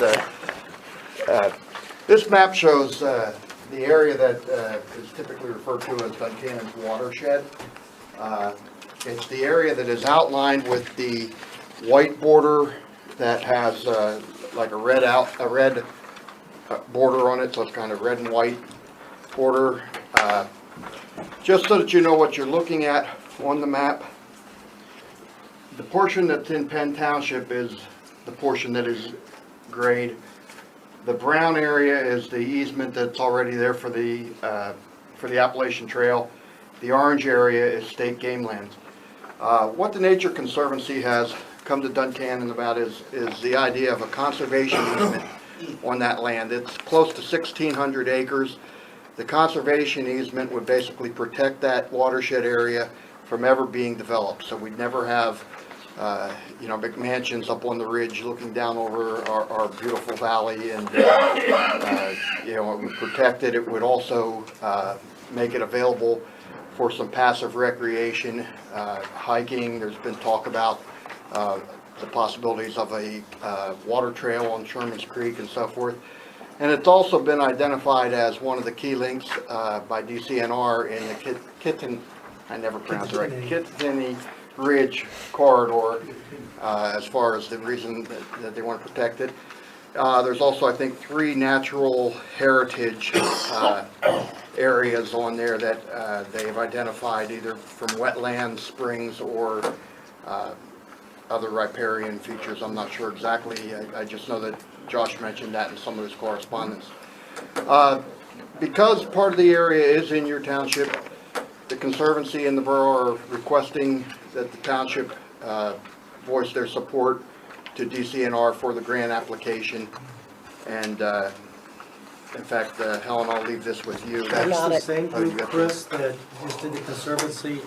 this map shows the area that is typically referred to as Duncannon's watershed. It's the area that is outlined with the white border that has like a red border on it, so it's kind of red and white border. Just so that you know what you're looking at on the map, the portion that's in Penn Township is the portion that is grade. The brown area is the easement that's already there for the Appalachian Trail, The orange area is state game lands. What the Nature Conservancy has come to Duncannon about is the idea of a conservation easement on that land. It's close to 1,600 acres. The conservation easement would basically protect that watershed area from ever being developed. So we'd never have, you know, McMansions up on the ridge looking down over our beautiful valley, and you know, it would protect it. It would also make it available for some passive recreation, hiking. There's been talk about the possibilities of a water trail on Sherman's Creek and so forth. And it's also been identified as one of the key links by DCNR in the Kittatinny Ridge corridor, as far as the reason that they want to protect it. There's also, I think, 3 natural heritage areas on there that they've identified either from wetlands, springs, or other riparian features. I'm not sure exactly. I just know that Josh mentioned that in some of his correspondence. Because part of the area is in your township, the Conservancy and the borough are requesting that the township voice their support to DCNR for the grant application. And in fact, Helen, I'll leave this with you. That's the same group, Chris, that just did the Conservancy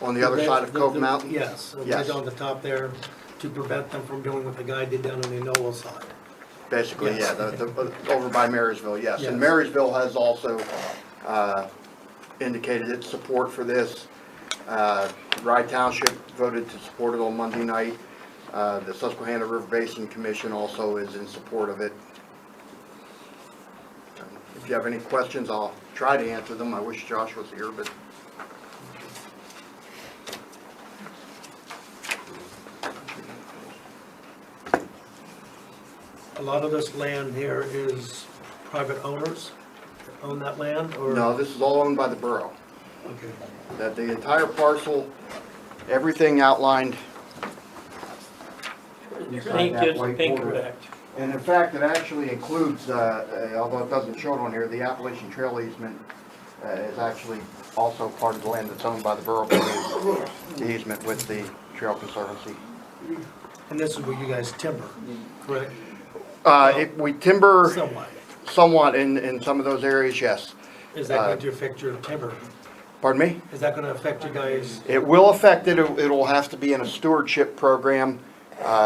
on the other side of Cove Mountain? Yes, Yes. right on the top there, to prevent them from doing what the guy did down on the Noel side. Basically, Yes. yeah, over by Marysville, yes. Yes. And Marysville has also indicated its support for this. Rye Township voted to support it on Monday night. The Susquehanna River Basin Commission also is in support of it. If you have any questions, I'll try to answer them. I wish Josh was here, but A lot of this land here is private owners that own that land, or? no, this is all owned by the borough. Okay. That the entire parcel, everything outlined. Pink is correct. And in fact, it actually includes, although it doesn't show it on here, the Appalachian Trail easement is actually also part of the land that's owned by the borough, the easement with the Trail Conservancy. And this is where you guys timber, correct? We timber Somewhat. in some of those areas, yes. Is that going to affect your timber? Pardon me? Is that going to affect you guys? It will affect it. It'll have to be in a stewardship program,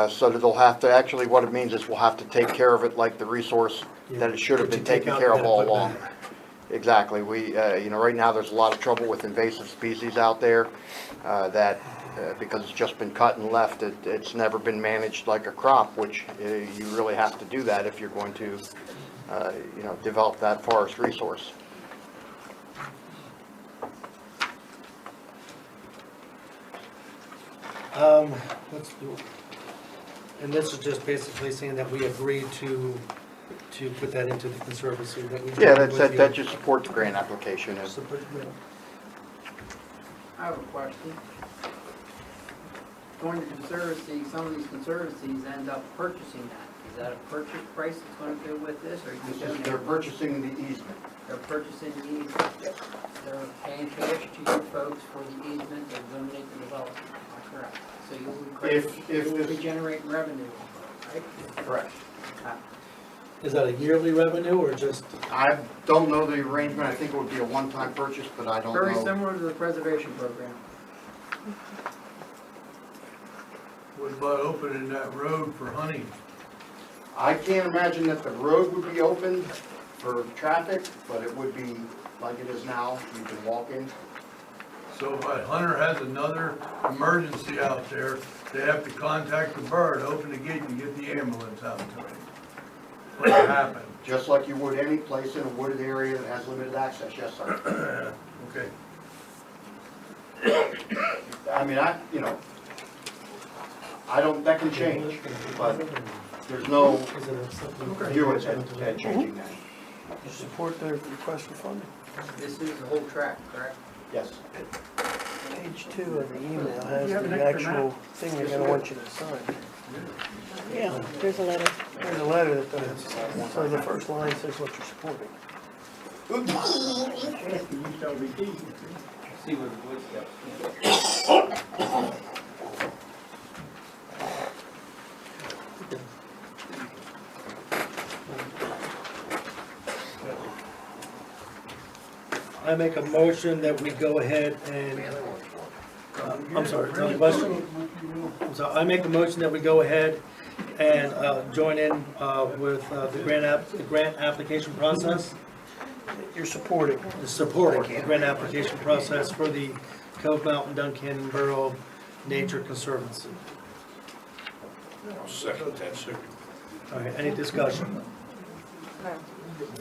so that they'll have to, actually what it means is we'll have to take care of it like the resource that it should have been taken care of all along. Exactly. We, you know, right now there's a lot of trouble with invasive species out there that because it's just been cut and left, it's never been managed like a crop, which you really have to do that if you're going to, you know, develop that forest resource. Let's do, and this is just basically saying that we agree to put that into the Conservancy. That we Yeah, that just supports the grant application. I have a question. Going to Conservancy, some of these Conservancies end up purchasing that. Is that a purchase price that's going to go with this, or you donate? They're purchasing the easement. They're purchasing the easement. They're paying cash to you folks for the easement, they're donating the development. Am I correct? So you'll be generating revenue, right? Correct. Is that a yearly revenue or just? I don't know the arrangement. I think it would be a one-time purchase, but I don't know. Very similar to the preservation program. What about opening that road for hunting? I can't imagine that the road would be open for traffic, but it would be like it is now. You can walk in. So if a hunter has another emergency out there, they have to contact the borough to open the gate and get the ambulance out to him. What happened? Just like you would any place in a wooded area that has limited access, yes, sir. Okay. I mean, I don't, that can change, but there's no view at changing that. You support their request for funding? This is the whole track, correct? Yes. Page 2 of the email has the actual thing they're gonna want you to sign. Yeah, there's a letter. There's a letter that does, so the first line says what you're supporting. See what the Boy Scouts can. I make a motion that we go ahead and, I'm sorry, another question? So I make a motion that we go ahead and join in with the grant application process. You're supporting. Supporting the grant application process for the Cove Mountain Duncannon Borough Nature Conservancy. I'll second that, sir. All right, any discussion?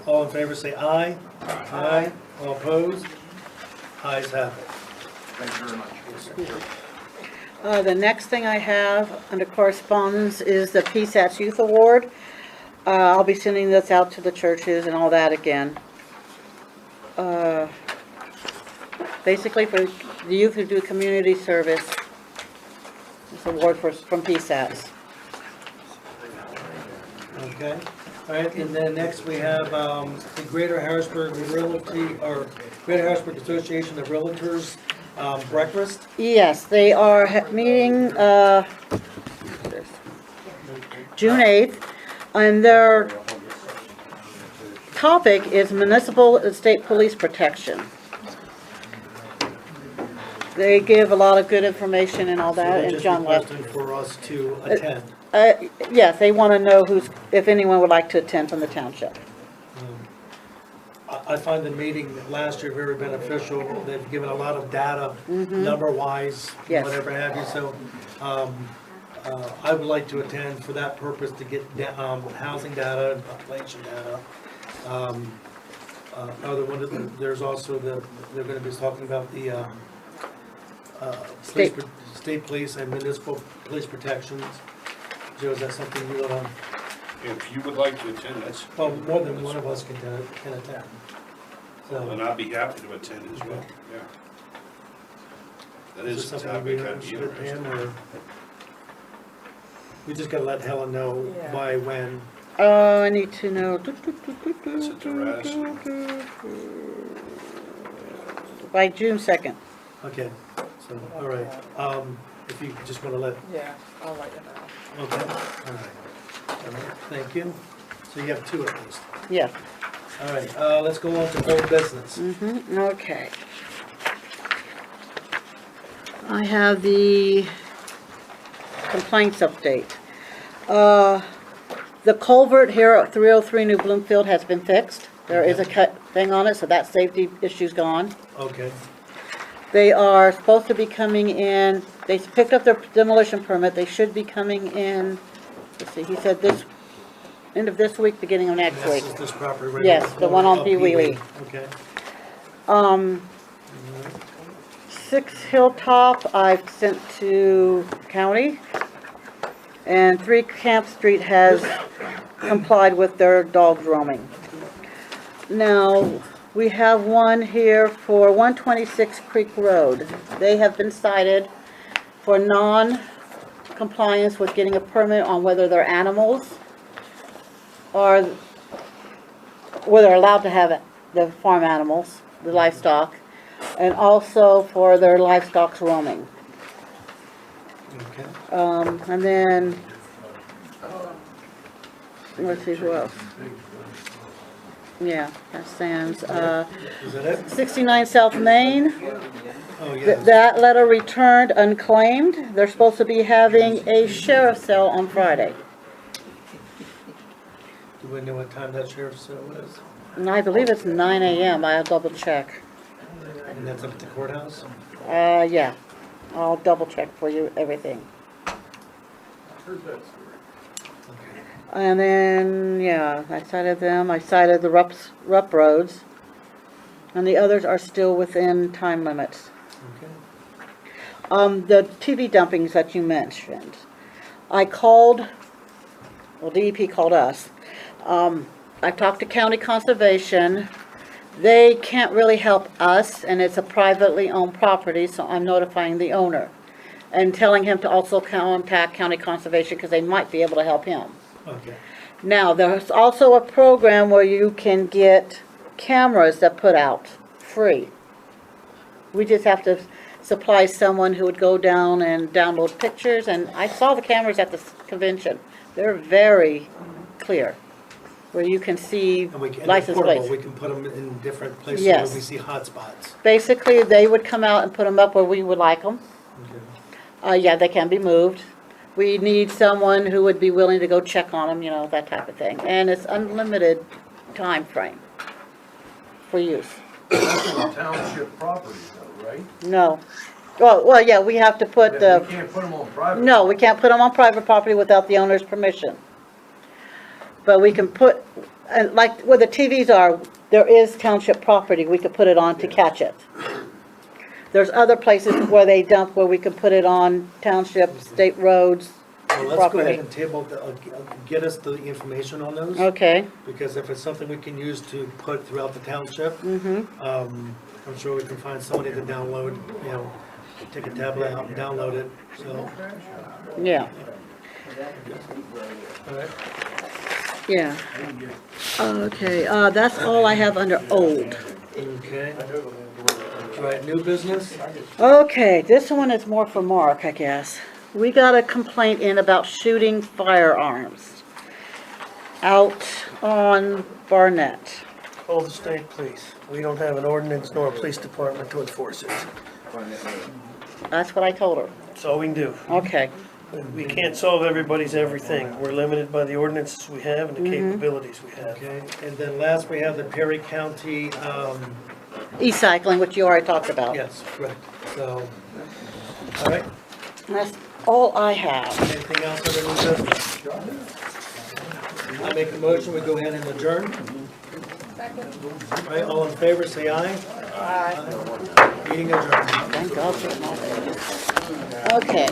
All in favor say aye. Aye. All opposed? Ayes have it. Thank you very much. The next thing I have under correspondence is the PSATS Youth Award. I'll be sending this out to the churches and all that again. Basically for the youth who do community service, this award from PSATS. Okay, all right, and then next we have the Greater Harrisburg Realty, or Greater Harrisburg Association of Realtors breakfast. Yes, they are meeting June 8th, and their topic is municipal and state police protection. They give a lot of good information and all that, and John left. Just requesting for us to attend. Yes, they want to know if anyone would like to attend from the township. I find the meeting last year very beneficial. They've given a lot of data, number-wise, Yes. whatever have you. So I would like to attend for that purpose to get housing data and population data. There's also they're going to be talking about the state police and municipal police protections. Joe, is that something you want to? If you would like to attend, that's. Well, more than one of us can attend. So, And I'd be happy to attend as well, yeah. That is a something topic we I'd be should interested attend, in. or we just gotta let Helen know by when. Oh, I need to know. That's at the Radisson. By June 2nd. Okay, so, all right, if you just wanna let, Yeah, I'll let you know. okay, all right, thank you. So you have two at least. Yeah. All right, let's go on to old business. Okay. I have the complaints update. The culvert here at 303 New Bloomfield has been fixed. There is a cut thing on it, so that safety issue's gone. Okay, They are supposed to be coming in, they picked up their demolition permit, they should be coming in, let's see, he said end of this week, beginning of next week. this is this property right Yes, the one on Pee Wee. Okay. 6 Hilltop, I've sent to county, and 3 Camp Street has complied with their dogs roaming. Now, we have one here for 126 Creek Road. They have been cited for non-compliance with getting a permit on whether they're animals or whether they're allowed to have the farm animals, the livestock, and also for their livestock's roaming. Okay. And then, let's see who else. Yeah, that stands. Is that it? 69 South Main. Oh, yes. That letter returned unclaimed. They're supposed to be having a sheriff's sale on Friday. Do we know what time that sheriff's sale is? And I believe it's 9 a.m. I'll double check. And that's up at the courthouse? Yeah. I'll double check for you, everything. And then, yeah, I cited them. I cited the Rupp roads. And the others are still within time limits. Okay. The TV dumpings that you mentioned. I called, well, DEP called us. I talked to County Conservation. They can't really help us, and it's a privately owned property, so I'm notifying the owner and telling him to also contact County Conservation because they might be able to help him. Okay. Now, there's also a program where you can get cameras that put out free. We just have to supply someone who would go down and download pictures, and I saw the cameras at the convention. They're very clear, where you can see And we can, and they're license portable, plates. we can put them in different places where Yes. we see hot spots. Basically, they would come out and put them up where we would like them. Yeah, they can be moved. We need someone who would be willing to go check on them, you know, that type of thing. And it's unlimited time frame for use. Township property though, right? No. Well, yeah, we have to put We the, can't put them on private. no, we can't put them on private property without the owner's permission. But we can put, like where the TVs are, there is township property, we could put it on to catch it. There's other places where they dump where we can put it on township, state roads, Well, let's go property. ahead and table, get us the information on those. Okay. Because if it's something we can use to put throughout the township, I'm sure we can find somebody to download, you know, take a tablet out and download it, so. Yeah. Yeah. Okay, that's all I have under old. Okay. All right, new business? Okay, this one is more for Mark, I guess. We got a complaint in about shooting firearms out on Barnett. Call the state police. We don't have an ordinance nor a police department to enforce it. That's what I told her. That's all we can do. Okay. We can't solve everybody's everything. We're limited by the ordinances we have and the capabilities we have. Okay, and then last we have the Perry County, E-cycling, which you already talked about. yes, correct, so, all right. That's all I have. Anything else under new business? I make a motion, we go ahead and adjourn. All right, all in favor, say aye. Aye. Meeting adjourned. Thank God for my. Okay.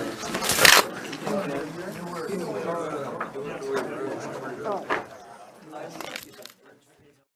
Oh.